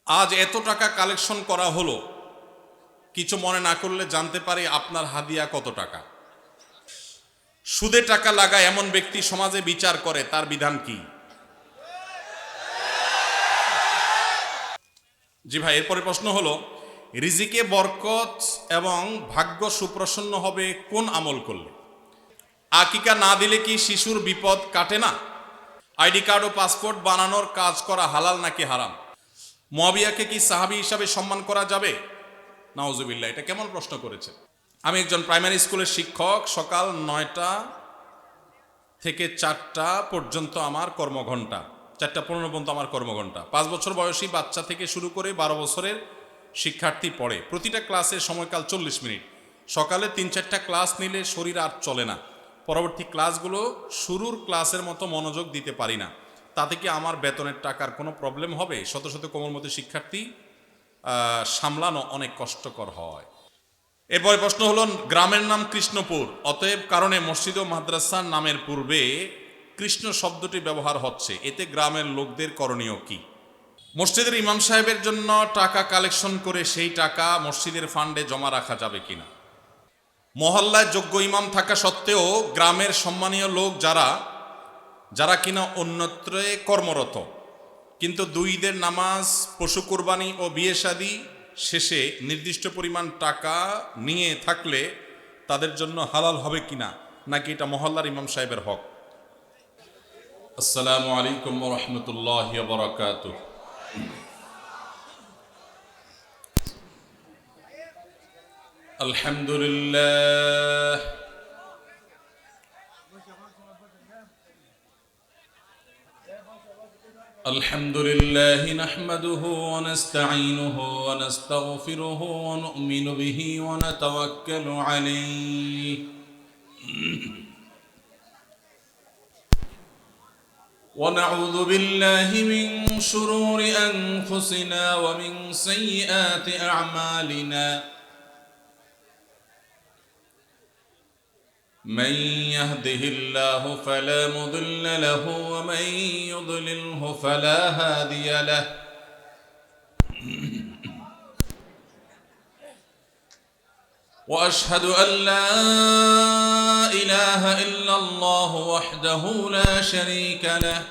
আজ এত টাকা কালেকশন করা হলো, কিছু মনে না করলে জানতে পারি আপনার হাদিয়া কত টাকা। সুদে টাকা লাগায় এমন ব্যক্তি সমাজে বিচার করে, তার বিধান কি? জি ভাই, এরপরে প্রশ্ন হলো, রিজিকে বরকত এবং ভাগ্য সুপ্রসন্ন হবে কোন আমল করলে? আকিকা না দিলে কি শিশুর বিপদ কাটে না? আইডি কার্ড ও পাসপোর্ট বানানোর কাজ করা হালাল নাকি হারাম? মুয়াবিয়াকে কি সাহাবী হিসাবে সম্মান করা যাবে? নাউজুবিল্লাহ, এটা কেমন প্রশ্ন করেছে। আমি একজন প্রাইমারি স্কুলের শিক্ষক। সকাল 9টা থেকে 4টা পর্যন্ত আমার কর্মঘণ্টা, 4টা 15 পর্যন্ত আমার কর্মঘণ্টা। 5 বছর বয়সী বাচ্চা থেকে শুরু করে 12 বছরের শিক্ষার্থী পড়ে। প্রতিটা ক্লাসের সময়কাল 40 মিনিট। সকালে 3-4টা ক্লাস নিলে শরীর আর চলে না। পরবর্তী ক্লাসগুলো শুরুর ক্লাসের মতো মনোযোগ দিতে পারি না। তাতে কি আমার বেতনের টাকার কোনো প্রবলেম হবে? শত শত কোমলমতি শিক্ষার্থী সামলানো অনেক কষ্টকর হয়। এরপরে প্রশ্ন হলো, গ্রামের নাম কৃষ্ণপুর, অতএব কারণে মসজিদ ও মাদ্রাসার নামের পূর্বে কৃষ্ণ শব্দটি ব্যবহার হচ্ছে, এতে গ্রামের লোকদের করণীয় কি? মসজিদের ইমাম সাহেবের জন্য টাকা কালেকশন করে সেই টাকা মসজিদের ফান্ডে জমা রাখা যাবে কিনা? মহল্লায় যোগ্য ইমাম থাকা সত্ত্বেও গ্রামের সম্মানীয় লোক যারা কিনা অন্যত্রে কর্মরত, কিন্তু 2 ঈদের নামাজ, পশু কুরবানি ও বিয়ে শাদী শেষে নির্দিষ্ট পরিমাণ টাকা নিয়ে থাকলে তাদের জন্য হালাল হবে কিনা, নাকি এটা মহল্লার ইমাম সাহেবের হক? আসসালামু আলাইকুম ওয়া রাহমাতুল্লাহি ওয়া বারাকাতুহু। আলহামদুলিল্লাহ الحمد لله نحمده ونستعينه ونستغفره ونؤمن به ونتوكل عليه ونعوذ بالله من شرور أنفسنا ومن سيئات أعمالنا من يهده الله فلا مضل له ومن يضلله فلا هادي له وأشهد أن لا إله إلا الله وحده لا شريك له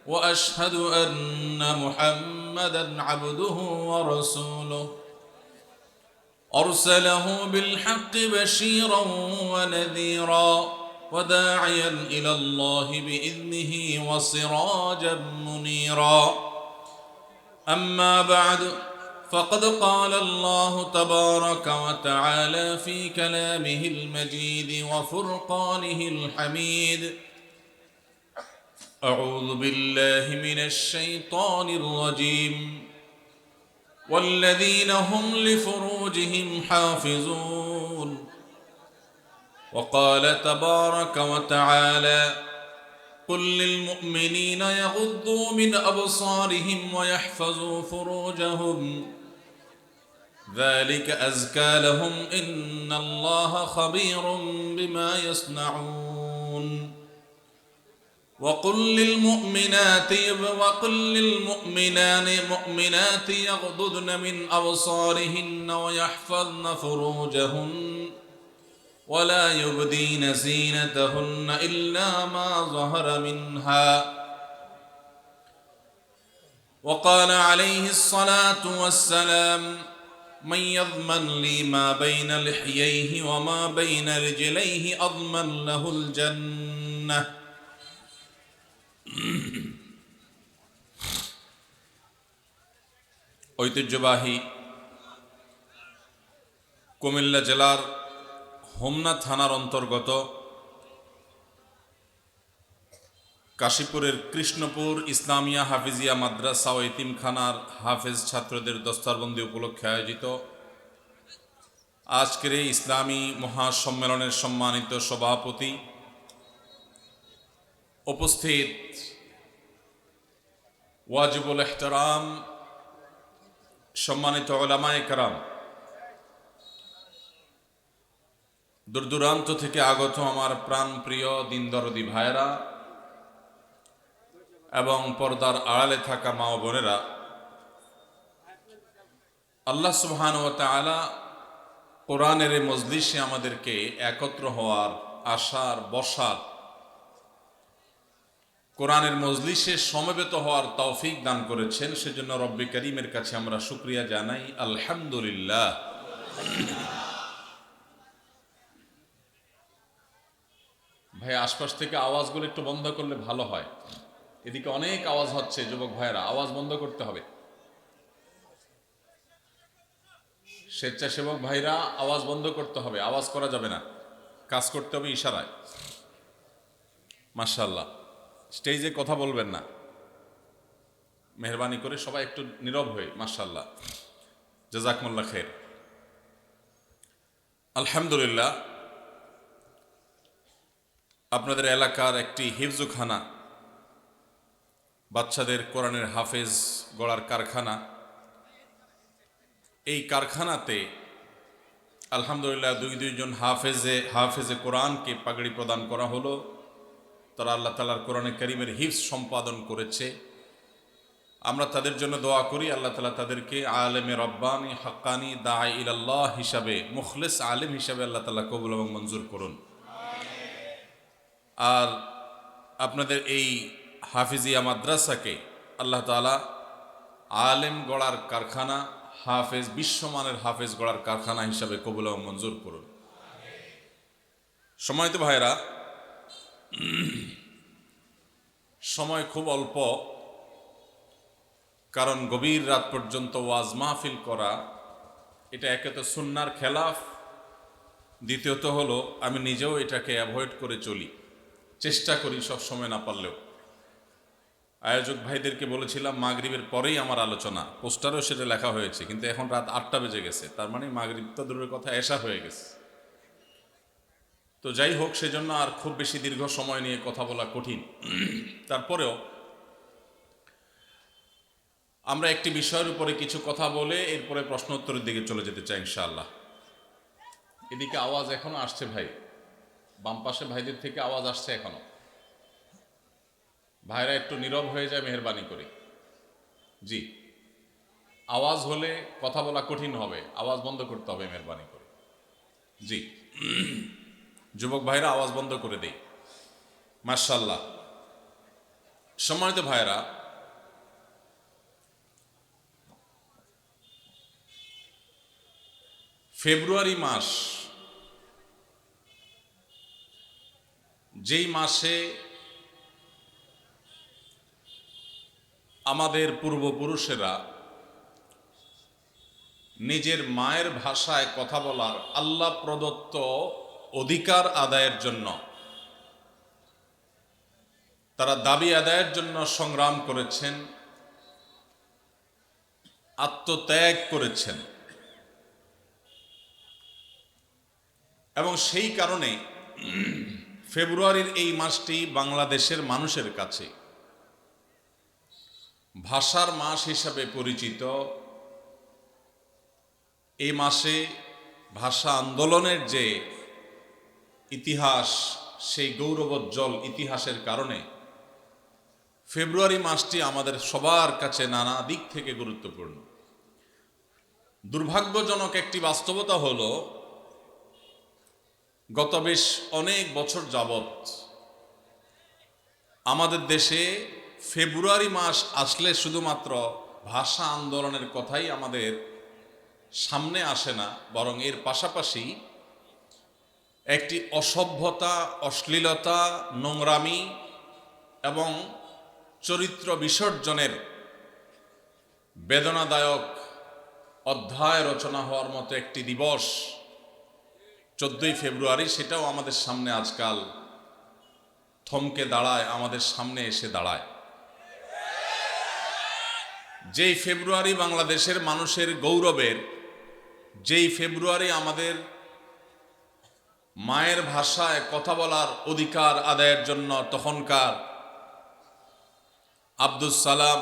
وأشهد أن محمدا عبده ورسوله أرسله بالحق بشيرا ونذيرا وداعيا إلى الله بإذنه وسراجا منيرا أما بعد فقد قال الله تبارك وتعالى في كلامه المجيد وفرقانه الحميد أعوذ بالله من الشيطان الرجيم والذين هم لفروجهم حافظون وقال تبارك وتعالى قل للمؤمنين يغضوا من أبصارهم ويحفظوا فروجهم ذلك أزكى لهم إن الله خبير بما يصنعون وقل للمؤمنات يغضضن من أبصارهن ويحفظن فروجهن ولا يبدين زينتهن إلا ما ظهر منها وقال عليه الصلاة والسلام من يضمن لي ما بين لحييه وما بين رجليه أضمن له الجنة ঐতিহ্যবাহী কুমিল্লা জেলার হোমনা থানার অন্তর্গত কাশীপুরের কৃষ্ণপুর ইসলামিয়া হাফিজিয়া মাদ্রাসা ও এতিমখানার হাফেজ ছাত্রদের দস্তারবন্দি উপলক্ষে আয়োজিত আজকের এই ইসলামী মহাসম্মেলনের সম্মানিত সভাপতি, উপস্থিত ওয়াজিবুল ইহতারাম সম্মানিত উলামায়ে কেরাম, দূর দূরান্ত থেকে আগত আমার প্রাণ প্রিয় দিন দরদি ভাইরা এবং পর্দার আড়ালে থাকা মা ও বোনেরা, আল্লাহ সুবহানাহু ওয়া তাআলা কোরআনের এই মজলিসে আমাদেরকে একত্র হওয়ার, আসার, বসার, কোরআনের মজলিসে সমবেত হওয়ার তৌফিক দান করেছেন। সেজন্য রব্বে করিমের কাছে আমরা শুকরিয়া জানাই, আলহামদুলিল্লাহ। ভাই, আশপাশ থেকে আওয়াজগুলো একটু বন্ধ করলে ভালো হয়। এদিকে অনেক আওয়াজ হচ্ছে, যুবক ভাইয়েরা, আওয়াজ বন্ধ করতে হবে। স্বেচ্ছাসেবক ভাইরা, আওয়াজ বন্ধ করতে হবে, আওয়াজ করা যাবে না, কাজ করতে হবে ইশারায়। মাশাআল্লাহ। স্টেজে কথা বলবেন না, মেহরবানি করে সবাই একটু নীরব হয়ে। মাশাআল্লাহ, জাযাকুমুল্লাহ খের। আলহামদুলিল্লাহ, আপনাদের এলাকার একটি হিফজুখানা, বাচ্চাদের কোরআনের হাফেজ গড়ার কারখানা, এই কারখানাতে আলহামদুলিল্লাহ দুইজন হাফেজে কোরআনকে পাগড়ি প্রদান করা হলো। তারা আল্লাহ তাআলার কোরআনে কারীমের হিফজ সম্পাদন করেছে। আমরা তাদের জন্য দোয়া করি, আল্লাহ তাআলা তাদেরকে আলেমে রব্বানি, হাক্কানি, দাঈ ইলাল্লাহ হিসাবে, মুখলিস আলেম হিসাবে আল্লাহ তাআলা কবুল এবং মঞ্জুর করুন। আর আপনাদের এই হাফিজিয়া মাদ্রাসাকে আল্লাহ তাআলা আলেম গড়ার কারখানা, হাফেজ, বিশ্বমানের হাফেজ গড়ার কারখানা হিসাবে কবুল এবং মঞ্জুর করুন। সম্মানিত ভাইরা, সময় খুব অল্প, কারণ গভীর রাত পর্যন্ত ওয়াজ মাহফিল করা এটা একে তো সুন্নাহর খেলাফ, দ্বিতীয়ত হলো আমি নিজেও এটাকে অ্যাভয়েড করে চলি, চেষ্টা করি সব সময় না পারলেও। আয়োজক ভাইদেরকে বলেছিলাম মাগরিবের পরেই আমার আলোচনা, পোস্টারেও সেটা লেখা হয়েছে, কিন্তু এখন রাত 8টা বেজে গেছে, তার মানে মাগরিব তো দূরের কথা, এশা হয়ে গেছে। তো যাই হোক, সেজন্য আর খুব বেশি দীর্ঘ সময় নিয়ে কথা বলা কঠিন। তারপরেও আমরা একটি বিষয়ের উপরে কিছু কথা বলে এরপরে প্রশ্ন উত্তরের দিকে চলে যেতে চাই ইনশাআল্লাহ। এদিকে আওয়াজ এখনো আসছে ভাই, বাম পাশে ভাইদের থেকে আওয়াজ আসছে এখনো। ভাইরা একটু নীরব হয়ে যায় মেহরবানি করে। জি, আওয়াজ হলে কথা বলা কঠিন হবে, আওয়াজ বন্ধ করতে হবে মেহরবানি করে। জি, যুবক ভাইরা আওয়াজ বন্ধ করে দেই। মাশাআল্লাহ। সম্মানিত ভাইরা, ফেব্রুয়ারি মাস, যেই মাসে আমাদের পূর্বপুরুষেরা নিজের মায়ের ভাষায় কথা বলার আল্লাহ প্রদত্ত অধিকার আদায়ের জন্য, তারা দাবি আদায়ের জন্য সংগ্রাম করেছেন, আত্মত্যাগ করেছেন, এবং সেই কারণে ফেব্রুয়ারির এই মাসটি বাংলাদেশের মানুষের কাছে ভাষার মাস হিসাবে পরিচিত। এই মাসে ভাষা আন্দোলনের যে ইতিহাস, সেই গৌরবোজ্জ্বল ইতিহাসের কারণে ফেব্রুয়ারি মাসটি আমাদের সবার কাছে নানা দিক থেকে গুরুত্বপূর্ণ। দুর্ভাগ্যজনক একটি বাস্তবতা হলো, গত বেশ অনেক বছর যাবৎ আমাদের দেশে ফেব্রুয়ারি মাস আসলে শুধুমাত্র ভাষা আন্দোলনের কথাই আমাদের সামনে আসে না, বরং এর পাশাপাশি একটি অসভ্যতা, অশ্লীলতা, নোংরামি এবং চরিত্র বিসর্জনের বেদনাদায়ক অধ্যায় রচনা হওয়ার মতো একটি দিবস 14ই ফেব্রুয়ারি, সেটাও আমাদের সামনে আজকাল থমকে দাঁড়ায়, আমাদের সামনে এসে দাঁড়ায়। যেই ফেব্রুয়ারি বাংলাদেশের মানুষের গৌরবের, যেই ফেব্রুয়ারি আমাদের মায়ের ভাষায় কথা বলার অধিকার আদায়ের জন্য তখনকার আব্দুল সালাম,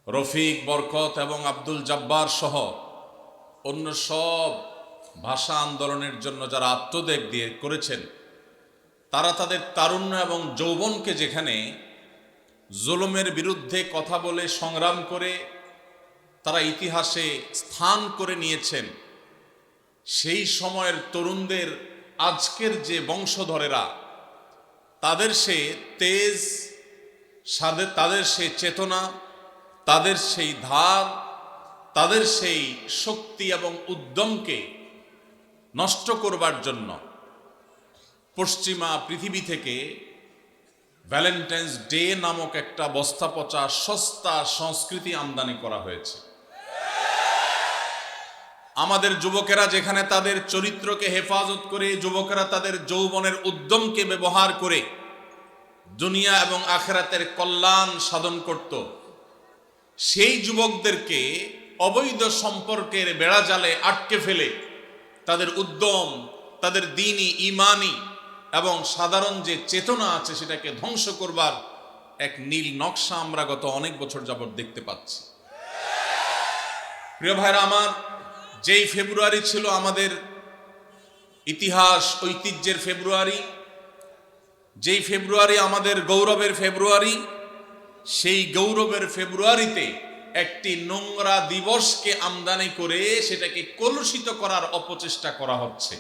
রফিক, বরকত এবং আব্দুল জব্বার সহ অন্য সব ভাষা আন্দোলনের জন্য যারা আত্মত্যাগ দিয়ে করেছেন, তারা তাদের তারুণ্য এবং যৌবনকে যেখানে জুলুমের বিরুদ্ধে কথা বলে সংগ্রাম করে তারা ইতিহাসে স্থান করে নিয়েছেন, সেই সময়ের তরুণদের আজকের যে বংশধরেরা, তাদের সে তেজ, তাদের সেই চেতনা, তাদের সেই ধার, তাদের সেই শক্তি এবং উদ্যমকে নষ্ট করবার জন্য পশ্চিমা পৃথিবী থেকে ভ্যালেন্টাইন্স ডে নামক একটা বস্তাপচা সস্তা সংস্কৃতি আমদানি করা হয়েছে। আমাদের যুবকেরা যেখানে তাদের চরিত্রকে হেফাজত করে, যুবকেরা তাদের যৌবনের উদ্যমকে ব্যবহার করে দুনিয়া এবং আখিরাতের কল্যাণ সাধন করত, সেই যুবকদেরকে অবৈধ সম্পর্কের বেড়াজালে আটকে ফেলে তাদের উদ্যম, তাদের দ্বীনি ঈমানি এবং সাধারণ যে চেতনা আছে সেটাকে ধ্বংস করবার এক নীল নকশা আমরা গত অনেক বছর যাবৎ দেখতে পাচ্ছি। প্রিয় ভাইরা আমার, যেই ফেব্রুয়ারি ছিল আমাদের ইতিহাস ঐতিহ্যের ফেব্রুয়ারি, যেই ফেব্রুয়ারি আমাদের গৌরবের ফেব্রুয়ারি, সেই গৌরবের ফেব্রুয়ারিতে একটি নোংরা দিবসকে আমদানি করে সেটাকে কলুষিত করার অপচেষ্টা করা হচ্ছে।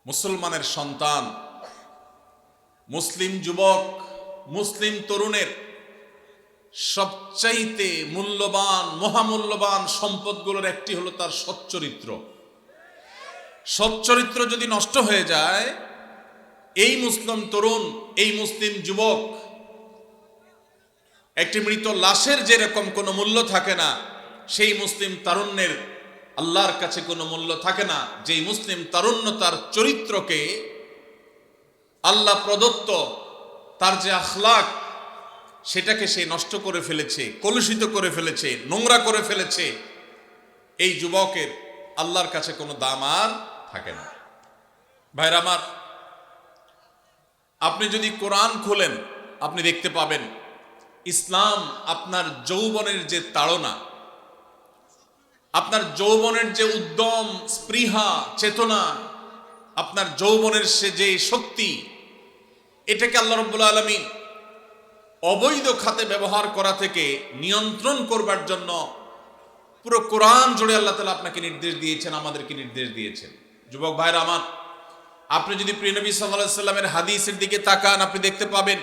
মুসলমানের সন্তান, মুসলিম যুবক, মুসলিম তরুণের সবচাইতে মূল্যবান, মহামূল্যবান সম্পদগুলোর একটি হলো তার সচ্চরিত্র। সচ্চরিত্র যদি নষ্ট হয়ে যায়, এই মুসলিম তরুণ, এই মুসলিম যুবক একটি মৃত লাশের যেরকম কোনো মূল্য থাকে না, সেই মুসলিম তারুণ্যের আল্লাহর কাছে কোনো মূল্য থাকে না। যেই মুসলিম তারুণ্য তার চরিত্রকে, আল্লাহ প্রদত্ত তার যে আখলাক, সেটাকে সে নষ্ট করে ফেলেছে, কলুষিত করে ফেলেছে, নোংরা করে ফেলেছে, এই যুবকের আল্লাহর কাছে কোনো দাম আর থাকে না। ভাইরা আমার, আপনি যদি কোরআন খোলেন আপনি দেখতে পাবেন ইসলাম আপনার যৌবনের যে তাড়না, আপনার যৌবনের যে উদ্যম, স্পৃহা, চেতনা, আপনার যৌবনের সে যে শক্তি, এটাকে আল্লাহ রাব্বুল আলামিন অবৈধ খাতে ব্যবহার করা থেকে নিয়ন্ত্রণ করবার জন্য পুরো কোরআন জুড়ে আল্লাহ তাআলা আপনাকে নির্দেশ দিয়েছেন, আমাদেরকে নির্দেশ দিয়েছেন। যুবক ভাইরা আমার, আপনি যদি প্রিয় নবী সাল্লাল্লাহু আলাইহি সাল্লামের হাদিসের দিকে তাকান, আপনি দেখতে পাবেন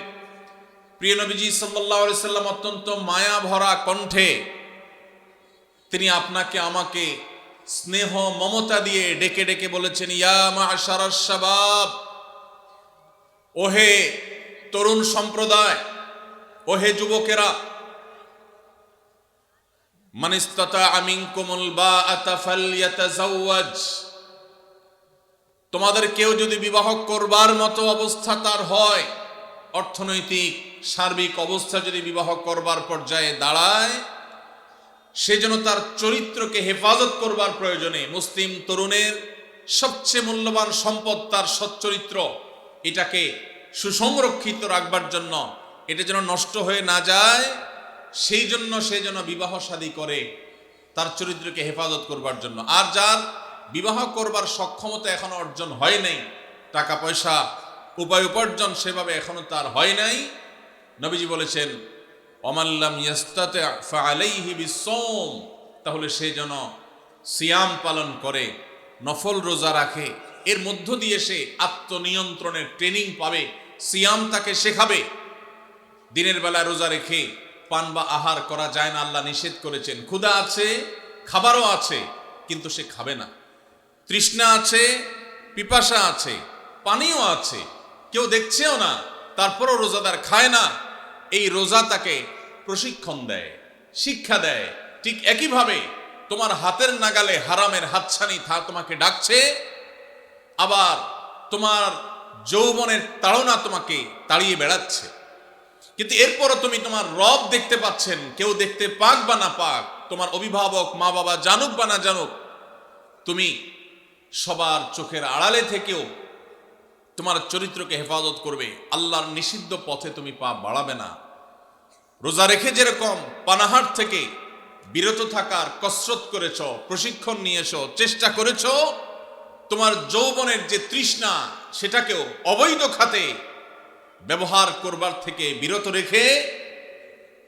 প্রিয় নবীজি সাল্লাল্লাহু আলাইহি সাল্লাম অত্যন্ত মায়া ভরা কণ্ঠে তিনি আপনাকে আমাকে স্নেহ মমতা দিয়ে ডেকে ডেকে বলেছেন, ইয়া মা'শারাশ শাবাব, ওহে তরুণ সম্প্রদায়, ওহে যুবকেরা, মান ইসতাতা'a মিনকুমুল বাআতা ফালইয়াতাযাওয়াজ, তোমাদের কেউ যদি বিবাহ করবার মতো অবস্থা তার হয়, অর্থনৈতিক সার্বিক অবস্থা যদি বিবাহ করবার পর্যায়ে দাঁড়ায়, সেজন্য তার চরিত্রকে হেফাজত করবার প্রয়োজনে মুসলিম তরুণের সবচেয়ে মূল্যবান সম্পদ তার সচ্চরিত্র, এটাকে সুসংরক্ষিত রাখবার জন্য, এটা যেন নষ্ট হয়ে না যায়, সেই জন্য সে যেন বিবাহ শাদী করে তার চরিত্রকে হেফাজত করবার জন্য। আর যার বিবাহ করবার সক্ষমতা এখনো অর্জন হয় নাই, টাকা পয়সা উপায় উপার্জন সেভাবে এখনো তার হয় নাই, নবীজি বলেছেন ওমান লাম ইয়াস্তাতি' ফাআলাইহি বিসসাওম, তাহলে সে যেন সিয়াম পালন করে, নফল রোজা রাখে, এর মধ্য দিয়ে সে আত্মনিয়ন্ত্রণের ট্রেনিং পাবে। সিয়াম তাকে শেখাবে দিনের বেলা রোজা রেখে পান বা আহার করা যায় না, আল্লাহ নিষেধ করেছেন। ক্ষুধা আছে, খাবারও আছে, কিন্তু সে খাবে না। তৃষ্ণা আছে, পিপাসা আছে, পানিও আছে, কেউ দেখছেও না, তারপরও রোজাদার খায় না। এই রোজা তাকে প্রশিক্ষণ দেয়, শিক্ষা দেয়। ঠিক একইভাবে তোমার হাতের নাগালে হারামের হাতছানি তোমাকে ডাকছে, আবার তোমার যৌবনের তাড়না তোমাকে তাড়িয়ে বেড়াচ্ছে, কিন্তু এরপরও তুমি তোমার রব দেখতে পাচ্ছেন, কেউ দেখতে পাক বা না পাক, তোমার অভিভাবক মা বাবা জানুক বা না জানুক, তুমি সবার চোখের আড়ালে থেকেও তোমার চরিত্রকে হেফাজত করবে। আল্লাহর নিষিদ্ধ পথে তুমি পা বাড়াবে না। রোজা রেখে যেরকম পানাহার থেকে বিরত থাকার কসরত করেছ, প্রশিক্ষণ নিয়েছ, চেষ্টা করেছ, তোমার যৌবনের যে তৃষ্ণা সেটাকেও অবৈধ খাতে ব্যবহার করবার থেকে বিরত রেখে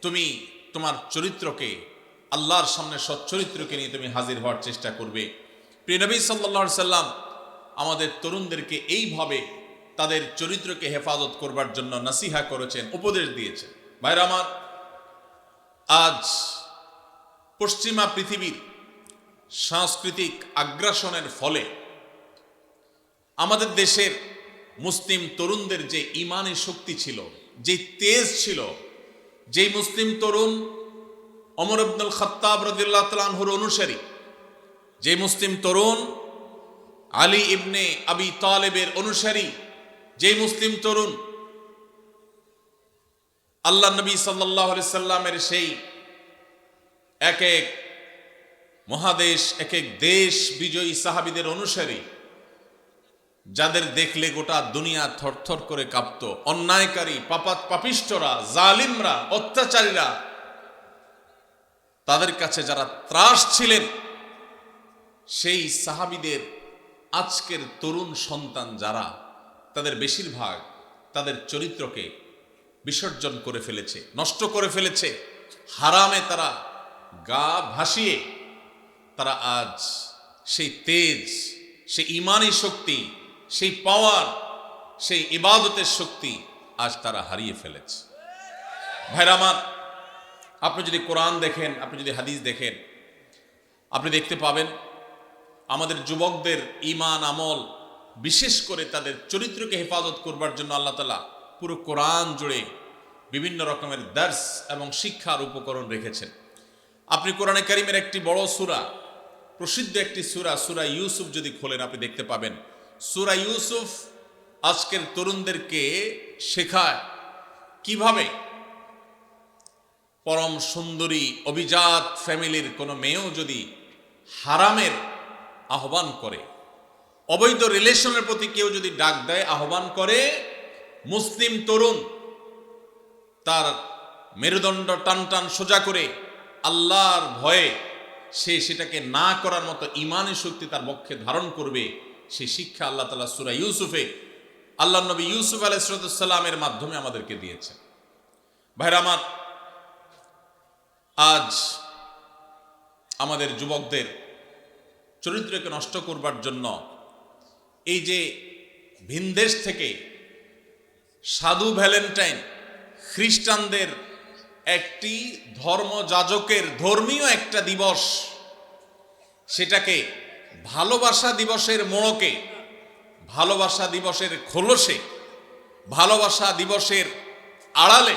তুমি তোমার চরিত্রকে, আল্লাহর সামনে সচ্চরিত্রকে নিয়ে তুমি হাজির হওয়ার চেষ্টা করবে। প্রিয় নবী সাল্লাল্লাহু আলাইহি সাল্লাম আমাদের তরুণদেরকে এইভাবে তাদের চরিত্রকে হেফাজত করবার জন্য নসিহা করেছেন, উপদেশ দিয়েছেন। ভাইরা আমার, আজ পশ্চিমা পৃথিবীর সাংস্কৃতিক আগ্রাসনের ফলে আমাদের দেশের মুসলিম তরুণদের যে ঈমানি শক্তি ছিল, যে তেজ ছিল, যেই মুসলিম তরুণ ওমর ইবনুল খাত্তাব রাদিয়াল্লাহু তাআলা আনহুর অনুসারী, যে মুসলিম তরুণ আলী ইবনে আবি তালেবের অনুসারী, যে মুসলিম তরুণ আল্লাহ নবী সাল্লাল্লাহু আলাইহি সাল্লামের সেই এক এক মহাদেশ, এক এক দেশ বিজয়ী সাহাবীদের অনুসারী, যাদের দেখলে গোটা দুনিয়া থরথর করে কাঁপত, অন্যায়কারী, পাপিষ্ঠরা, জালিমরা, অত্যাচারীরা, তাদের কাছে যারা ত্রাস ছিলেন, সেই সাহাবীদের আজকের তরুণ সন্তান যারা, তাদের বেশিরভাগ তাদের চরিত্রকে বিসর্জন করে ফেলেছে, নষ্ট করে ফেলেছে। হারামে তারা গা ভাসিয়ে তারা আজ সেই তেজ, সেই ঈমানি শক্তি, সেই পাওয়ার, সেই ইবাদতের শক্তি আজ তারা হারিয়ে ফেলেছে। ভাইরা আমার, আপনি যদি কোরআন দেখেন, আপনি যদি হাদিস দেখেন, আপনি দেখতে পাবেন আমাদের যুবকদের ঈমান আমল, বিশেষ করে তাদের চরিত্রকে হেফাজত করবার জন্য আল্লাহ তাআলা পুরো কোরআন জুড়ে বিভিন্ন রকমের দার্স এবং শিক্ষার উপকরণ রেখেছেন। আপনি কোরআনে কারীমের একটি বড় সূরা, প্রসিদ্ধ একটি সূরা, সূরা ইউসুফ যদি খোলেন, আপনি দেখতে পাবেন সূরা ইউসুফ আজকের তরুণদেরকে শেখায় কিভাবে পরম সুন্দরী অভিজাত ফ্যামিলির কোনো মেয়েও যদি হারামের আহ্বান করে, অবৈধ রিলেশনের প্রতি কেউ যদি ডাক দেয়, আহ্বান করে, মুসলিম তরুণ তার মেরুদণ্ড টান টান সোজা করে আল্লাহর ভয়ে সে সেটাকে না করার মতো ঈমানি শক্তি তার বক্ষে ধারণ করবে। সেই শিক্ষা আল্লাহ তাআলা সূরা ইউসুফে আল্লাহর নবী ইউসুফ আলাইহিস সালামের মাধ্যমে আমাদেরকে দিয়েছেন। ভাইরা আমার, আজ আমাদের যুবকদের চরিত্রকে নষ্ট করবার জন্য এই যে ভিনদেশ থেকে সাধু ভ্যালেন্টাইন, খ্রিস্টানদের একটি ধর্মযাজকের ধর্মীয় একটা দিবস, সেটাকে ভালোবাসা দিবসের মোড়কে, ভালোবাসা দিবসের খোলসে, ভালোবাসা দিবসের আড়ালে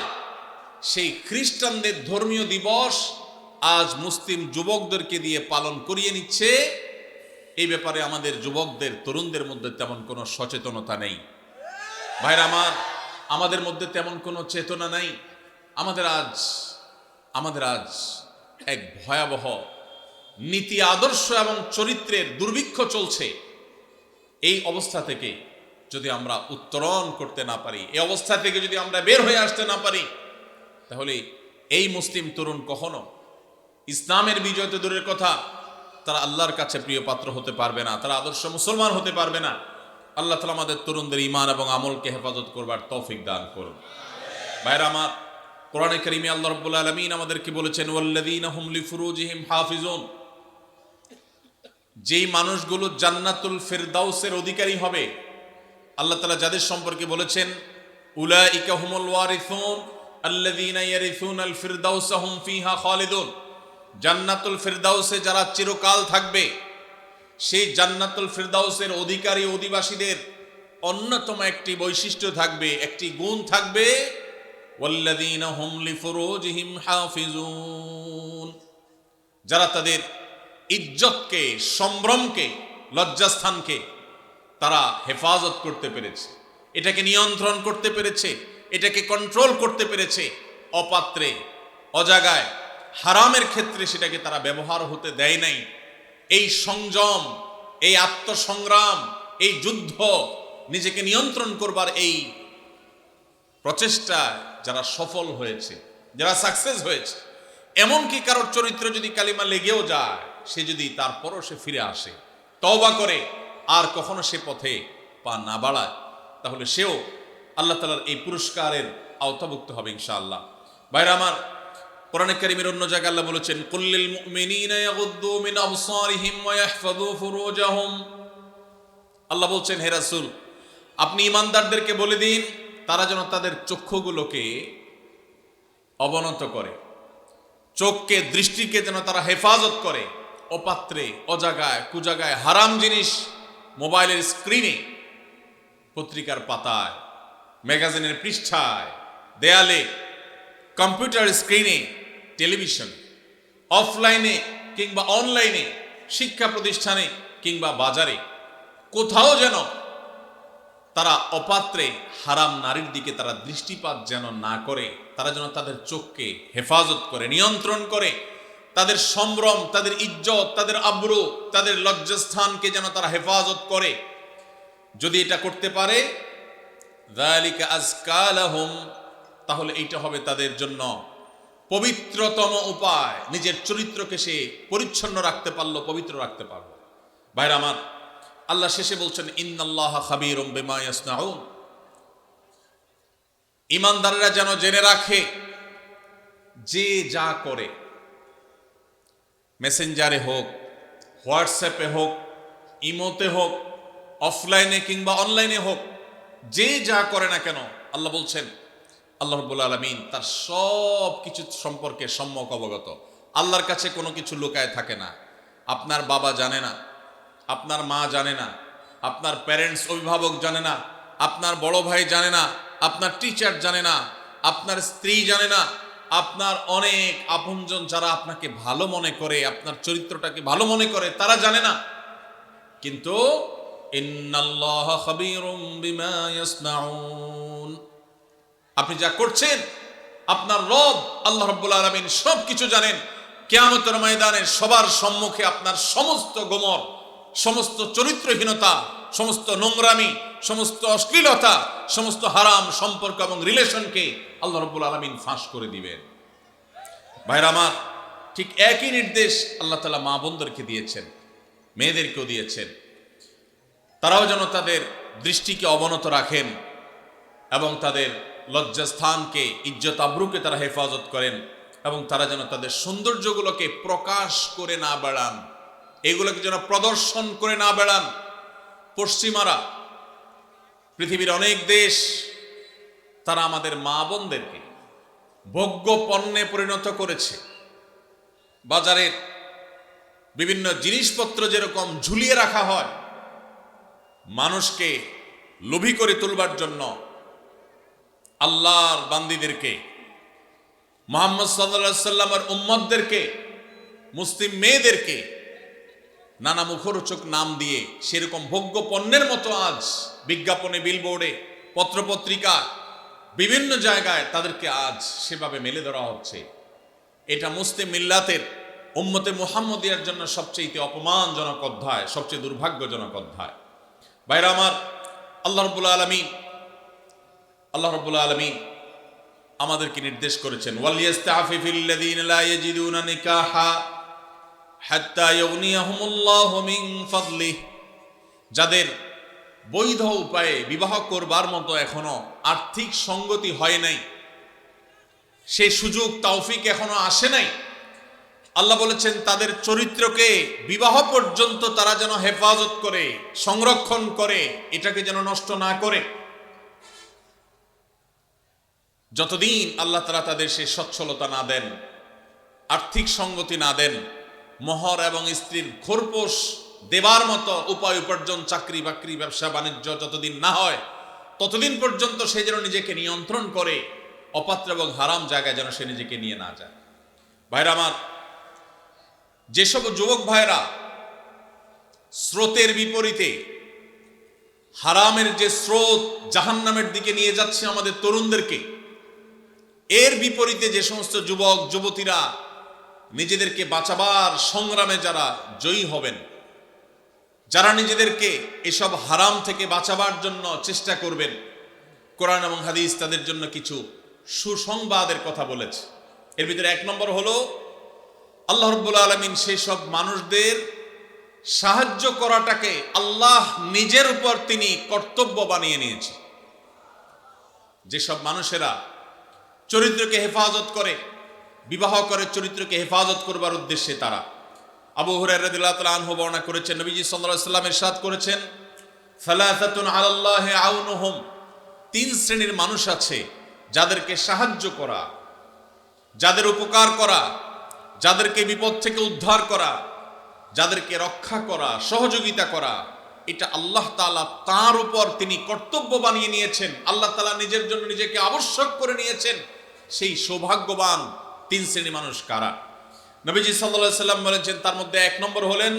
সেই খ্রিস্টানদের ধর্মীয় দিবস আজ মুসলিম যুবকদেরকে দিয়ে পালন করিয়ে নিচ্ছে। এই ব্যাপারে আমাদের যুবকদের, তরুণদের মধ্যে তেমন কোনো সচেতনতা নেই। ভাইরা আমার, আমাদের মধ্যে তেমন কোনো চেতনা নাই। আমাদের আজ এক ভয়াবহ নীতি, আদর্শ এবং চরিত্রের দুর্ভিক্ষ চলছে। এই অবস্থা থেকে যদি আমরা উত্তরণ করতে না পারি, এই অবস্থা থেকে যদি আমরা বের হয়ে আসতে না পারি, তাহলে এই মুসলিম তরুণ কখনো ইসলামের বিজয় তো দূরের কথা, তারা আল্লাহর কাছে প্রিয় পাত্র হতে পারবে না, তারা আদর্শ মুসলমান হতে পারবে না। আল্লাহ তাআলা আমাদের তরুণদের ঈমান এবং আমলকে হেফাজত করবার তৌফিক দান করুন। ভাইরা আমার, কোরআনে কারীমে আল্লাহ রাব্বুল আলামিন আমাদেরকে বলেছেন, ওয়াল্লাযীনা হুম লিফুরুজিহিম হাফিজুন, যেই মানুষগুলো জান্নাতুল ফিরদাউসের অধিকারী হবে, আল্লাহ তাআলা যাদের সম্পর্কে বলেছেন, উলাইকা হুমুল ওয়ারিসুন আল্লাযীনা ইয়ারিসুনাল ফিরদাউসা হুম ফিহা খালিদুন, জান্নাতুল ফিরদাউসে যারা চিরকাল থাকবে, সেই জান্নাতুল ফিরদাউসের অধিকারী অধিবাসীদের অন্যতম একটি বৈশিষ্ট্য থাকবে, একটি গুণ থাকবে, ওয়াল্লাযীনা হুম লিফুরুজিহিম হাফিজুন, যারা তাদের ইজ্জতকে, সম্ভ্রমকে, লজ্জাস্থানকে তারা হেফাজত করতে পেরেছে, এটাকে নিয়ন্ত্রণ করতে পেরেছে, এটাকে কন্ট্রোল করতে পেরেছে। অপাত্রে, অজাগায়, হারামের ক্ষেত্রে সেটাকে তারা ব্যবহার হতে দেয় নাই। এই সংযম, এই আত্মসংগ্রাম, এই যুদ্ধ, নিজেকে নিয়ন্ত্রণ করবার এই প্রচেষ্টা যারা সফল হয়েছে, যারা সাকসেস হয়েছে, এমনকি কারোর চরিত্র যদি কালিমা লেগেও যায়, সে যদি তারপরও সে ফিরে আসে, তওবা করে, আর কখনো সে পথে পা না বাড়ায়, তাহলে সেও আল্লাহ তাআলার এই পুরস্কারের আওতাভুক্ত হবে ইনশাআল্লাহ। ভাইরা আমার, কোরআনে কারীমের অন্য জায়গায় আল্লাহ বলেছেন, কুল্লিল মুমিনিনা ইয়াগুদ্দু মিন আবসারিহিম ওয়া ইয়াহফাযু ফুরুজাহুম। আল্লাহ বলছেন, হে রাসূল, আপনি ঈমানদারদেরকে বলে দিন তারা যেন তাদের চক্ষুগুলোকে অবনত করে, চোখকে, দৃষ্টিকে যেন তারা হেফাজত করে, অপাত্রে, অজাগায়, কুজাগায়, হারাম জিনিস, মোবাইলের স্ক্রিনে, পত্রিকার পাতায়, ম্যাগাজিনের পৃষ্ঠায়, দেয়ালে, কম্পিউটার স্ক্রিনে, টেলিভিশন, অফলাইনে কিংবা অনলাইনে, শিক্ষা প্রতিষ্ঠানে কিংবা বাজারে, কোথাও যেন তারা অপাত্রে হারাম নারীর দিকে তারা দৃষ্টিপাত যেন না করে, তারা যেন তাদের চোখকে হেফাজত করে, নিয়ন্ত্রণ করে, তাদের সম্ভ্রম, তাদের ইজ্জত, তাদের আবরু, তাদের লজ্জাস্থানকে যেন তারা হেফাজত করে। যদি এটা করতে পারে, যালিকা আযকা লাহুম, তাহলে এইটা হবে তাদের জন্য পবিত্রতম উপায়। নিজের চরিত্রকে সে পরিচ্ছন্ন রাখতে পারলো, পবিত্র রাখতে পারলো। ভাইরা আমার, আল্লাহ শেষে বলছেন, ইন্নাল্লাহা খাবীরুম বিমা ইয়াসনাউন। ঈমানদাররা যেন জেনে রাখে, যে যা করে, মেসেঞ্জারে হোক, হোয়াটসঅ্যাপে হোক, ইমোতে হোক, অফলাইনে কিংবা অনলাইনে হোক, যে যা করে না কেন, আল্লাহ বলছেন, আল্লাহ রাব্বুল আলামিন তার সব কিছু সম্পর্কে সম্যক অবগত। আল্লাহর কাছে কোনো কিছু লুকায় থাকে না। আপনার বাবা জানে না, আপনার মা জানে না, আপনার প্যারেন্টস, অভিভাবক জানে না, আপনার বড় ভাই জানে না, আপনার টিচার জানে না, আপনার স্ত্রী জানে না, আপনার অনেক আপনজন যারা আপনাকে ভালো মনে করে, আপনার চরিত্রটাকে ভালো মনে করে, তারা জানে না। কিন্তু ইন্নাল্লাহা খাবীরুম বিমা ইয়াসনাউন, আপনি যা করছেন আপনার রব আল্লাহ রাব্বুল আলামিন সব কিছু জানেন। কিয়ামতের ময়দানে সবার সম্মুখে আপনার সমস্ত গোমর, সমস্ত চরিত্রহীনতা, সমস্ত নোংরামি, সমস্ত অশ্লীলতা, সমস্ত হারাম সম্পর্ক এবং রিলেশনকে আল্লাহ রাব্বুল আলামিন ফাঁস করে দিবেন। ভাইরা আমার, ঠিক একই নির্দেশ আল্লাহ তাআলা মা বোনদেরকে দিয়েছেন, মেয়েদেরকেও দিয়েছেন। তারাও যেন তাদের দৃষ্টিকে অবনত রাখেন এবং তাদের লজ্জাস্থানকে, ইজ্জত আবরুকে তারা হেফাজত করেন, এবং তারা যেন তাদের সৌন্দর্যগুলোকে প্রকাশ করে না বেড়ান, এগুলোকে যেন প্রদর্শন করে না বেড়ান। পশ্চিমারা, পৃথিবীর অনেক দেশ, তারা আমাদের মা বোনদেরকে ভোগ্য পণ্যে পরিণত করেছে। বাজারের বিভিন্ন জিনিসপত্র যেরকম ঝুলিয়ে রাখা হয় মানুষকে লোভী করে তুলবার জন্য, আল্লাহর বান্দীদেরকে, মুহাম্মদ সাল্লাল্লাহু আলাইহি সাল্লামের উম্মতদেরকে, মুসলিম মেয়েদেরকে নানা মুখরোচক নাম দিয়ে সেরকম ভোগ্য পণ্যের মতো আজ বিজ্ঞাপনে, বিলবোর্ডে, পত্রপত্রিকা, বিভিন্ন জায়গায় তাদেরকে আজ সেভাবে মেলে ধরা হচ্ছে। এটা মুসলিম মিল্লাতের, উম্মতে মুহাম্মদিয়ার জন্য সবচেয়ে অপমানজনক অধ্যায়, সবচেয়ে দুর্ভাগ্যজনক অধ্যায়। ভাইরা আমার, আল্লাহ রাব্বুল আলামিন আমাদেরকে নির্দেশ করেছেন, ওয়ালিয়াস্তাফিফিল্লাযীনা লা ইয়াজিদুনা নিকাহা হাত্তা ইউগনিয়াহুমুল্লাহু মিন ফাদলিহি, যাদের বৈধ উপায়ে বিবাহ করবার মতো এখনো আর্থিক সঙ্গতি হয় নাই, সেই সুযোগ তৌফিক এখনো আসে নাই, আল্লাহ বলেছেন তাদের চরিত্রকে বিবাহ পর্যন্ত তারা যেন হেফাজত করে, সংরক্ষণ করে, এটাকে যেন নষ্ট না করে। যতদিন আল্লাহ তাআলা তাদের সেই সচ্ছলতা না দেন, আর্থিক সঙ্গতি না দেন, মোহর এবং স্ত্রীর খোরপোশ দেবার মতো উপায় উপার্জন, চাকরি বাকরি, ব্যবসা বাণিজ্য যতদিন না হয়, ততদিন পর্যন্ত সে যেন নিজেকে নিয়ন্ত্রণ করে, অপাত্র এবং হারাম জায়গায় যেন সে নিজেকে নিয়ে না যায়। ভাইরা আমার, যেসব যুবক ভাইরা স্রোতের বিপরীতে, হারামের যে স্রোত জাহান্নামের দিকে নিয়ে যাচ্ছে আমাদের তরুণদেরকে, এর বিপরীতে যে সমস্ত যুবক যুবতীরা নিজেদেরকে বাঁচাবার সংগ্রামে যারা জয়ী হবেন, যারা নিজেদেরকে এসব হারাম থেকে বাঁচাবার জন্য চেষ্টা করবেন, কোরআন এবং হাদিস তাদের জন্য কিছু সুসংবাদের কথা বলেছে। এর ভিতরে এক নম্বর হলো, আল্লাহ রাব্বুল আলামিন সেই সব মানুষদের সাহায্য করাটাকে আল্লাহ নিজের উপর তিনি কর্তব্য বানিয়ে নিয়েছে। যেসব মানুষেরা চরিত্রকে হেফাজত করে, বিবাহ করে চরিত্রকে হেফাজত করবার উদ্দেশ্যে তারা। আবু হুরায়রা রাদিয়াল্লাহু তাআলা আনহু বর্ণনা করেছেন, নবীজি সাল্লাল্লাহু আলাইহি ওয়াসাল্লাম ইরশাদ করেছেন, সালাসাতুন আলাল্লাহি আউনুহুম, তিন শ্রেণীর মানুষ আছে যাদেরকে সাহায্য করা, যাদের উপকার করা, যাদেরকে বিপদ থেকে উদ্ধার করা, যাদেরকে রক্ষা করা, সহযোগিতা করা, এটা আল্লাহ তাআলা তার উপর তিনি কর্তব্য বানিয়ে নিয়েছেন। আল্লাহ তাআলা নিজের জন্য নিজেকে আবশ্যক করে নিয়েছেন। সেই সৌভাগ্যবান তিন শ্রেণীর মানুষ কারা? নবীজি সাল্লাল্লাহু আলাইহি ওয়াসাল্লাম বলেছেন, তার মধ্যে এক নম্বর হলেন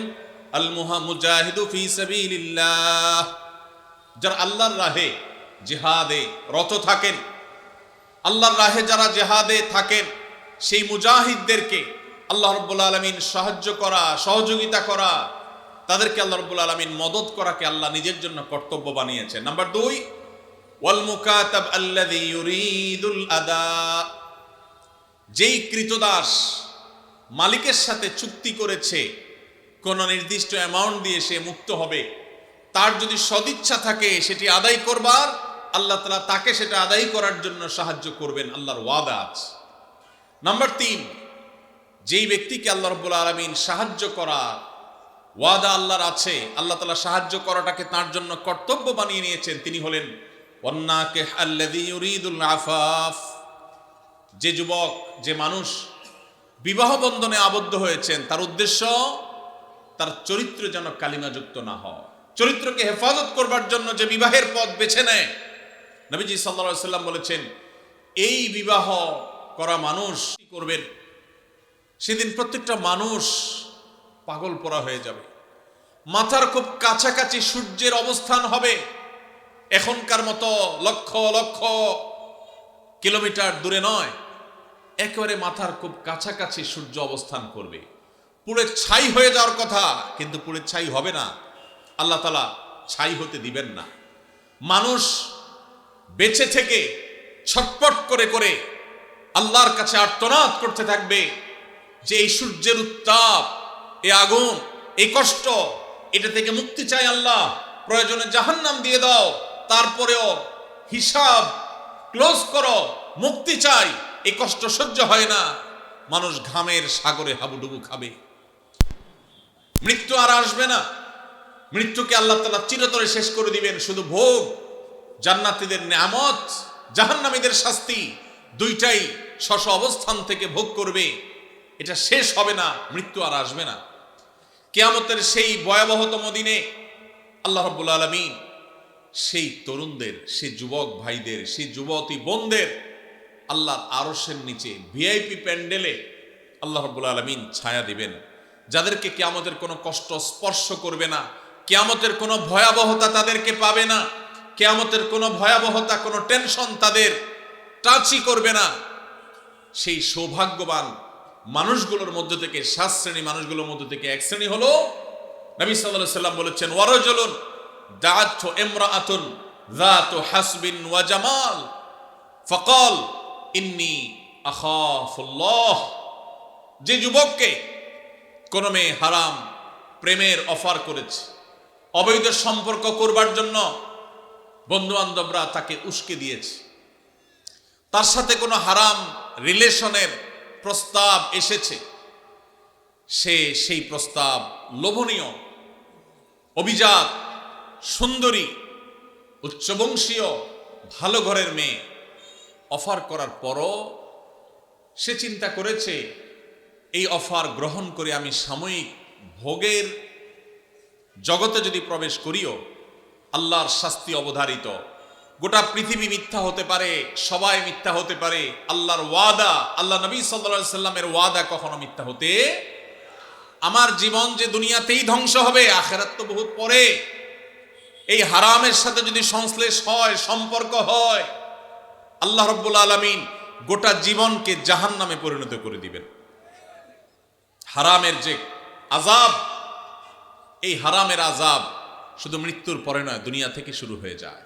আল মুজাহিদু ফি সাবিলিল্লাহ, যারা আল্লাহর রাহে জিহাদে রত থাকেন। আল্লাহর রাহে যারা জিহাদে থাকেন, সেই মুজাহিদদেরকে আল্লাহ রাব্বুল আলামিন সাহায্য করা, সহযোগিতা করা, তাদেরকে আল্লাহ রাব্বুল আলামিন মদদ করাকে আল্লাহ নিজের জন্য কর্তব্য বানিয়েছেন। নাম্বার 2, ওয়াল মুকাতাব আল্লাযী ইউরিদুল আদা, যেই কৃতদাস মালিকের সাথে চুক্তি করেছে কোন নির্দিষ্ট অ্যামাউন্ট দিয়ে সে মুক্ত হবে, তার যদি সদিচ্ছা থাকে সেটি আদায় করবার, আল্লাহ তাআলা তাকে সেটা আদায় করার জন্য সাহায্য করবেন, আল্লাহর ওয়াদা আছে। নাম্বার 3, যেই ব্যক্তিকে আল্লাহ রাব্বুল আলামিন সাহায্য করা ওয়াদা আল্লাহর আছে, আল্লাহ তাআলা সাহায্য করাটাকে তার জন্য কর্তব্য বানিয়ে নিয়েছেন, তিনি হলেন ওয়ান্নাকিহ আল্লাযী ইউরিদুল আফাফ, যে যুবক, যে মানুষ বিবাহ বন্ধনে আবদ্ধ হয়েছেন, তার উদ্দেশ্য তার চরিত্র যেন কালিমাযুক্ত না হয়, চরিত্রকে হেফাজত করবার জন্য যে বিবাহের পথ বেছে নেয়। নবীজি সাল্লাল্লাহু আলাইহি ওয়াসাল্লাম বলেছেন, এই বিবাহ করা মানুষ কি করবেন? সেদিন প্রত্যেকটা মানুষ পাগল পরা হয়ে যাবে, মাথার খুব কাছাকাছি সূর্যের অবস্থান হবে, এখনকার মতো লক্ষ লক্ষ কিলোমিটার দূরে নয়, একেবারে মাথার খুব কাছাকাছি সূর্য অবস্থান করবে। পুড়ে ছাই হয়ে যাওয়ার কথা, কিন্তু পুড়ে ছাই হবে না, আল্লাহ তাআলা ছাই হতে দিবেন না। মানুষ বেঁচে থেকে ছটপট করে করে আল্লাহর কাছে আর্তনাদ করতে থাকবে যে এই সূর্যের উত্তাপ, এই আগুন, এই কষ্ট, এটা থেকে মুক্তি চাই আল্লাহ, প্রয়োজনে জাহান্নাম দিয়ে দাও, তারপরেও হিসাব ক্লোজ করো, মুক্তি চাই, এই কষ্ট সহ্য হয় না। মানুষ ঘামের সাগরে হাবুডুবু খাবে। মৃত্যু আর আসবে না, মৃত্যুকে আল্লাহ তাআলা চিরতরে শেষ করে দিবেন। শুধু ভোগ, জান্নাতীদের নেয়ামত, জাহান্নামীদের শাস্তি, দুইটাই স্ব অবস্থান থেকে ভোগ করবে। এটা শেষ হবে না, মৃত্যু আর আসবে না। কিয়ামতের সেই ভয়াবহতম দিনে আল্লাহ রাব্বুল আলামিন সেই তরুণদের, সেই যুবক ভাইদের, সেই যুবতী বোনদের আল্লাহর আরশের নিচে ভিআইপি প্যান্ডেলে আল্লাহ রাব্বুল আলামিন ছায়া দিবেন, যাদেরকে কিয়ামতের কোনো কষ্ট স্পর্শ করবে না, কিয়ামতের কোনো ভয়াবহতা তাদেরকে পাবে না, কিয়ামতের কোনো ভয়াবহতা, কোনো টেনশন তাদের টাচই করবে না। সেই সৌভাগ্যবান মানুষগুলোর মধ্যে থেকে, 7 শ্রেণী মানুষগুলোর মধ্যে থেকে এক শ্রেণী হলো, নবী সাল্লাল্লাহু আলাইহি ওয়াসাল্লাম বলেছেন, ওয়ারাজুলুন দাআতহু ইমরাআতুন যাতু হাসবিন ওয়া জামাল ফাকাল ইন্নী আখাফুল্লাহ, যে যুবককে কোন মেয়ে হারাম প্রেমের অফার করেছে, অবৈধ সম্পর্ক করবার জন্য বন্ধু বান্ধবরা তাকে উস্কে দিয়েছে, তার সাথে কোনো হারাম রিলেশনের প্রস্তাব এসেছে, সে সেই প্রস্তাব লোভনীয়, অভিজাত, সুন্দরী, উচ্চবংশীয়, ভালো ঘরের মেয়ে অফার করার পরও সে চিন্তা করেছে, এই অফার গ্রহণ করে আমি সাময়িক ভোগের জগতে যদি প্রবেশ করিও, আল্লাহর শাস্তি অবধারিত, গোটা পৃথিবী মিথ্যা হতে পারে, সবাই মিথ্যা হতে পারে, আল্লাহর ওয়াদা, আল্লাহ নবী সাল্লাল্লাহু আলাইহি সাল্লামের ওয়াদা কখনো মিথ্যা হতে, আমার জীবন যে দুনিয়াতেই ধ্বংস হবে, আখিরাত তো বহুত পরে, এই হারামের সাথে যদি সংশ্লেষ হয়, সম্পর্ক হয়, আল্লাহ রাব্বুল আলামিন গোটা জীবনকে জাহান্নামে পরিণত করে দিবেন। হারামের যে আযাব, এই হারামের আযাব শুধু মৃত্যুর পরে নয়, দুনিয়া থেকে শুরু হয়ে যায়।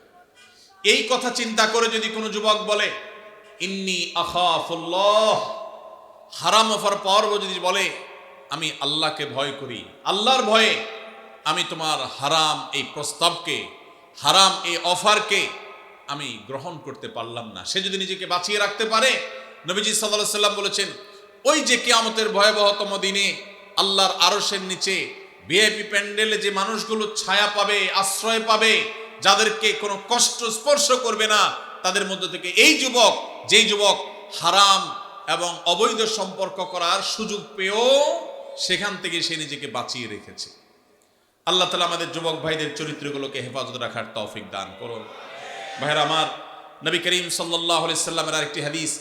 এই কথা চিন্তা করে যদি কোনো যুবক বলে ইন্নী আখাফুল্লাহ, হারাম অফার পাওয়ার যদি বলে আমি আল্লাহকে ভয় করি, আল্লাহর ভয়ে আমি তোমার হারাম এই প্রস্তাবকে, হারাম এই অফারকে আমি গ্রহণ করতে পারলাম না, সে যদি নিজেকে বাঁচিয়ে রাখতে পারে, নবীজি সাল্লাল্লাহু আলাইহি সাল্লাম বলেছেন ওই যে কিয়ামতের ভয়াবহতম দিনে আল্লাহর আরশের নিচে ভিআইপি প্যান্ডেলে যে মানুষগুলো ছায়া পাবে, আশ্রয় পাবে, যাদেরকে কোনো কষ্ট স্পর্শ করবে না, তাদের মধ্যে থেকে এই যুবক, যেই যুবক হারাম এবং অবৈধ সম্পর্ক করার সুযোগ পেয়েও সেখান থেকে সে নিজেকে বাঁচিয়ে রেখেছে। আল্লাহ তাআলা আমাদের যুবক ভাইদের চরিত্রগুলোকে হেফাজত রাখার তৌফিক দান করুন। ভাইরা আমার, নবী করিম সাল্লাল্লাহু আলাইহি সাল্লামের আরেকটি হাদিস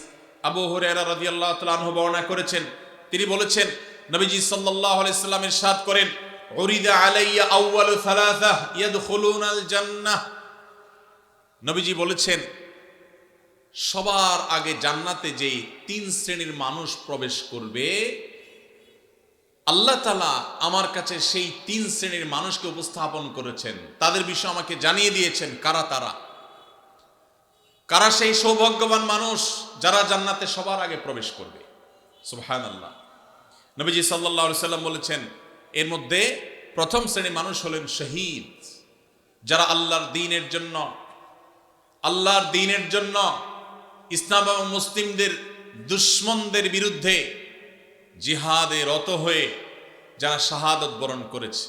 আবু হুরায়রা রাদিয়াল্লাহু তাআলা আনহু বর্ণনা করেছেন। তিনি বলেছেন, নবীজি সাল্লাল্লাহু আলাইহি সাল্লাম ইরশাদ করেন, উরিদা আলাইয়া আউয়ালু সালাসা ইয়াদখুলুনাল জান্নাহ। নবীজি বলেছেন, সবার আগে জান্নাতে যেই 3 শ্রেণীর মানুষ প্রবেশ করবে, আল্লাহ তাআলা আমার কাছে সেই 3 শ্রেণীর মানুষকে উপস্থাপন করেছেন, তাদের বিষয়ে আমাকে জানিয়ে দিয়েছেন কারা তারা, কারা সেই সৌভাগ্যবান মানুষ যারা জান্নাতে সবার আগে প্রবেশ করবে। সুবহানাল্লাহ। নবীজি সাল্লাল্লাহু আলাইহি সাল্লাম বলেছেন, এর মধ্যে প্রথম শ্রেণীর মানুষ হলেন শহীদ, যারা আল্লাহর দ্বীনের জন্য ইসলাম এবং মুসলিমদের দুশমনদের বিরুদ্ধে জিহাদে রত হয়ে যারা শাহাদত বরণ করেছে,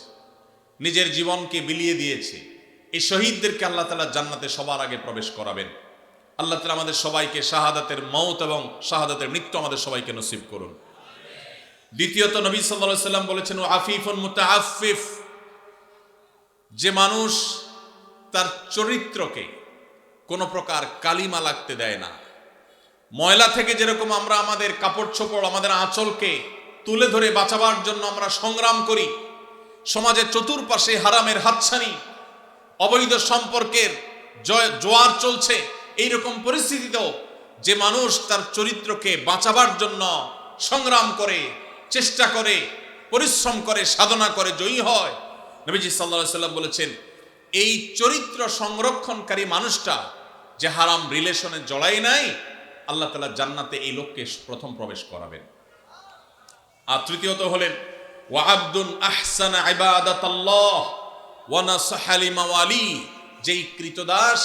নিজের জীবনকে বিলিয়ে দিয়েছে, এই শহীদদেরকে আল্লাহ তাআলা জান্নাতে সবার আগে প্রবেশ করাবেন। আল্লাহ তাআলা আমাদের সবাইকে শাহাদাতের মওত এবং শাহাদাতের মৃত্যু আমাদের সবাইকে নসিব করুন। দ্বিতীয়ত, নবী সাল্লাল্লাহু আলাইহি সাল্লাম বলেছেন, আফিফুন মুতাআফফিফ, যে মানুষ তার চরিত্রকে কোনো প্রকার কালিমা লাগতে দেয় না। ময়লা থেকে যেরকম আমরা আমাদের কাপড় চোপড়, আমাদের আঁচলকে তুলে ধরে বাঁচাবার জন্য আমরা সংগ্রাম করি, সমাজের চতুর্পাশে হারামের হাতছানি, অবৈধ সম্পর্কের জোয়ার চলছে, এইরকম পরিস্থিতিতেও যে মানুষ তার চরিত্রকে বাঁচাবার জন্য সংগ্রাম করে, চেষ্টা করে, পরিশ্রম করে, সাধনা করে, জয়ী হয়, নবীজি সাল্লাল্লাহু আলাইহি সাল্লাম বলেছেন, এই চরিত্র সংরক্ষণকারী মানুষটা যে হারাম রিলেশনে জড়ায় নাই, আল্লাহ তাআলা জান্নাতে এই লোককে প্রথম প্রবেশ করাবেন। আর তৃতীয়ত হলেন ওয়া আবদুন আহসানা ইবাদাতাল্লাহ ওয়া নাসাহা লিমাওয়ালি, যেই কৃতদাস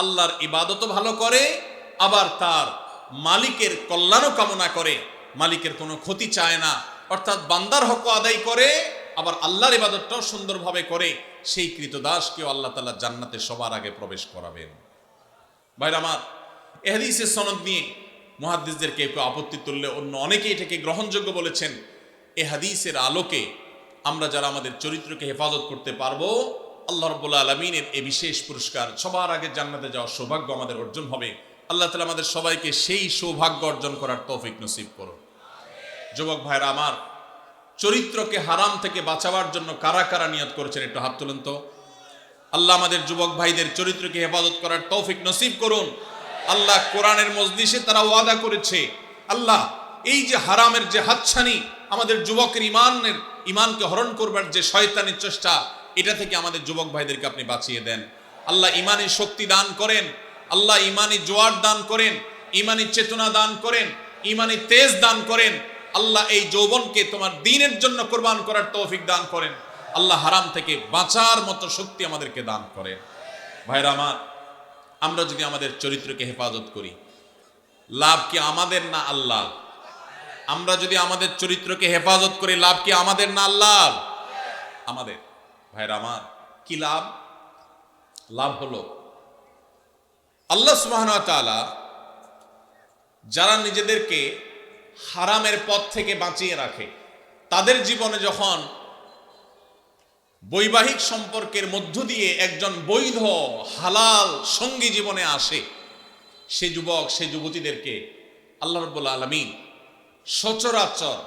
আল্লাহর ইবাদতও ভালো করে, আবার তার মালিকের কল্যাণও কামনা করে, মালিকের কোনো ক্ষতি চায় না, অর্থাৎ বান্দার হক আদায় করে, আবার আল্লাহর ইবাদতটাও সুন্দরভাবে করে, সেই কৃতদাসকেও আল্লাহ তাআলা জান্নাতে সবার আগে প্রবেশ করাবেন। ভাইরা আমার, এই হাদিসের সনদ নিয়ে মুহাদ্দিসদের কেউ কেউ আপত্তি তুললে অন্য অনেকে এটাকে গ্রহণযোগ্য বলেছেন। এই হাদিসের আলোকে আমরা যারা আমাদের চরিত্রকে হেফাজত করতে পারবো, আল্লাহ রাব্বুল আলামিনের এই বিশেষ পুরস্কার, সবার আগে জান্নাতে যাওয়ার সৌভাগ্য আমাদের অর্জন হবে। আল্লাহ তাআলা আমাদের সবাইকে সেই সৌভাগ্য অর্জন করার তৌফিক নসিব করুন। যুবক ভাইরা আমার, চরিত্রকে হারাম থেকে বাঁচাবার জন্য কারা কারা নিয়ত করেছেন একটু হাত তুলেন তো। আল্লাহ আমাদের যুবক ভাইদের চরিত্রকে হেফাজত করার তৌফিক নসিব করুন। আল্লাহ কোরআনের মজলিসে তারা ওয়াদা করেছে, আল্লাহ এই যে হারামের যে হাতছানি, আমাদের যুবকের ইমানকে হরণ করবার যে শয়তানের চেষ্টা, এটা থেকে আমাদের যুবক ভাইদেরকে আপনি বাঁচিয়ে দেন। আল্লাহ ইমানি শক্তি দান করেন, আল্লাহ ইমানি জোয়ার দান করেন, ইমানি চেতনা দান করেন, ইমানি তেজ দান করেন। আল্লাহ এই যৌবনকে তোমার দ্বীনের জন্য কোরবান করার তৌফিক দান করেন। আল্লাহ হারাম থেকে বাঁচার মতো শক্তি আমাদেরকে দান করেন। ভাইরা আমার, আমরা যদি আমাদের চরিত্রকে হেফাজত করি, লাভ কি আমাদের না আল্লাহ? আমরা যদি আমাদের চরিত্রকে হেফাজত করি, লাভ কি আমাদের না আল্লাহ? আমাদের। ভাইরা আমার, কি লাভ? লাভ হলো আল্লাহ সুবহানাহু ওয়া তাআলা যারা নিজেদেরকে হারামের পথ থেকে বাঁচিয়ে রাখে, তাদের জীবনে যখন বৈবাহিক সম্পর্কের মধ্য দিয়ে একজন বৈধ হালাল সঙ্গী জীবনে আসে, সে যুবক, সে যুবতীদেরকে আল্লাহ রাব্বুল আলামিন সচরাচর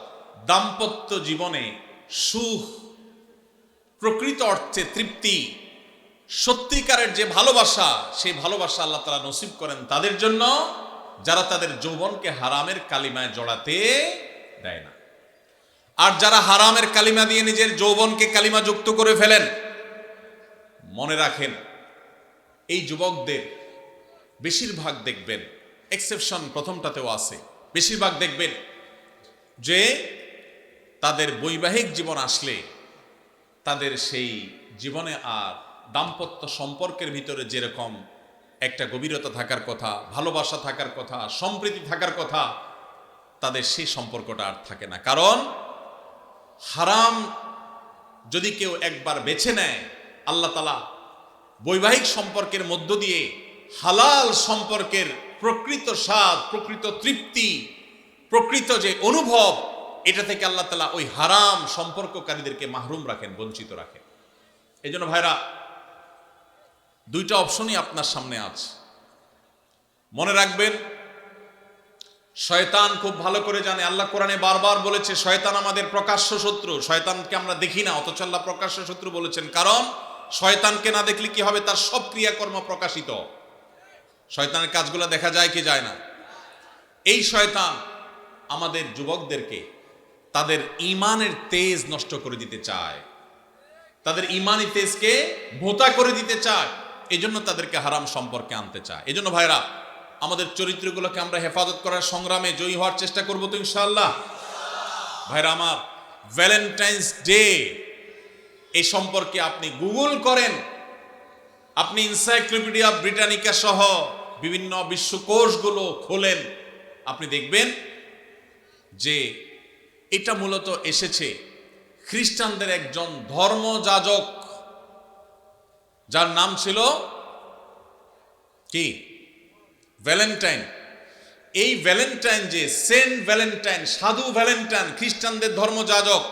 দাম্পত্য জীবনে সুখ, প্রকৃত অর্থে তৃপ্তি, সত্যিকারের যে ভালোবাসা, সেই ভালোবাসা আল্লাহ তাআলা নসিব করেন তাদের জন্য যারা তাদের যৌবনকে হারামের কালিমায় জড়াতে দেয় না। আর যারা হারামের কালিমা দিয়ে নিজের যৌবনকে কালিমা যুক্ত করে ফেলেন, মনে রাখেন এই যুবকদের বেশিরভাগ দেখবেন, এক্সেপশন প্রথমটাতেও আছে, বেশিরভাগ দেখবেন যে তাদের বৈবাহিক জীবন আসলে তাদের সেই জীবনে আর দাম্পত্য সম্পর্কের ভিতরে যেরকম একটা গভীরতা থাকার কথা, ভালোবাসা থাকার কথা, সম্প্রীতি থাকার কথা, তাদের সেই সম্পর্কটা আর থাকে না। কারণ হারাম যদি কেউ একবার বেছে নেয়, আল্লাহ তাআলা বৈবাহিক সম্পর্কের মধ্য দিয়ে হালাল সম্পর্কের প্রকৃত স্বাদ, প্রকৃত তৃপ্তি, প্রকৃত যে অনুভব, এটা থেকে আল্লাহ তাআলা ওই হারাম সম্পর্ককারীদেরকে মাহরুম রাখেন, বঞ্চিত রাখেন। এই জন্য ভাইরা, দুইটা অপশনই আপনার সামনে আছে। মনে রাখবেন, শয়তান খুব ভালো করে জানে, আল্লাহ কোরআনে বারবার বলেছে শয়তান আমাদের প্রকাশ্য শত্রু। শয়তানকে আমরা দেখি না, অথচ আল্লাহ প্রকাশ্য শত্রু বলেছেন। কারণ শয়তানকে না দেখলে কি হবে? তার সব ক্রিয়াকর্ম প্রকাশিত। শয়তানের কাজগুলো দেখা যায় কি যায় না? এই শয়তান আমাদের যুবকদেরকে তাদের ঈমানের তেজ নষ্ট করে দিতে চায়, তাদের ঈমানি তেজকে ভোঁতা করে দিতে চায়। এই জন্য তাদেরকে হারাম সম্পর্কে আনতে চায়। এই জন্য ভাইরা, আমাদের চরিত্রগুলোকে আমরা হেফাজত করার সংগ্রামে জয়ী হওয়ার চেষ্টা করবো তো ইনশাআল্লাহ। ভাইরা আমার, ভ্যালেন্টাইন্স ডে এই সম্পর্কে আপনি গুগল করেন, আপনি এনসাইক্লোপিডিয়া ব্রিটানিকা সহ বিভিন্ন বিশ্বকোষগুলো খোলেন, আপনি দেখবেন যে এটা মূলত এসেছে খ্রিস্টানদের একজন ধর্মযাজক, যার নাম ছিল কি? ভ্যালেন্টাইন। এই ভ্যালেন্টাইন, যে সেন্ট ভ্যালেন্টাইন, সাধু ভ্যালেন্টাইন, খ্রিস্টানদের ধর্মযাজক,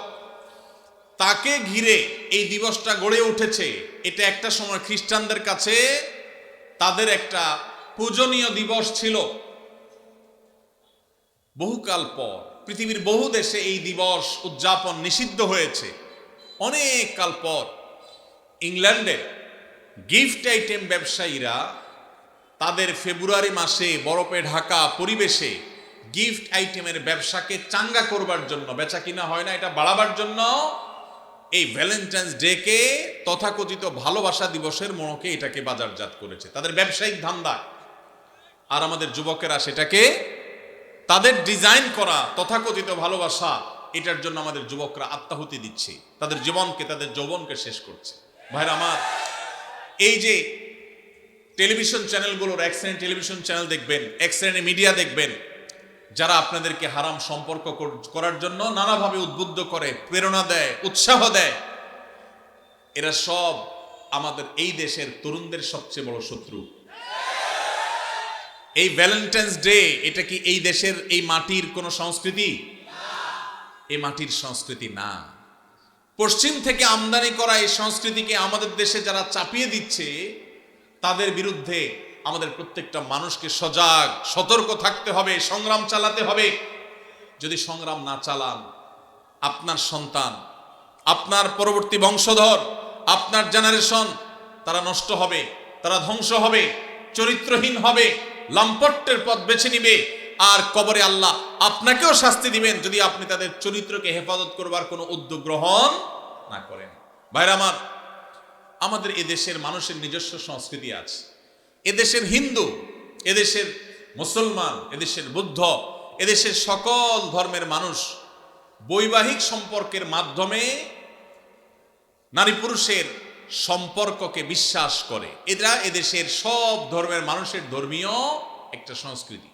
তাকে ঘিরে এই দিবসটা গড়ে উঠেছে। এটা একটা সময় খ্রিস্টানদের কাছে তাদের একটা পূজনীয় দিবস ছিল। বহুকাল পর পৃথিবীর বহু দেশে এই দিবস উদযাপন নিষিদ্ধ হয়েছে। অনেক কাল পর ইংল্যান্ডের গিফট আইটেম ব্যবসায়ীরা তাদের ফেব্রুয়ারি মাসে বরফে ঢাকা পরিবেশে গিফট আইটেমের ব্যবসাকে চাঙ্গা করবার জন্য, বেচা কিনা হয় না, এটা বাড়াবার জন্য এই ভ্যালেন্টাইন্স ডে কে তথাকথিত ভালোবাসা দিবসের মোড়কে এটাকে বাজারজাত করেছে তাদের ব্যবসায়িক ধান্দা। আর আমাদের যুবকেরা সেটাকে তাদের ডিজাইন করা তথাকথিত ভালোবাসা, এটার জন্য আমাদের যুবকরা আত্মাহুতি দিচ্ছে, তাদের জীবনকে, তাদের যৌবনকে শেষ করছে। ভাইরা আমার, এই যে টেলিভিশন চ্যানেলগুলোর, এক শ্রেণীর টেলিভিশন চ্যানেল দেখবেন, এক শ্রেণীর মিডিয়া দেখবেন, যারা আপনাদেরকে হারাম সম্পর্ক করার জন্য নানাভাবে উদ্বুদ্ধ করে, প্রেরণা দেয়, উৎসাহ দেয়, এরা সব আমাদের এই দেশের তরুণদের সবচেয়ে বড় শত্রু। এই ভ্যালেন্টাইন্স ডে, এটা কি এই দেশের, এই মাটির কোন সংস্কৃতি? এই মাটির সংস্কৃতি না। পশ্চিম থেকে আমদানি করা এই সংস্কৃতিকে আমাদের দেশে যারা চাপিয়ে দিচ্ছে, তাদের বিরুদ্ধে আমাদের প্রত্যেকটা মানুষকে সজাগ, সতর্ক থাকতে হবে, সংগ্রাম চালাতে হবে। যদি সংগ্রাম না চালান, আপনার সন্তান, আপনার পরবর্তী বংশধর, আপনার জেনারেশন, তারা নষ্ট হবে, তারা ধ্বংস হবে, চরিত্রহীন হবে, লাম্পট্যের পথ বেছে নিবে। আর কবরে আল্লাহ আপনাকেও শাস্তি দিবেন যদি আপনি তাদের চরিত্রকে হেফাজত করবার কোনো উদ্যোগ গ্রহণ না করেন। ভাইরা আমার, আমাদের এদেশের মানুষের নিজস্ব সংস্কৃতি আছে। এদেশের হিন্দু, এদেশের মুসলমান, এদেশের বুদ্ধ, এদেশের সকল ধর্মের মানুষ বৈবাহিক সম্পর্কের মাধ্যমে নারী পুরুষের সম্পর্ককে বিশ্বাস করে। এটা এদেশের সব ধর্মের মানুষের ধর্মীয় একটা সংস্কৃতি।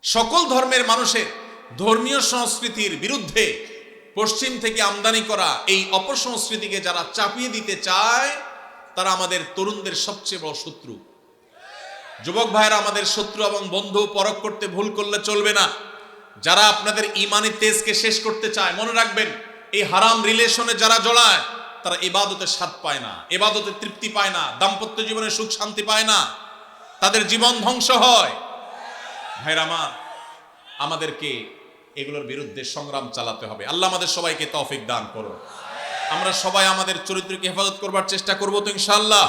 সকল ধর্মের মানুষের ধর্মীয় সংস্কৃতির বিরুদ্ধে পশ্চিম থেকে আমদানি করা এই অপসংস্কৃতিকে যারা চাপিয়ে দিতে চায়, তারা আমাদের তরুণদের সবচেয়ে বড় শত্রু। যুবক ভাইরা, আমাদের শত্রু এবং বন্ধু পরখ করতে ভুল করলে চলবে না। যারা আপনাদের ঈমানি তেজকে শেষ করতে চায়, মনে রাখবেন, এই হারাম রিলেশনে যারা জড়ায়, তারা ইবাদতের স্বাদ পায় না, ইবাদতের তৃপ্তি পায় না, দাম্পত্য জীবনে সুখ শান্তি পায় না, তাদের জীবন ধ্বংস হয়। ভাইরা আমার, আমাদেরকে এগুলোর বিরুদ্ধে সংগ্রাম চালাতে হবে। আল্লাহ আমাদের সবাইকে তৌফিক দান করুন। আমরা সবাই আমাদের চরিত্রকে হেফাজত করবার চেষ্টা করবো তো ইনশাআল্লাহ।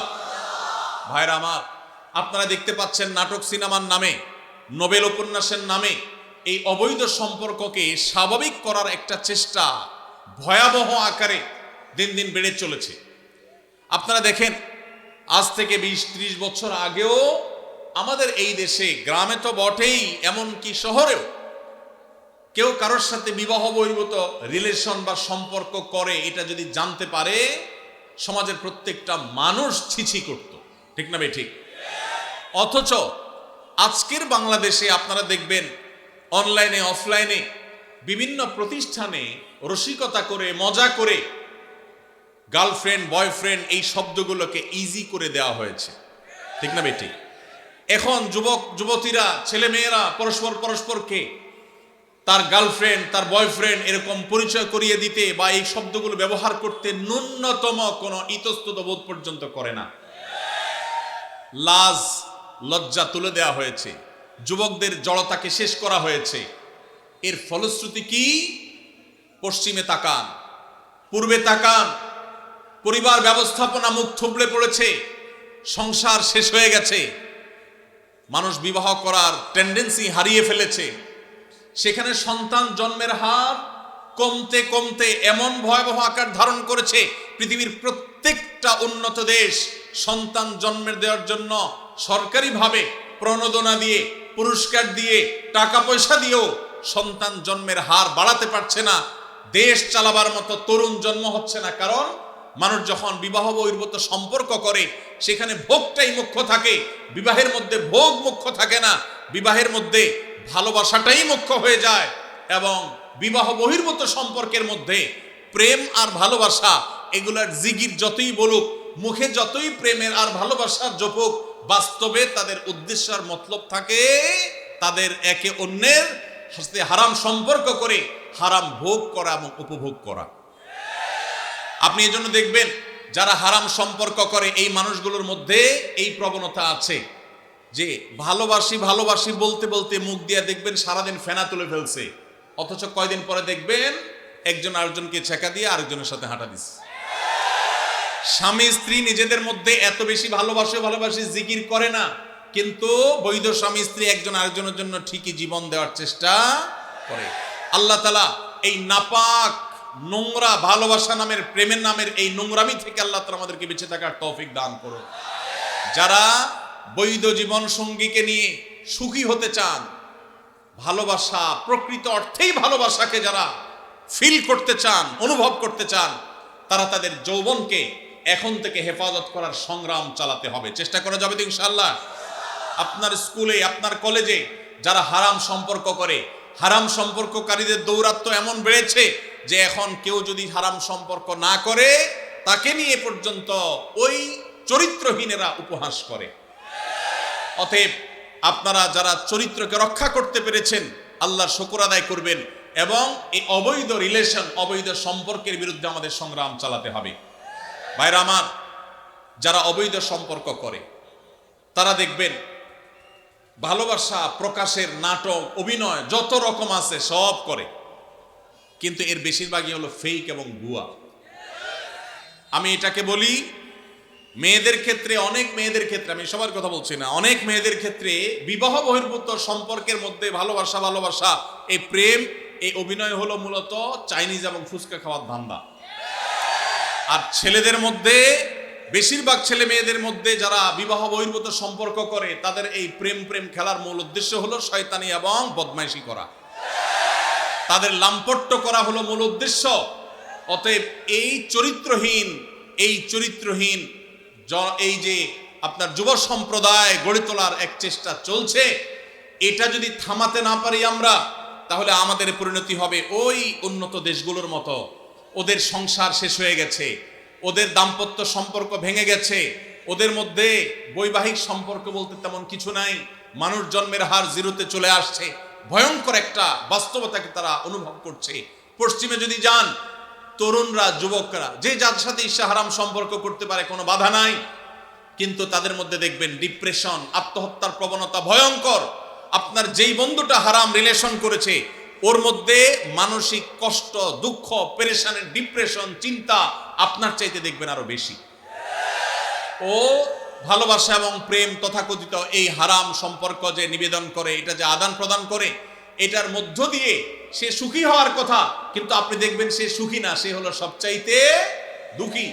ভাইরা আমার, আপনারা দেখতে পাচ্ছেন নাটক সিনেমার নামে, নোবেল উপন্যাসের নামে এই অবৈধ সম্পর্ককে স্বাভাবিক করার একটা চেষ্টা ভয়াবহ আকারে দিন দিন বেড়ে চলেছে। আপনারা দেখেন, আজ থেকে 20-30 বছর আগেও আমাদের এই দেশে, গ্রামে তো বটেই, এমনকি শহরেও কেউ কারোর সাথে বিবাহ বহির্ভূত রিলেশন বা সম্পর্ক করে, এটা যদি জানতে পারে, সমাজের প্রত্যেকটা মানুষ ছিছি করত। ঠিক না ঠিক? অথচ আজকের বাংলাদেশে আপনারা দেখবেন, অনলাইনে অফলাইনে বিভিন্ন প্রতিষ্ঠানে রসিকতা করে মজা করে গার্লফ্রেন্ড বয়ফ্রেন্ড এই শব্দগুলোকে ইজি করে দেওয়া হয়েছে, ঠিক না বেটি? এখন যুবক যুবতীরা ছেলেমেয়েরা পরস্পরকে তার গার্লফ্রেন্ড তার বয়ফ্রেন্ড এরকম পরিচয় করিয়ে দিতে বা এই শব্দগুলো ব্যবহার করতে ন্যূনতম কোনো ইতস্তত বোধ পর্যন্ত করে না। লাজ লজ্জা তুলে দেওয়া হয়েছে, যুবকদের জড়তাকে শেষ করা হয়েছে। এর ফলশ্রুতি কি? পশ্চিমে তাকান, পূর্বে তাকান, পরিবার ব্যবস্থাপনা মুখ থুবড়ে পড়েছে, সংসার শেষ হয়ে গেছে, মানুষ বিবাহ করার টেন্ডেন্সি হারিয়ে ফেলেছে। সেখানে সন্তান জন্মের হার কমতে কমতে এমন ভয়াবহ আকার ধারণ করেছে, পৃথিবীর প্রত্যেকটা উন্নত দেশ সন্তান জন্মের দেওয়ার জন্য সরকারিভাবে প্রণোদনা দিয়ে, পুরস্কার দিয়ে, টাকা পয়সা দিয়েও সন্তান জন্মের হার বাড়াতে পারছে না। দেশ চালাবার মতো তরুণ জন্ম হচ্ছে না। কারণ মানুষ যখন বিবাহ বহির্ভূত সম্পর্ক করে সেখানে ভোগটাই মুখ্য থাকে, বিবাহের মধ্যে ভোগ মুখ্য থাকে না, বিবাহের মধ্যে ভালোবাসাটাই মুখ্য হয়ে যায়। এবং বিবাহ বহির্ভূত সম্পর্কের মধ্যে প্রেম আর ভালোবাসা এগুলার জিগির যতই বলুক, মুখে যতই প্রেমের আর ভালোবাসার জপুক, বাস্তবে তাদের উদ্দেশ্য আর মতলব থাকে তাদের একে অন্যের সাথে হারাম সম্পর্ক করে হারাম ভোগ করা এবং উপভোগ করা। আপনি এজন্য দেখবেন যারা হারাম সম্পর্ক করে এই মানুষগুলোর মধ্যে এই প্রবণতা আছে যে ভালোবাসি ভালোবাসি বলতে বলতে মুখ দিয়ে দেখবেন সারাদিন ফেনা তুলে ফেলছে, অথচ কয়দিন পরে দেখবেন একজন আরেকজনকে ছেঁকা দিয়ে আরেকজনের সাথে হাঁটা দিচ্ছে। স্বামী স্ত্রী নিজেদের মধ্যে এত বেশি ভালোবাসি জিকির করে না, কিন্তু বৈধ স্বামী স্ত্রী একজন আরেকজনের জন্য ঠিকই জীবন দেওয়ার চেষ্টা করে। আল্লাহ তাআলা এই নাপাক নোংরা ভালোবাসা নামের প্রেমের নামের এই নোংরামি থেকে আল্লাহ তাআলা আমাদেরকে বেঁচে থাকার তৌফিক দান করুন। যারা বৈধ জীবন সঙ্গীকে নিয়ে সুখী হতে চান, ভালোবাসা প্রকৃত অর্থেই ভালোবাসাকে যারা ফিল করতে চান, অনুভব করতে চান, তারা তাদের যৌবনকে এখন থেকে হেফাজত করার সংগ্রাম চালাতে হবে। চেষ্টা করা যাবে তো ইনশাআল্লাহ। আপনার স্কুলে আপনার কলেজে যারা হারাম সম্পর্ক করে, হারাম সম্পর্ককারীদের দৌরাত্ম্য এমন বেড়েছে যে এখন কেউ যদি হারাম সম্পর্ক না করে তাকে নিয়ে পর্যন্ত ওই চরিত্রহীনেরা উপহাস করে। অতএব আপনারা যারা চরিত্রকে রক্ষা করতে পেরেছেন আল্লাহর শুকর আদায় করবেন এবং এই অবৈধ রিলেশন, অবৈধ সম্পর্কের বিরুদ্ধে আমাদের সংগ্রাম চালাতে হবে। ভাইরা আমার, যারা অবৈধ সম্পর্ক করে তারা দেখবেন ভালোবাসা প্রকাশের নাটক, অভিনয় যত রকম আছে সব করে, কিন্তু এর বেশিরভাগই হলো ফেক এবং ভুয়া। আমি এটাকে বলি মেয়েদের ক্ষেত্রে, অনেক মেয়েদের ক্ষেত্রে, আমি সবার কথা বলছি না, অনেক মেয়েদের ক্ষেত্রে বিবাহ বহির্ভূত সম্পর্কের মধ্যে ভালোবাসা এই প্রেম, এই অভিনয় হলো মূলত চাইনিজ এবং ফুচকা খাওয়ার ধান্দা। আর ছেলেদের মধ্যে, বেশিরভাগ ছেলে মেয়েদের মধ্যে যারা বিবাহ বহির্ভূত সম্পর্ক করে তাদের এই প্রেম খেলার মূল উদ্দেশ্য হলো শয়তানি এবং বদমাইশি করা, তাদের লাম্পট্য করা হলো মূল উদ্দেশ্য। অতএব এই চরিত্রহীন এই যে আপনার যুব সম্প্রদায় গড়ে তোলার এক চেষ্টা চলছে, এটা যদি থামাতে না পারি আমরা, তাহলে আমাদের পরিণতি হবে ওই উন্নত দেশগুলোর মতো। ওদের সংসার শেষ হয়ে গেছে, ওদের দাম্পত্য সম্পর্ক ভেঙে গেছে, ওদের মধ্যে বৈবাহিক সম্পর্ক বলতে তেমন কিছু নাই, মানুষ জন্মের হার জিরোতে চলে আসছে, ভয়ঙ্কর একটা বাস্তবতাকে তারা অনুভব করছে। পশ্চিমে যদি যান, তরুণরা, যুবকরা যে যার সাথে ইচ্ছা হারাম সম্পর্ক করতে পারে, কোনো বাধা নাই, কিন্তু তাদের মধ্যে দেখবেন ডিপ্রেশন, আত্মহত্যার প্রবণতা ভয়ঙ্কর। আপনার যেই বন্ধুটা হারাম রিলেশন করেছে ওর মধ্যে মানসিক কষ্ট, দুঃখ, পেরেশানের, ডিপ্রেশন, চিন্তা আপনার চাইতে দেখবেন আরো বেশি। ও ভালোবাসা এবং প্রেম তথাকথিত এই হারাম সম্পর্ক যে নিবেদন করে, এটা যে আদান প্রদান করে, এটার মধ্য দিয়ে সে সুখী হওয়ার কথা, কিন্তু আপনি দেখবেন সে সুখী না, সে হলো সবচাইতে দুঃখী।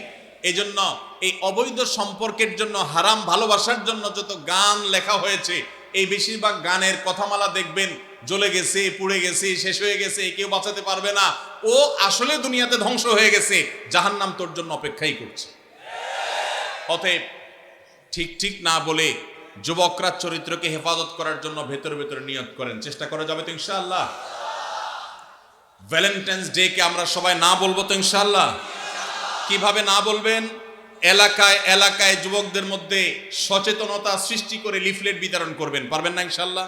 এই জন্য এই অবৈধ সম্পর্কের জন্য, হারাম ভালোবাসার জন্য যত গান লেখা হয়েছে, এই বেশিরভাগ গানের কথামালা দেখবেন জ্বলে গেছে, পুড়ে গেছে, শেষ হয়ে গেছে, কেউ বাঁচাতে পারবে না, ও আসলে দুনিয়াতে ধ্বংস হয়ে গেছে, জাহান্নাম তোর জন্য অপেক্ষাই করছে। অতএব ঠিক না বলে যুবকরা চরিত্রকে হেফাজত করার জন্য ভেতরে ভেতরে নিয়ত করেন। চেষ্টা করা যাবে তো ইনশাআল্লাহ। ভ্যালেন্টাইন্স ডে কে আমরা সবাই না বলবো তো ইনশাআল্লাহ? কিভাবে না বলবেন? এলাকায় এলাকায় যুবকদের মধ্যে সচেতনতা সৃষ্টি করে লিফলেট বিতরণ করবেন, পারবেন না ইনশাআল্লাহ?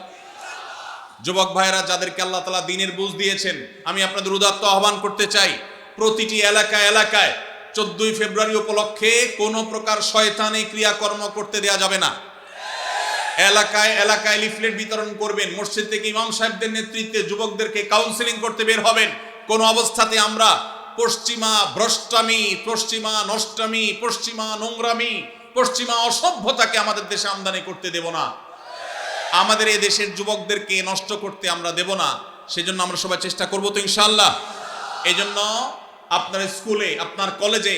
যুবক ভাইরা যাদেরকে আল্লাহ তাআলা দ্বীনের বুঝ দিয়েছেন, আমি আপনাদের উদাত্ত আহ্বান করতে চাই, প্রতিটি এলাকায় এলাকায় 14ই ফেব্রুয়ারি উপলক্ষে কোনো প্রকার শয়তানি ক্রিয়াকর্ম করতে দেয়া যাবে না। এলাকায় এলাকায় লিফলেট বিতরণ করবেন। মসজিদ থেকে ইমাম সাহেবদের নেতৃত্বে যুবকদেরকে কাউন্সিলিং করতে বের হবেন। কোন অবস্থাতে আমরা পশ্চিমা ভ্রষ্টামি, পশ্চিমা নষ্টামি, পশ্চিমা নোংরামি, পশ্চিমা অসভ্যতাকে আমাদের দেশে আমদানি করতে দেব না। আমাদের এই দেশের যুবকদেরকে নষ্ট করতে আমরা দেব না। সেজন্য আমরা সবাই চেষ্টা করব তো ইনশাআল্লাহ। এই জন্য আপনার স্কুলে, আপনার কলেজে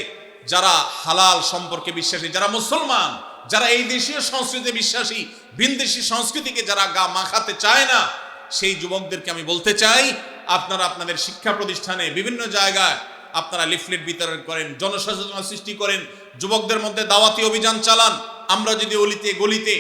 যারা হালাল সম্পর্কে বিশ্বাসী, যারা মুসলমান, যারা এই দেশীয় সংস্কৃতিতে বিশ্বাসী, ভিনদেশী সংস্কৃতিকে যারা গা মাখাতে চায় না, সেই যুবকদেরকে আমি বলতে চাই, আপনারা আপনাদের শিক্ষা প্রতিষ্ঠানে বিভিন্ন জায়গায় আপনারা লিফলেট বিতরণ করেন, জনসচেতনতা সৃষ্টি করেন, যুবকদের মধ্যে দাওয়াতি অভিযান চালান। আমরা যদি অলিতে গলিতে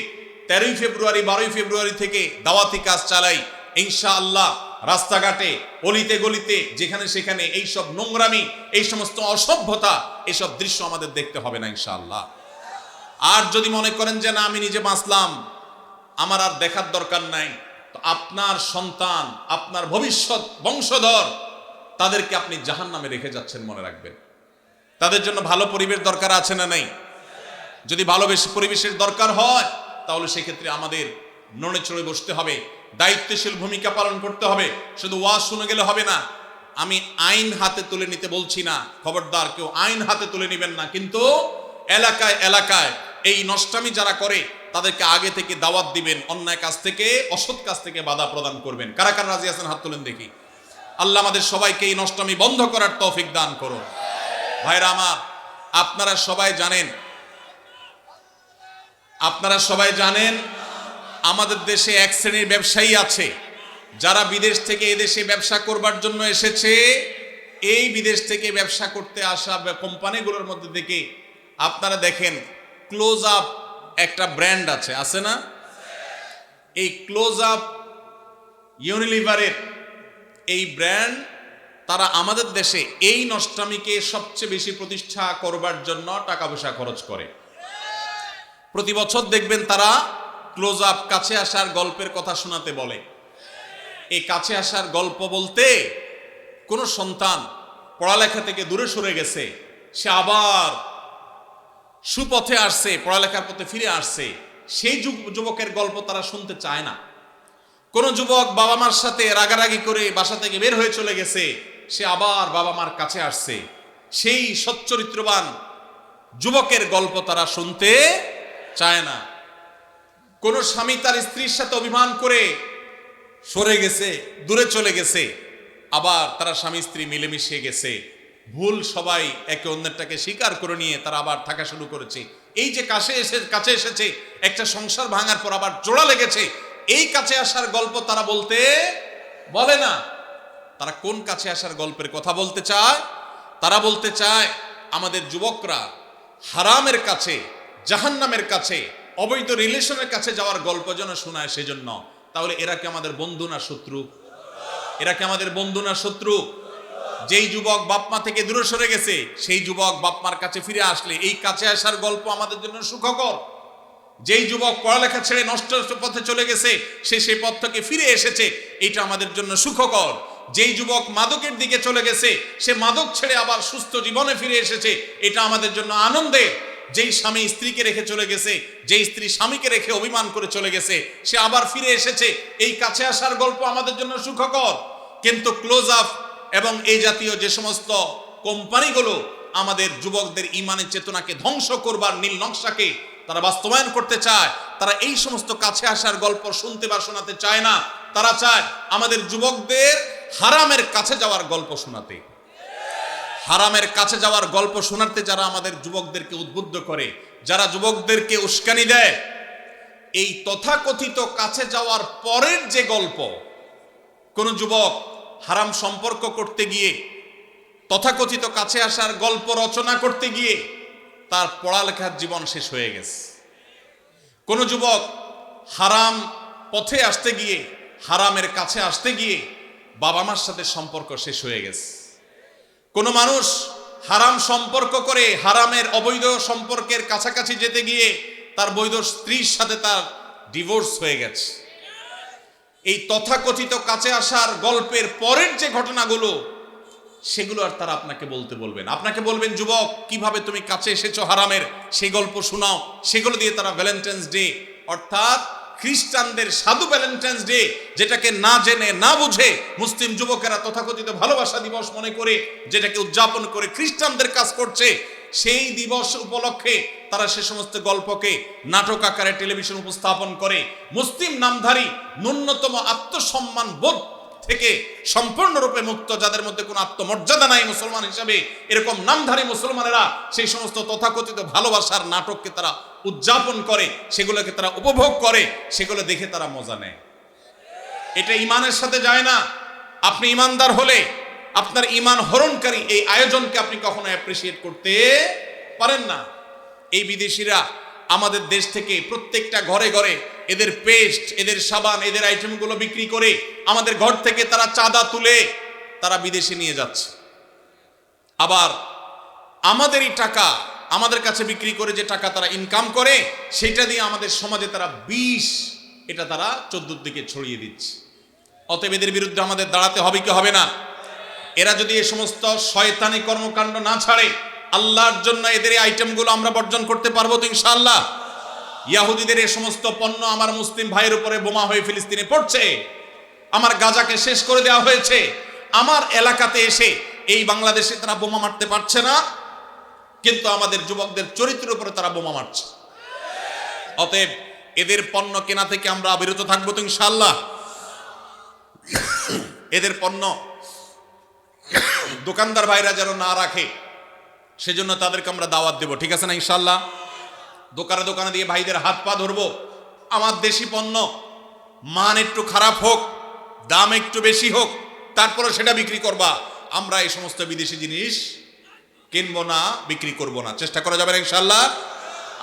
13ই ফেব্রুয়ারি 12ই ফেব্রুয়ারি থেকে দাওয়াতি কাজ চালাই, ইনশাআল্লাহ রাস্তাঘাটে অলিতে গলিতে যেখানে সেখানে এইসব নোংরামি, এই সমস্ত অসভ্যতা, এইসব দৃশ্য আমাদের দেখতে হবে না ইনশাআল্লাহ। আর যদি মনে করেন যে না আমি নিজে বাঁচলাম, আমার আর দেখার দরকার নাই, তো আপনার সন্তান, আপনার ভবিষ্যৎ বংশধর, তাদেরকে আপনি জাহান্নামে রেখে যাচ্ছেন, মনে রাখবেন। তাদের জন্য ভালো পরিবেশ দরকার আছে না নেই? যদি ভালো পরিবেশের দরকার হয়, তাহলে সেক্ষেত্রে আমাদের নড়ে চড়ে বসতে হবে, দায়িত্বশীল ভূমিকা পালন করতে হবে। শুধু ওয়াজ শুনে গেলে হবে না। আমি আইন হাতে তুলে নিতে বলছি না, খবরদার কেউ আইন হাতে তুলে নেবেন না, কিন্তু এলাকায় এলাকায় এই নষ্টামি যারা করে তাদেরকে আগে থেকে দাওয়াত দিবেন, অন্যায় কাজ থেকে, অসৎ কাজ থেকে বাধা প্রদান করবেন। কারা কারা রাজি আছেন হাত তুলেন দেখি। আল্লাহ আমাদের সবাইকে এই নষ্টামি বন্ধ করার তৌফিক দান করুন। ভাইরা আমার, আপনারা সবাই জানেন আমাদের দেশে এক শ্রেণীর ব্যবসায়ী আছে যারা বিদেশ থেকে এদেশে ব্যবসা করবার জন্য এসেছে। এই বিদেশ থেকে ব্যবসা করতে আসা কোম্পানিগুলোর মধ্যে থেকে আপনারা দেখেন ক্লোজ আপ একটা ব্র্যান্ড আছে না? এই ক্লোজ আপ ইউনিলিভারের এই ব্র্যান্ড, তারা আমাদের দেশে এই নষ্টামিকে সবচেয়ে বেশি প্রতিষ্ঠা করবার জন্য টাকা পয়সা খরচ করে। প্রতি বছর দেখবেন তারা ক্লোজ আপ কাছে আসার গল্পের কথা শোনাতে বলে। এই কাছে আসার গল্প বলতে, কোন সন্তান পড়ালেখা থেকে দূরে সরে গেছে, সে আবার সুপথে আসছে, পড়ালেখার পথে ফিরে আসছে, সেই যুবকের গল্প তারা শুনতে চায় না। কোন যুবক বাবা মার সাথে রাগারাগি করে বাসা থেকে বের হয়ে চলে গেছে, সে আবার বাবা মার কাছে আসছে, সেই সচ্চরিত্রবান যুবকের গল্প তারা শুনতে চায় না। কোন স্বামী তার স্ত্রীর সাথে অভিমান করে সরে গেছে, দূরে চলে গেছে, আবার তারা স্বামী স্ত্রী মিলেমিশে গেছে, ভুল সবাই একে অন্যটাকে স্বীকার করে নিয়ে তারা আবার থাকা শুরু করেছে। এই যে কাছে এসেছে, একটা সংসার ভাঙার পর আবার জোড়া লেগেছে, এই কাছে আসার গল্প তারা বলে না। তারা কোন কাছে আসার গল্পের কথা বলতে চায়? তারা বলতে চায় আমাদের যুবকরা হারামের কাছে, জাহান্নামের কাছে, অবৈধ রিলেশনের কাছে যাওয়ার গল্প যেন শোনায় সেজন্য। তাহলে এরা কি আমাদের বন্ধু না শত্রু? এরা কি আমাদের বন্ধু না শত্রু? যেই যুবক বাপমা থেকে দূরে সরে গেছে, সেই যুবক বাপমার কাছে ফিরে আসলে এই কাছে আসার গল্প আমাদের জন্য সুখকর। যেই যুবক পড়ালেখা ছেড়ে নষ্ট পথে চলে গেছে, সে সেই পথ থেকে ফিরে এসেছে, এটা আমাদের জন্য সুখকর। যেই যুবক মাদকের দিকে চলে গেছে, সে মাদক ছেড়ে আবার সুস্থ জীবনে ফিরে এসেছে, এটা আমাদের জন্য আনন্দের। যেই স্বামী স্ত্রীকে রেখে চলে গেছে, যেই স্ত্রী স্বামীকে রেখে অভিমান করে চলে গেছে, সে আবার ফিরে এসেছে, এই কাছে আসার গল্প আমাদের জন্য সুখকর। কিন্তু ক্লোজ আপ এবং এই জাতীয় যে সমস্ত কোম্পানিগুলো আমাদের যুবকদের ইমানের চেতনাকে ধ্বংস করবার নীল নকশাকে তারা বাস্তবায়ন করতে চায়, তারা এই সমস্ত কাছে আসার গল্প শুনতে বা শোনাতে চায় না। তারা চায় আমাদের যুবকদের হারামের কাছে যাওয়ার গল্প শোনাতে। হারামের কাছে যাওয়ার গল্প শোনাতে যারা আমাদের যুবকদেরকে উদ্বুদ্ধ করে, যারা যুবকদেরকে উস্কানি দেয়, এই তথাকথিত কাছে যাওয়ার পরের যে গল্প, কোন যুবক হারাম সম্পর্ক করতে গিয়ে, তথাকথিত কাছে আসার গল্প রচনা করতে গিয়ে তার পড়ালেখার জীবন শেষ হয়ে গেছে। কোন যুবক হারাম পথে আসতে গিয়ে, হারামের কাছে আসতে গিয়ে বাবা মার সাথে সম্পর্ক শেষ হয়ে গেছে। কোনো মানুষ হারাম সম্পর্ক করে হারামের অবৈধ সম্পর্কের কাছাকাছি যেতে গিয়ে তার বৈধ স্ত্রীর সাথে তার ডিভোর্স হয়ে গেছে। এই তথাকথিত কাছে আসার গল্পের পরের যে ঘটনাগুলো, সেগুলো আর তারা আপনাকে বলতে বলবেন। আপনাকে বলবেন, যুবক কিভাবে তুমি কাছে এসেছো হারামের, সেই গল্প শোনাও। সেগুলো দিয়ে তারা ভ্যালেন্টাইন্স ডে, অর্থাৎ খ্রিস্টানদের সাধু ভ্যালেন্টাইন্স ডে, যেটাকে না জেনে না বুঝে মুসলিম যুবকেরা তথাকথিত ভালোবাসা দিবস মনে করে যেটাকে উদযাপন করে খ্রিস্টানদের কাজ করছে, সেই দিবস উপলক্ষে তারা সে সমস্ত গল্পকে নাটক আকারে টেলিভিশন উপস্থাপন করে। মুসলিম নামধারী ন্যূনতম আত্মসম্মান বোধ থেকে সম্পূর্ণরূপে মুক্ত, যাদের মধ্যে কোনো আত্মমর্যাদা নাই মুসলমান হিসাবে, এরকম নামধারী মুসলমানেরা সেই সমস্ত তথাকথিত ভালোবাসার নাটককে তারা উদযাপন করে, সেগুলোকে তারা উপভোগ করে, সেগুলো দেখে তারা মজা নেয়। এটা ইমানের সাথে যায় না। আপনি ইমানদার হলে আপনার ইমান হরণকারী এই আয়োজনকে আপনি কখনো অ্যাপ্রিসিয়েট করতে পারেন না। এই বিদেশিরা আমাদের দেশ থেকে প্রত্যেকটা ঘরে ঘরে এদের পেস্ট, এদের সাবান, এদের আইটেমগুলো বিক্রি করে আমাদের ঘর থেকে তারা চাঁদা তুলে তারা বিদেশে নিয়ে যাচ্ছে। আবার আমাদেরই টাকা আমাদের কাছে বিক্রি করে যে টাকা তারা ইনকাম করে, সেটা দিয়ে আমাদের সমাজে তারা বিষ, এটা তারা চতুর্দিকে ছড়িয়ে দিচ্ছে। অতএব এদের বিরুদ্ধে আমাদের দাঁড়াতে হবে কি হবে না? এরা যদি এই সমস্ত শয়তানি কর্মকাণ্ড না ছাড়ে, আল্লাহর জন্য এদের এই আইটেমগুলো আমরা বর্জন করতে পারবো তো ইনশাআল্লাহ? ইয়াহুদিদের এই সমস্ত পণ্য আমার মুসলিম ভাইয়ের উপরে বোমা হয়ে ফিলিস্তিনে পড়ছে, আমার গাজাকে শেষ করে দেওয়া হয়েছে, আমার এলাকাতে এসে এই বাংলাদেশে তারা বোমা মারতে পারছে না, কিন্তু আমাদের যুবকদের চরিত্রের উপরে তারা বোমা মারছে। অতএব এদের পণ্য কেনা থেকে আমরা বিরত থাকবো তো ইনশাআল্লাহ? এদের পণ্য দোকানদার ভাইরা যেন না রাখে, সেজন্য তাদেরকে আমরা দাওয়াত দেব, ঠিক আছে না ইনশাআল্লাহ? দোকানে দোকানে দিয়ে ভাইদের হাত পা ধরবো, আমার দেশি পণ্য মান একটু খারাপ হোক, দাম একটু বেশি হোক, তারপরে সেটা বিক্রি করবা। আমরা এই সমস্ত বিদেশি জিনিস কিনবো না, বিক্রি করব না। চেষ্টা করা যাবে না ইনশাআল্লাহ?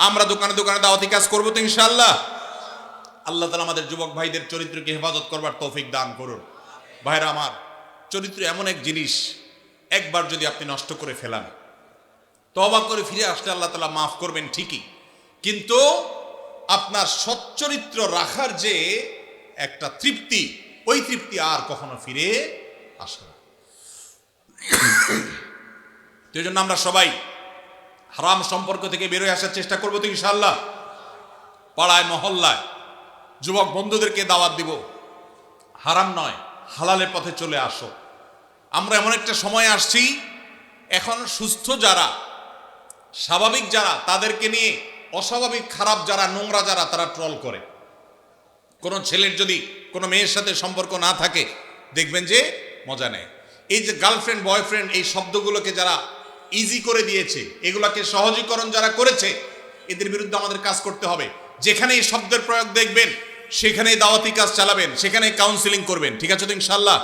আমরা দোকানে দোকানে দাওয়াতি কাজ করবো তো ইনশাআল্লাহ? আল্লাহ তাআলা আমাদের যুবক ভাইদের চরিত্রকে হেফাজত করবার তৌফিক দান করুন। ভাইরা আমার, চরিত্র এমন এক জিনিস, একবার যদি আপনি নষ্ট করে ফেলান, তওবা করে ফিরে আসলে আল্লাহ তাআলা মাফ করবেন ঠিকই, কিন্তু আপনার সচ্চরিত্র রাখার যে একটা তৃপ্তি, ওই তৃপ্তি আর কখনো ফিরে আসে না। এই জন্য আমরা সবাই হারাম সম্পর্ক থেকে বেরোয় আসার চেষ্টা করবো তো ইনশাআল্লাহ? পাড়ায় মহল্লায় যুবক বন্ধুদেরকে দাওয়াত দিব, হারাম নয় হালালের পথে চলে আসো। আমরা এমন একটা সময় আসছি, এখন সুস্থ যারা, স্বাভাবিক যারা, তাদেরকে নিয়ে অস্বাভাবিক খারাপ যারা, নোংরা যারা, তারা ট্রল করে। কোনো ছেলের যদি কোনো মেয়ের সাথে সম্পর্ক না থাকে, দেখবেন যে মজা নেয়। এই যে গার্লফ্রেন্ড বয়ফ্রেন্ড, এই শব্দগুলোকে যারা ইজি করে দিয়েছে, এগুলাকে সহজীকরণ যারা করেছে, এদের বিরুদ্ধে আমাদের কাজ করতে হবে। যেখানে এই শব্দের প্রয়োগ দেখবেন, সেখানেই দাওয়াতি কাজ চালাবেন, সেখানেই কাউন্সিলিং করবেন, ঠিক আছে তো ইনশাআল্লাহ?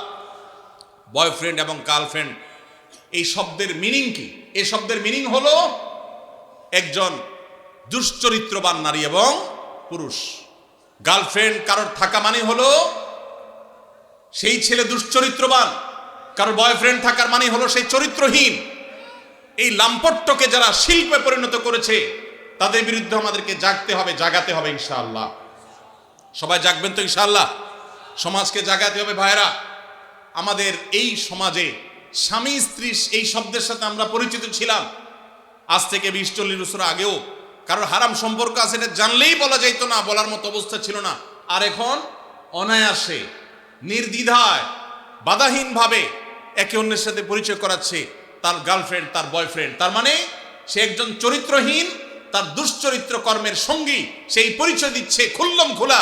বয়ফ্রেন্ড এবং গার্লফ্রেন্ড, এই শব্দের মিনিং কি? এই শব্দের মিনিং হলো একজন দুশ্চরিত্রবান নারী এবং পুরুষ। গার্লফ্রেন্ড কারোর থাকা মানে হলো সেই ছেলে দুশ্চরিত্রবান, কারোর বয়ফ্রেন্ড থাকার মানে হলো সেই চরিত্রহীন। এই লাম্পট্যকে যারা শিল্পে পরিণত করেছে, তাদের বিরুদ্ধে আমাদেরকে জাগতে হবে, জাগাতে হবে ইনশাআল্লাহ। সবাই জাগবেন তো ইনশাআল্লাহ? সমাজকে জাগাতে হবে ভাইরা। আমাদের এই সমাজে স্বামী স্ত্রী এই শব্দের সাথে আমরা পরিচিত ছিলাম আজ থেকে 20-40 বছর আগেও। কারোর হারাম সম্পর্ক আছে এটা জানলেই বলা যাইতো না, বলার মতো অবস্থা ছিল না। আর এখন অনায়াসে, নির্দ্বিধায়, বাধাহীনভাবে একে অন্যের সাথে পরিচয় করাচ্ছে তার গার্লফ্রেন্ড, তার বয়ফ্রেন্ড। তার মানে সে একজন চরিত্রহীন, তার দুশ্চরিত্র কর্মের সঙ্গী, সেই পরিচয় দিচ্ছে খুল্লম খোলা।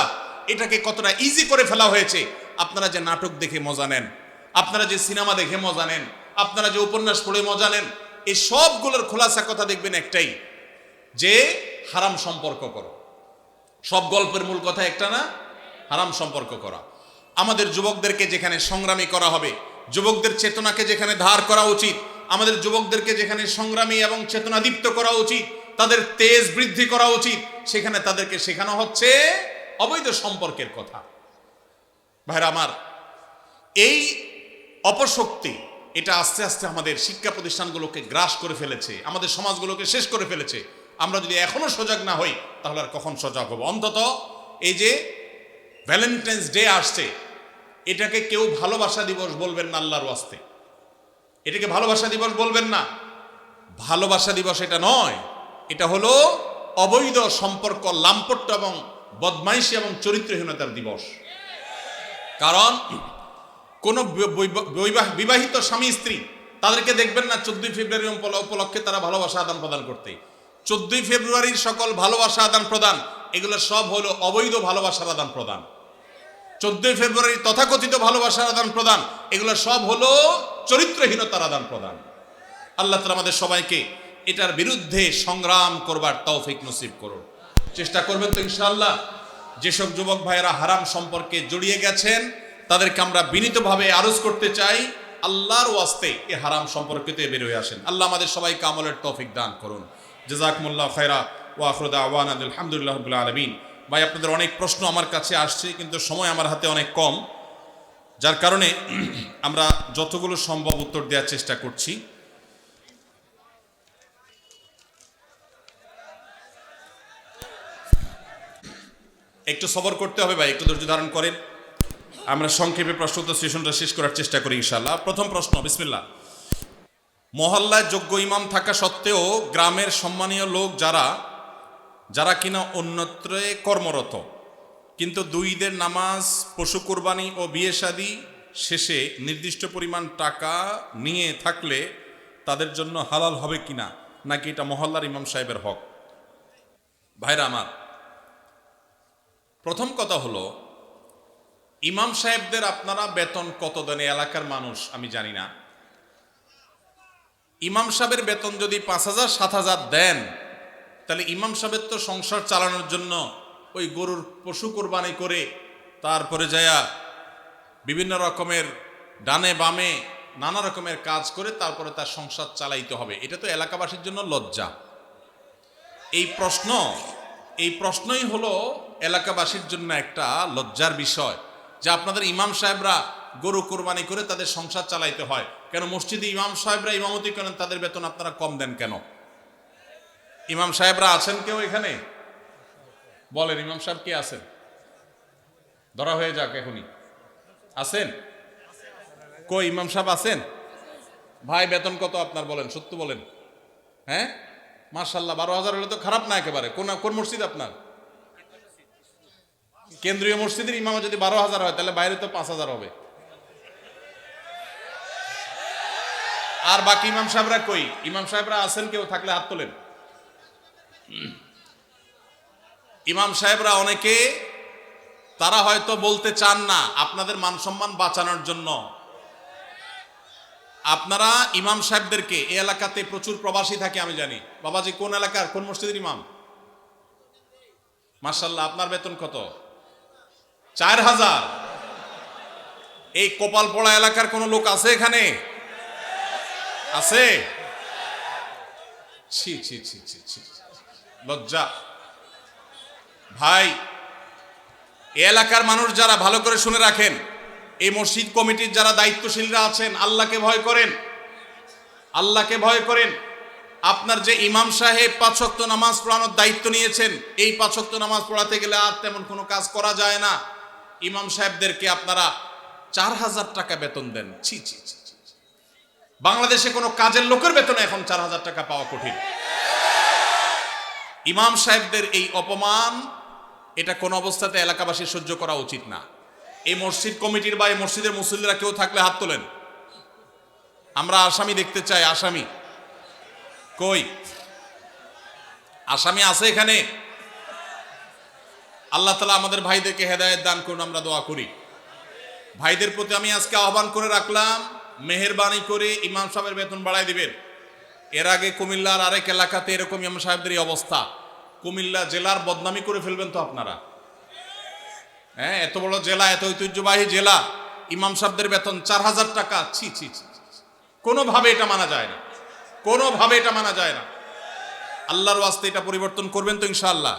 এটাকে কতটা ইজি করে ফেলা হয়েছে। আপনারা যে নাটক দেখে মজা নেন, আপনারা যে সিনেমা দেখে মজা নেন, আপনারা যে উপন্যাস পড়ে মজা নেন, এই সবগুলোর খোলাসা কথা দেখবেন একটাই, যে হারাম সম্পর্ক করো। সব গল্পের মূল কথা একটা না, হারাম সম্পর্ক করা। আমাদের যুবকদেরকে যেখানে সংগ্রামী করা হবে, যুবকদের চেতনাকে যেখানে ধার করা উচিত, আমাদের যুবকদেরকে যেখানে সংগ্রামী এবং চেতনাদীপ্ত করা উচিত, তাদের তেজ বৃদ্ধি করা উচিত, সেখানে তাদেরকে শেখানো হচ্ছে অবৈধ সম্পর্কের কথা। ভাইরা আমার, এই অপশক্তি এটা আস্তে আস্তে আমাদের শিক্ষা প্রতিষ্ঠানগুলোকে গ্রাস করে ফেলেছে, আমাদের সমাজগুলোকে শেষ করে ফেলেছে। আমরা যদি এখনো সজাগ না হই তাহলে আর কখন সজাগ হব? অন্তত এই যে ভ্যালেন্টাইন্স ডে আসছে, এটাকে কেউ ভালোবাসা দিবস বলবেন না আল্লাহর ওয়াস্তে, এটাকে ভালোবাসা দিবস বলবেন না। ভালোবাসা দিবস এটা নয়, এটা হলো অবৈধ সম্পর্ক, লাম্পট্য এবং বদমাইশি এবং চরিত্রহীনতার দিবস। কারণ কোন বিবাহিত স্বামী স্ত্রী তাদেরকে দেখবেন না 14 ফেব্রুয়ারি উপলক্ষে তারা ভালোবাসা আদান প্রদান করতে। 14 ফেব্রুয়ারির সকল ভালোবাসা আদান প্রদান এগুলো সব হলো অবৈধ ভালোবাসার আদান প্রদান। 14 ফেব্রুয়ারির তথাকথিত ভালোবাসার আদান প্রদান এগুলো সব হলো চরিত্রহীনতার আদান প্রদান। আল্লাহ তাআলা আমাদের সবাইকে এটার বিরুদ্ধে সংগ্রাম করবার তৌফিক নসিব করুন। চেষ্টা করবেন তো ইনশাআল্লাহ। যেসব যুবক ভাইয়েরা হারাম সম্পর্কে জড়িয়ে গেছেন তাদেরকে আমরা বিনীতভাবে আরজ করতে চাই, আল্লাহর ওয়াস্তে এ হারাম সম্পর্কে বের হয়ে আসেন। আল্লাহ আমাদের সবাইকে আমলের তৌফিক দান করুন। জাযাকুমুল্লাহু খায়রা ওয়া আখিরু দাওয়ানা আলহামদুলিল্লাহি রাব্বিল আলামিন। ভাই, আপনাদের অনেক প্রশ্ন আমার কাছে আসছে, কিন্তু সময় আমার হাতে অনেক কম, যার কারণে আমরা যতগুলো সম্ভব উত্তর দেওয়ার চেষ্টা করছি। একটু সবর করতে হবে ভাই, একটু ধৈর্য ধারণ করেন। আমরা সংক্ষেপে প্রশ্নোত্তর সেশনটা শেষ করার চেষ্টা করি ইনশাআল্লাহ। প্রথম প্রশ্ন, বিসমিল্লাহ। মহল্লায় যোগ্য ইমাম থাকা সত্ত্বেও গ্রামের সম্মানীয় লোক যারা কিনা অন্যত্রে কর্মরত, কিন্তু দুই ঈদের নামাজ, পশু কুরবানি ও বিয়ে শাদী শেষে নির্দিষ্ট পরিমাণ টাকা নিয়ে থাকলে তাদের জন্য হালাল হবে কিনা, নাকি এটা মহল্লার ইমাম সাহেবের হক? ভাইরা আমার, প্রথম কথা হলো, ইমাম সাহেবদের আপনারা বেতন কত দেন এলাকার মানুষ আমি জানি না। ইমাম সাহেবের বেতন যদি 5,000 7,000 দেন, তাহলে ইমাম সাহেবের তো সংসার চালানোর জন্য ওই গরুর পশু কোরবানি করে তারপরে যায়া বিভিন্ন রকমের ডানে বামে নানা রকমের কাজ করে তারপরে তার সংসার চালাইতে হবে। এটা তো এলাকাবাসীর জন্য লজ্জা। এই প্রশ্নই হলো এলাকাবাসীর জন্য একটা লজ্জার বিষয় যে আপনাদের ইমাম সাহেবরা গরু কোরবানি করে তাদের সংসার চালাইতে হয় কেন? মসজিদে ইমাম সাহেবরা ইমামতি করেন, তাদের বেতন আপনারা কম দেন কেন? ইমাম সাহেবরা আছেন কেউ এখানে? বলেন, ইমাম সাহেব কে আছেন? ধরা হয়ে যাক এখনই। আছেন? কই ইমাম সাহেব আছেন? ভাই, বেতন কত আপনার বলেন, সত্য বলেন। হ্যাঁ, মাশাআল্লাহ, 12,000 হলে তো খারাপ না একেবারে। কোন মসজিদ আপনার? কেন্দ্রীয় মসজিদের ইমাম যদি 12,000 হয় তাহলে বাইরে তো 5,000 হবে। আর বাকি ইমাম সাহেবরা কই? ইমাম সাহেবরা আছেন কেউ? থাকলে হাত তোলেন। ইমাম সাহেবরা অনেকে তারা হয়তো বলতে চান না, আপনাদের মান সম্মান বাঁচানোর জন্য আপনারা ইমাম সাহেবদেরকে, এই এলাকাতে প্রচুর প্রবাসী থাকে আমি জানি। বাবাজি, কোন এলাকার কোন মসজিদের ইমাম? মাশাআল্লাহ, আপনার বেতন কত? 4,000। এই কপালপড়া এলাকার কোন লোক আছে এখানে? আছে? ছি ছি ছি ছি ছি, লজ্জা। ভাই, এই এলাকার মানুষ যারা, ভালো করে শুনে রাখেন, এই মসজিদ কমিটির যারা দায়িত্বশীলরা আছেন, আল্লাহকে ভয় করেন, আল্লাহকে ভয় করেন। আপনার যে ইমাম সাহেব 5 ওয়াক্ত নামাজ পড়ানোর দায়িত্ব নিয়েছেন, এই 5 ওয়াক্ত নামাজ পড়াতে গেলে আর তেমন কোনো কাজ করা যায় না। ইমাম সাহেবদেরকে আপনারা 4,000 টাকা বেতন দেন। ছি ছি ছি, বাংলাদেশে কোনো কাজের লোকের বেতন এখন 4,000 টাকা পাওয়া কঠিন। ইমাম সাহেবদের এই অপমান, এটা কোন অবস্থাতে এলাকাবাসী সহ্য করা উচিত না। এই মসজিদ কমিটির বা এই মসজিদের মুসল্লিরা কেউ থাকলে হাত তোলেন। আমরা আসামি দেখতে চাই। আসামি কই? আসামি আছে এখানে? আল্লাহ তাআলা আমাদের ভাইদেরকে হেদায়েত দান করুন, আমরা দোয়া করি। ভাইদের প্রতি আমি আজকে আহ্বান করে রাখলাম, মেহেরবানি করে ইমাম সাহেবের বেতন বাড়াই দিবেন। এর আগে কুমিল্লার আরেক এলাকাতে এরকম ইমাম সাহেবদের এই অবস্থা। কুমিল্লা জেলার বদনামি করে ফেলবেন তো আপনারা। হ্যাঁ, এত বড় জেলা, এত ঐতিহ্যবাহী জেলা, ইমাম সাহেবদের বেতন 4,000 টাকা। ছি ছি ছি, কোনোভাবে এটা মানা যায় না, কোনোভাবে এটা মানা যায় না। আল্লাহর ওয়াস্তে এটা পরিবর্তন করবেন তো ইনশাআল্লাহ?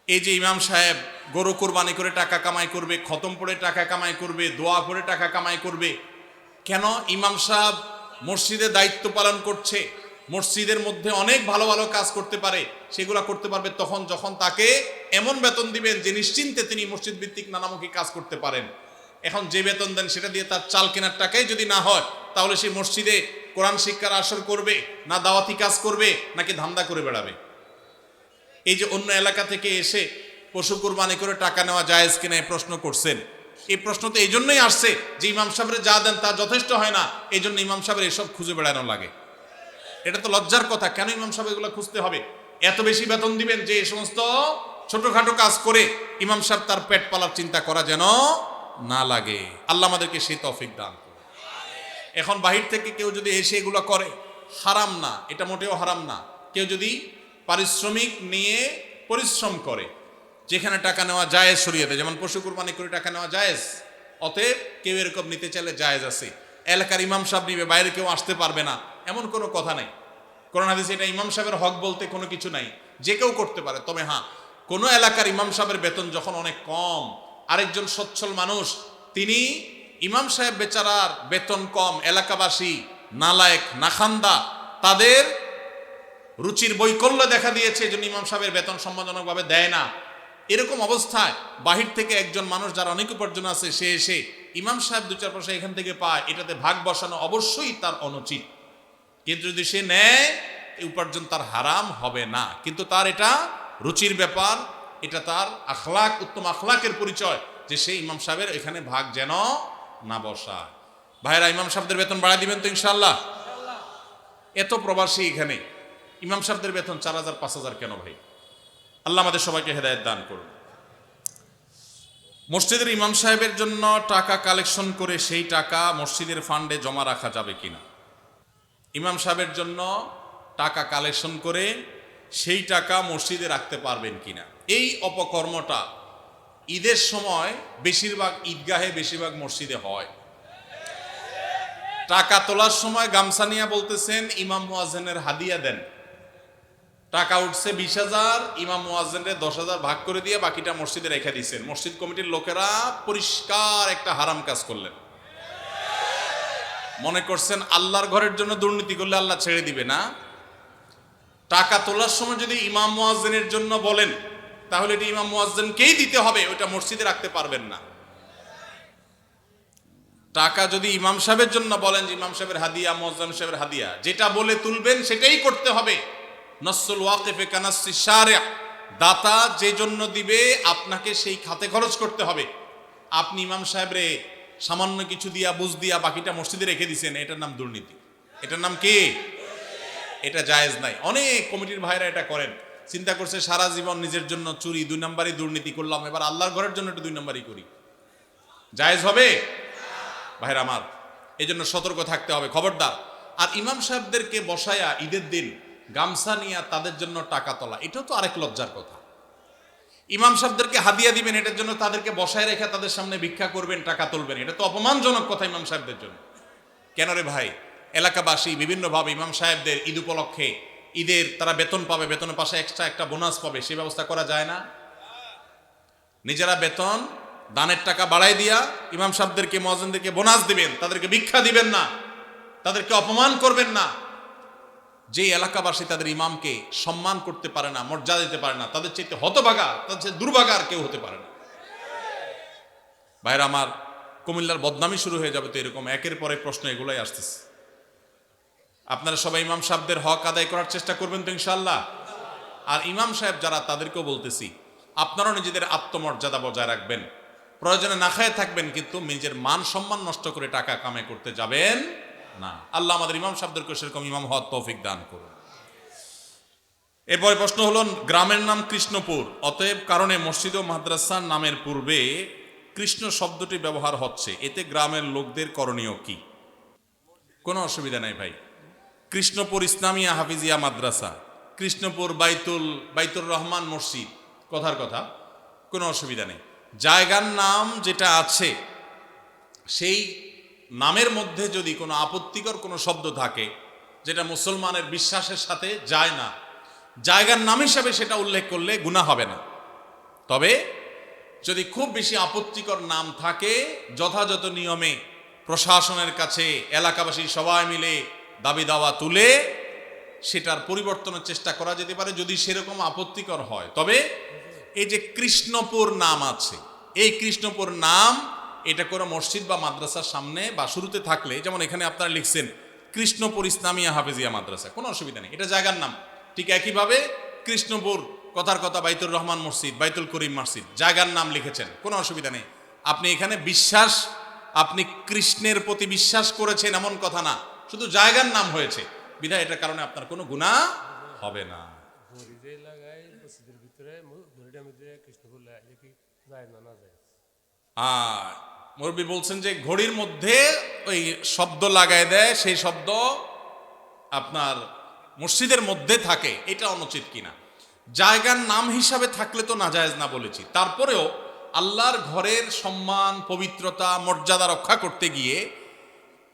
এই যে ইমাম সাহেব গরু কোরবানি করে টাকা কামাই করবে, খতম পড়ে টাকা কামাই করবে, দোয়া করে টাকা কামাই করবে। কেন? ইমাম সাহেব মসজিদে দায়িত্ব পালন করছে, মসজিদের মধ্যে অনেক ভালো ভালো কাজ করতে পারে, সেগুলা করতে পারবে তখন যখন তাকে এমন বেতন দিবেন যে নিশ্চিন্তে তিনি মসজিদ ভিত্তিক নানামুখী কাজ করতে পারেন। এখন যে বেতন দেন সেটা দিয়ে তার চাল কেনার টাকাই যদি না হয়, তাহলে সে মসজিদে কোরআন শিক্ষার আসর করবে না দাওয়াতি কাজ করবে নাকি ধান্দা করে বেড়াবে? এই যে অন্য এলাকা থেকে এসে পশু কুরবানি করে টাকা নেওয়া জায়েজ কিনা এই প্রশ্ন করছেন, এই প্রশ্ন তো এই জন্যই আসছে যে ইমাম সাহেবের যা দেন তা যথেষ্ট হয় না, এই জন্য ইমাম সাহেবের এসব খুঁজে বেড়ানো লাগে। এটা তো লজ্জার কথা। কেন ইমাম সাহেব এগুলো খুঁজতে হবে? এত বেশি বেতন দিবেন যে এই সমস্ত ছোটখাটো কাজ করে ইমাম সাহেব তার পেট পালার চিন্তা করা যেন না লাগে। আল্লাহ আমাদেরকে সেই তৌফিক দান করুন। এখন বাহির থেকে কেউ যদি এসে এগুলো করে, হারাম না, এটা মোটেও হারাম না। কেউ যদি পারিশ্রমিক নিয়ে পরিশ্রম করে, যেখানে টাকা নেওয়া জায়েজ শরীয়তে, যেমন পশু কুরবানি করে টাকা নেওয়া জায়েজ, অতএব কেউ এরকম নিতে চাইলে জায়েজ আছে। এলাকার ইমাম সাহেব নিবে, বাইরে কেউ আসতে পারবে না, এমন কোনো কথা নাই। কোরআন হাদিসে এটা ইমাম সাহেবের হক বলতে কোনো কিছু নাই, যে কেউ করতে পারে। তবে হ্যাঁ, কোনো এলাকার ইমাম সাহেবের বেতন যখন অনেক কম, আরেকজন সচ্ছল মানুষ, তিনি ইমাম সাহেব বেচারার বেতন কম, এলাকাবাসী নালায়েক নাখান্দা, তাদের রুচির বৈকল্য দেখা দিয়েছে, এজন্য ইমাম সাহেবের বেতন সম্মানজনকভাবে দেয় না। এরকম অবস্থায় বাহির থেকে একজন মানুষ যার অনেক উপার্জন আছে, সে এসে ইমাম সাহেব 2-4 পয়সা এখান থেকে পায়, এটাতে ভাগ বসানো অবশ্যই তার অনুচিত। কিন্তু যদি সে নেয়, এই উপার্জন তার হারাম হবে না, কিন্তু তার এটা রুচির ব্যাপার, এটা তার আখলাক, উত্তম আখলাকের পরিচয় যে সে ইমাম সাহেবের এখানে ভাগ যেন না বসায়। ভাইরা, ইমাম সাহেবদের বেতন বাড়াই দিবেন তো ইনশাআল্লাহ? এত প্রবাসী এখানে, ইমাম সাহেবদের বেতন 4,000 5,000 কেন ভাই? আল্লাহ আমাদের সবাইকে হেদায়েত দান করুন। মসজিদের ইমাম সাহেবের জন্য টাকা কালেকশন করে সেই টাকা মসজিদের ফান্ডে জমা রাখা যাবে কিনা? ইমাম সাহেবের জন্য টাকা কালেকশন করে সেই টাকা মসজিদে রাখতে পারবেন কিনা? এই অপকর্মটা ঈদের সময় বেশিরভাগ ঈদগাহে, বেশিরভাগ মসজিদে হয়। টাকা তোলার সময় গামছা নিয়ে বলতেছেন ইমাম মুয়াজ্জিনের হাদিয়া দেন। টাকা উঠছে 20,000, ইমাম মুয়াজ্জিনের 10,000 ভাগ করে দিয়ে বাকিটা মসজিদে রেখে দিয়েছেন। মসজিদ কমিটির লোকেরা পরিষ্কার একটা হারাম কাজ করলেন। মনে করছেন আল্লাহর ঘরের জন্য দুর্নীতি করলে আল্লাহ ছেড়ে দিবে না? টাকা তোলার সময় যদি ইমাম মুয়াজ্জিনের জন্য বলেন, তাহলে এটি ইমাম মুয়াজ্জিনকেই দিতে হবে, ওটা মসজিদে রাখতে পারবেন না। টাকা যদি ইমাম সাহেবের জন্য বলেন যে ইমাম সাহেবের হাদিয়া, মুয়াজ্জিন সাহেবের হাদিয়া, যেটা বলে তুলবেন সেটাই করতে হবে। নসুল ওয়াকিফে কানাসি শারিআ, দাতা যে জন্য দিবে আপনাকে সেই খাতে খরচ করতে হবে। আপনি ইমাম সাহেবরে সামান্য কিছু দিয়া, বুঝ দিয়া বাকিটা মসজিদে রেখে দিয়েছেন, এটার নাম দুর্নীতি। এটার নাম কি? এটা জায়েজ নাই। অনেক কমিটির ভাইরা এটা করেন, চিন্তা করছে সারা জীবন নিজের জন্য চুরি, 2 নম্বরই দুর্নীতি করলাম, এবার আল্লাহর ঘরের জন্য একটু 2 নম্বরই করি। জায়েজ হবে? ভাইরা আমার, এই জন্য সতর্ক থাকতে হবে, খবরদার। আর ইমাম সাহেবদেরকে বসায়া ঈদের দিন গামছা নিয়ে তাদের জন্য টাকা তোলা, এটাও তো আরেক লজ্জার কথা। ইমাম সাহেবদেরকে হাদিয়া দিবেন, এটার জন্য তাদেরকে বসায় রেখে তাদের সামনে ভিক্ষা করবেন, টাকা তুলবেন, এটা তো অপমানজনক কথা ইমাম সাহেবদের জন্য। কেন রে ভাই? এলাকাবাসী বিভিন্নভাবে ইমাম সাহেবদের ঈদ উপলক্ষে, ঈদের তারা বেতন পাবে, বেতনের পাশে এক্সট্রা একটা বোনাস পাবে, সেই ব্যবস্থা করা যায় না? নিজেরা বেতন দানের টাকা বাড়াই দিয়া ইমাম সাহেবদেরকে, মুয়াজ্জিনদেরকে বোনাস দিবেন, তাদেরকে ভিক্ষা দিবেন না, তাদেরকে অপমান করবেন না। যে এলাকাবাসী তাদের ইমামকে সম্মান করতে পারে না, মর্যাদা দিতে পারে না, তাদের চাইতে হতভাগা, তাদের চাইতে দুর্ভাগা আর কেউ হতে পারে না। ভাইরা আমার, কুমিল্লার বদনামি শুরু হয়ে যাবে তো এরকম একের পর এক প্রশ্ন এগুলাই আসতেছে। আপনারা সবাই ইমাম সাহেবদের হক আদায় করার চেষ্টা করবেন তো ইনশাআল্লাহ? আর ইমাম সাহেব যারা, তাদেরকেও বলতেছি, আপনারাও নিজেদের আত্মমর্যাদা বজায় রাখবেন, প্রয়োজনে না খায় থাকবেন, কিন্তু নিজের মান সম্মান নষ্ট করে টাকা কামাই করতে যাবেন না। আল্লাহ আমাদের ইমাম সাহেবদেরকে সেরকম ইমাম হওয়ার তৌফিক দান করুন। এরপরে প্রশ্ন হলো, গ্রামের নাম কৃষ্ণপুর, অতএব কারণে মসজিদ ও মাদ্রাসার নামের পূর্বে কৃষ্ণ শব্দটি ব্যবহার হচ্ছে, এতে গ্রামের লোকদের করণীয় কি? কোনো অসুবিধা নাই ভাই। কৃষ্ণপুর ইসলামিয়া হাফিজিয়া মাদ্রাসা, কৃষ্ণপুর বাইতুর রহমান মসজিদ, কথার কথা, কোনো অসুবিধা নেই। জায়গার নাম যেটা আছে সেই নামের মধ্যে যদি কোনো আপত্তিকর কোনো শব্দ থাকে যেটা মুসলমানের বিশ্বাসের সাথে যায় না, জায়গার নাম হিসাবে সেটা উল্লেখ করলে গুনাহ হবে না। তবে যদি খুব বেশি আপত্তিকর নাম থাকে যথাযথ নিয়মে প্রশাসনের কাছে এলাকাবাসী সবাই মিলে দাবি দাওয়া তুলে সেটার পরিবর্তনের চেষ্টা করা যেতে পারে যদি সেরকম আপত্তিকর হয়। তবে এই যে কৃষ্ণপুর নাম আছে, এই কৃষ্ণপুর নাম এটা করে মসজিদ বা মাদ্রাসার সামনে বা শুরুতে থাকলে, যেমন এখানে আপনারা লিখছেন কৃষ্ণপুর ইসলামিয়া হাফেজিয়া মাদ্রাসা, কোনো অসুবিধা নেই, এটা জায়গার নাম। ঠিক একইভাবে কৃষ্ণপুর কথার কথা বাইতুর রহমান মসজিদ, বাইতুল করিম মসজিদ, জায়গার নাম লিখেছেন, কোনো অসুবিধা নেই। আপনি এখানে বিশ্বাস, আপনি কৃষ্ণের প্রতি বিশ্বাস করেছেন এমন কথা না, শুধু জায়গার নাম হয়েছে বিধায় এটার কারণে আপনার কোনো গুনাহ হবে না। মুরব্বী বলছেন যে ঘড়ির মধ্যে ওই শব্দ লাগায় দেয়, সেই শব্দ আপনার মসজিদের মধ্যে থাকে, এটা অনুচিত কিনা। জায়গার নাম হিসাবে থাকলে তো নাজায়েজ না বলেছি, তারপরেও আল্লাহর ঘরের সম্মান, পবিত্রতা, মর্যাদা রক্ষা করতে গিয়ে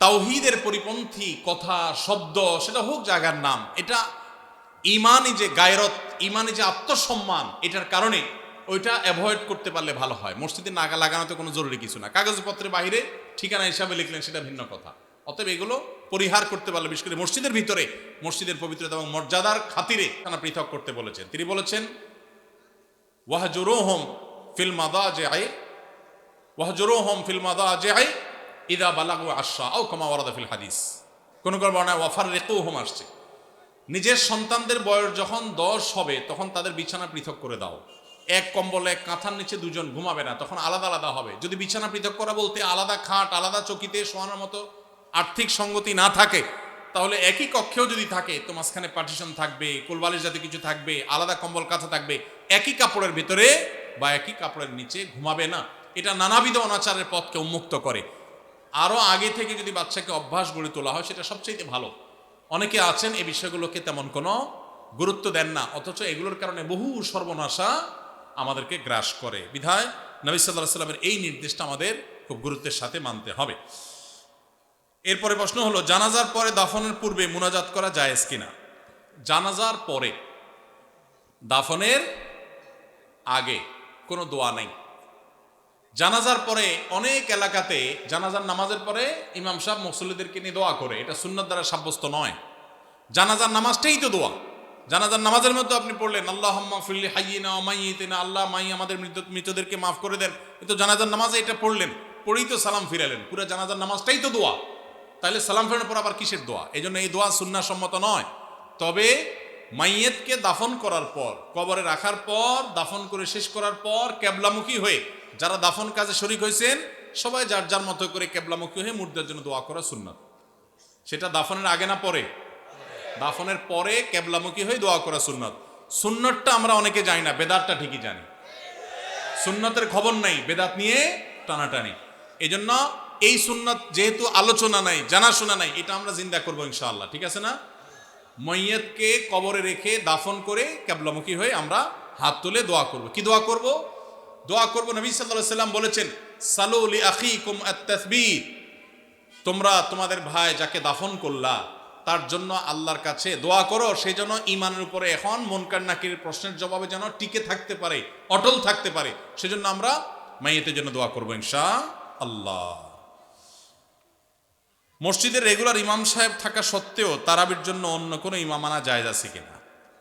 তাওহীদের পরিপন্থী কথা, শব্দ, সেটা হোক জায়গার নাম, এটা ইমানি যে গায়রত, ইমানি যে আত্মসম্মান, এটার কারণে ওইটা অ্যাভয়েড করতে পারলে ভালো হয়। মসজিদে নাগা লাগানোতে কোনো জরুরি কিছু না, কাগজপত্রের বাইরে ঠিকানা হিসাবে লিখলেন সেটা ভিন্ন কথা। অতএব এগুলো পরিহার করতে পারলে, বিশেষ করে মসজিদের ভিতরে মসজিদের পবিত্রতা এবং মর্যাদার খাতিরে তারা পৃথক করতে বলেছেন। তিনি বলেছেন ওয়াহজুরুহুম ফিল মাদাজিআই, ওয়াহজুরুহুম ফিল মাদাজিআই ইযা বালাগু আশরা আও কামা ওয়ারাদা ফিল হাদিস। কোন কোন বর্ণনায় ওয়াফাররিকুহুম আসছে, নিজের সন্তানদের বয়স যখন 10 হবে তখন তাদের বিছানা পৃথক করে দাও। এক কম্বলে এক কাঁথার নিচে দুজন ঘুমাবে না, তখন আলাদা আলাদা হবে। যদি বিছানা পৃথক করা বলতে আলাদা খাট, আলাদা চকিতে শোয়ানোর মতো আর্থিক সঙ্গতি না থাকে, তাহলে একই কক্ষেও যদি থাকে তো মাঝখানে পার্টিশন থাকবে, কোলবালিশ জাতীয় কিছু থাকবে, আলাদা কম্বল কাঁথা থাকবে, একই কাপড়ের ভিতরে বা একই কাপড়ের নিচে ঘুমাবে না। এটা নানাবিধ অনাচারের পথকে উন্মুক্ত করে। আরও আগে থেকে যদি বাচ্চাকে অভ্যাস গড়ে তোলা হয় সেটা সবচেয়ে ভালো। অনেকে আছেন এই বিষয়গুলোকে তেমন কোনো গুরুত্ব দেন না, অথচ এগুলোর কারণে বহু সর্বনাশা আমাদেরকে গ্রাস করে। বিধায় নবী সাল্লাল্লাহু আলাইহি ওয়াসাল্লামের এই নির্দেশটা আমাদের খুব গুরুত্বের সাথে মানতে হবে। এরপরে প্রশ্ন হলো, জানাজার পরে দাফনের পূর্বে মুনাজাত করা জায়েজ কিনা? জানাজার পরে, দাফনের আগে কোনো দোয়া নেই। জানাজার পরে অনেক এলাকাতে জানাজার নামাজের পরে ইমাম সাহেব মুসল্লিদেরকে নিয়ে দোয়া করে, এটা সুন্নাত দ্বারা সাব্যস্ত নয়। জানাজার নামাজটাই তো দোয়া। জানাজার নামাজের মধ্যে আপনি পড়লেন আল্লাহুম্মা ফিরলি হাইয়িনা ওয়া মাইয়িতিনা, আল্লাহ মাই আমাদের মৃতদেরকে মাফ করে দেন, কিন্তু জানাজার নামাজে এটা পড়লেন, পড়েই তো সালাম ফিরালেন, পুরো জানাজার নামাজটাই তো দোয়া। তাহলে সালাম ফেরানোর পর আবার কিসের দোয়া? এই জন্য এই দোয়া সুন্নাহ সম্মত নয়। তবে মাইয়েতকে দাফন করার পর, কবরে রাখার পর, দাফন করে শেষ করার পর কেবলামুখী হয়ে যারা দাফন কাজে শরীক হয়েছেন সবাই যার যার মতো করে কেবলামুখী হয়ে মুর্দার জন্য দোয়া করা সুন্নাত। সেটা দাফনের আগে না পরে? দাফনের পরে কেবলামুখী হয়ে দোয়া করা সুন্নাত। সুন্নাতটা আমরা অনেকে জানি না, বেদাতটা ঠিকই জানি। সুন্নাতের খবর নাই, বেদাত নিয়ে টানাটানি। এই জন্য এই সুন্নাত যেহেতু আলোচনা নাই, জানাশোনা নাই, এটা আমরা জিন্দা করবো ইনশাআল্লাহ, ঠিক আছে না? মাইয়াতকে কবরে রেখে দাফন করে কেবলামুখী হয়ে আমরা হাত তুলে দোয়া করব। কি দোয়া করব? দোয়া করব, নবী সাল্লাল্লাহু আলাইহি ওয়াসাল্লাম বলেছেন সালু লি আখিকুম আত-তাসবীত, তোমরা তোমাদের ভাই যাকে দাফন করলা তার জন্য আল্লাহর কাছে দোয়া করো, সেই জন্য ঈমানের উপরে এখন মুনকার নাকিরের প্রশ্নের জবাবে যেন টিকে থাকতে পারে, অটল থাকতে পারে, সেজন্য আমরা মাইয়াতের জন্য দোয়া করব ইনশাআল্লাহ। মসজিদের রেগুলার ইমাম সাহেব থাকা সত্ত্বেও তারাবির জন্য অন্য কোনো ইমাম আনা জায়েজ আছে কিনা?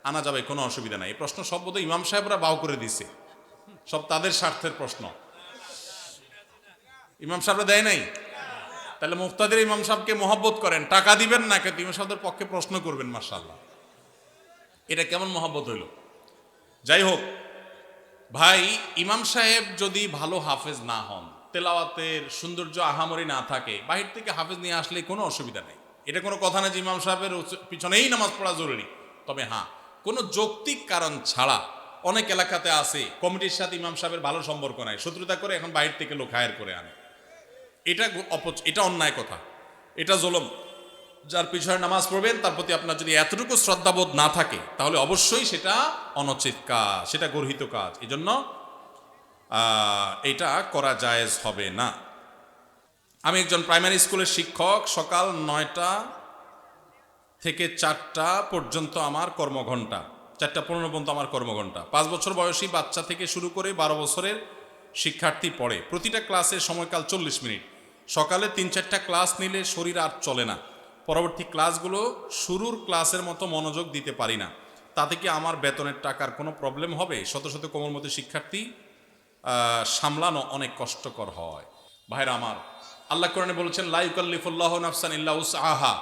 আনা যাবে, কোনো অসুবিধা নাই। এই প্রশ্ন সব বোধহয় ইমাম সাহেবরা বাউ করে দিছে, সব তাদের স্বার্থের প্রশ্ন। ইমাম সাহেবরা দেয় নাই, তাহলে মুফতাদের ইমাম সাহেবকে মহব্বত করেন, টাকা দিবেন না, কিন্তু ইমাম সাহেবদের পক্ষে প্রশ্ন করবেন। মাশাআল্লাহ, এটা কেমন মহব্বত হইল? যাই হোক ভাই, ইমাম সাহেব যদি ভালো হাফেজ না হন, তেলাওয়াতের সৌন্দর্য আহামরি না থাকে, বাহির থেকে হাফেজ নিয়ে আসলে কোনো অসুবিধা নেই। এটা কোনো কথা না যে ইমাম সাহেবের পিছনেই নামাজ পড়া জরুরি। তবে হ্যাঁ, কোনো যৌক্তিক কারণ ছাড়া অনেক এলাকাতে আছে কমিটির সাথে ইমাম সাহেবের ভালো সম্পর্ক নাই, শত্রুতা করে এখন বাহির থেকে লোক হায়ার করে আনে। এটা অন্যায় কথা, এটা জুলুম। যার পিছনে নামাজ পড়বেন তার প্রতি আপনার যদি এতটুকু শ্রদ্ধাবোধ না থাকে তাহলে অবশ্যই সেটা অনুচিত কাজ, সেটা গর্হিত কাজ। এই জন্য এটা করা জায়েজ হবে না। আমি একজন প্রাইমারি স্কুলের শিক্ষক, সকাল 9টা থেকে 4টা পর্যন্ত আমার কর্মঘণ্টা, 4টা 15 পর্যন্ত আমার কর্মঘণ্টা। 5 বছর বয়সী বাচ্চা থেকে শুরু করে 12 বছরের শিক্ষার্থী পড়ে, প্রতিটা ক্লাসের সময়কাল 40 মিনিট, সকালে 3-4টা ক্লাস নিলে শরীর আর চলে না, পরবর্তী ক্লাসগুলো শুরুর ক্লাসের মতো মনোযোগ দিতে পারি না, তাতে কি আমার বেতনের টাকার কোনো প্রবলেম হবে? শত শত কোমলমতি শিক্ষার্থী সামলানো অনেক কষ্টকর হয়। ভাইরা আমার, আল্লাহ কোরআনে বলেছেন লা ইউকাল্লিফুল্লাহু নাফসান ইল্লা উসআহা,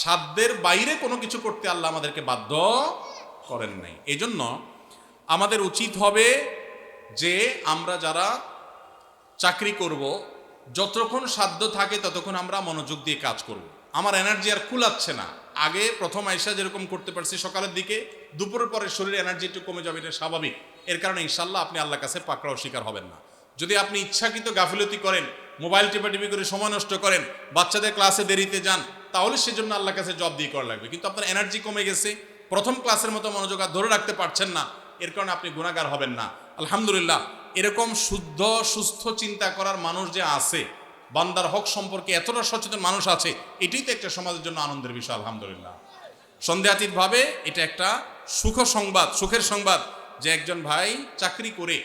সাধ্যের বাইরে কোনো কিছু করতে আল্লাহ আমাদেরকে বাধ্য করেন নাই। এজন্য আমাদের উচিত হবে যে আমরা যারা চাকরি করব, যতক্ষণ সাধ্য থাকে ততক্ষণ আমরা মনোযোগ দিয়ে কাজ করব। আমার এনার্জি আর কুলাচ্ছে না, আগে প্রথম আইসা যেরকম করতে পারছি সকালের দিকে, দুপুরের পরে শরীরে এনার্জি একটু কমে যাবে, এটা স্বাভাবিক। এর কারণে ইনশাল্লাহ আপনি আল্লাহর কাছে পাকড়াও শিকার হবেন না। যদি আপনি ইচ্ছাকৃত গাফিলতি করেন, মোবাইল টিপাটিপি করে সময় নষ্ট করেন, বাচ্চাদের ক্লাসে দেরিতে যান, তাহলে সেজন্য আল্লাহর কাছে জব দিয়ে করা লাগবে। কিন্তু আপনার এনার্জি কমে গেছে, প্রথম ক্লাসের মতো মনোযোগ আর ধরে রাখতে পারছেন না, এর কারণে আপনি গুনাহগার হবেন না। আলহামদুলিল্লাহ, এরকম শুদ্ধ সুস্থ চিন্তা করার মানুষ যে আছে, বান্দার হক সম্পর্কে এতটা সচেতন মানুষ আছে, এটাই তো একটা সমাজের জন্য আনন্দের বিষয়। আলহামদুলিল্লাহ, সন্দেহাতীতভাবে এটা একটা সুখের সংবাদ যে একজন ভাই চাকরি করে,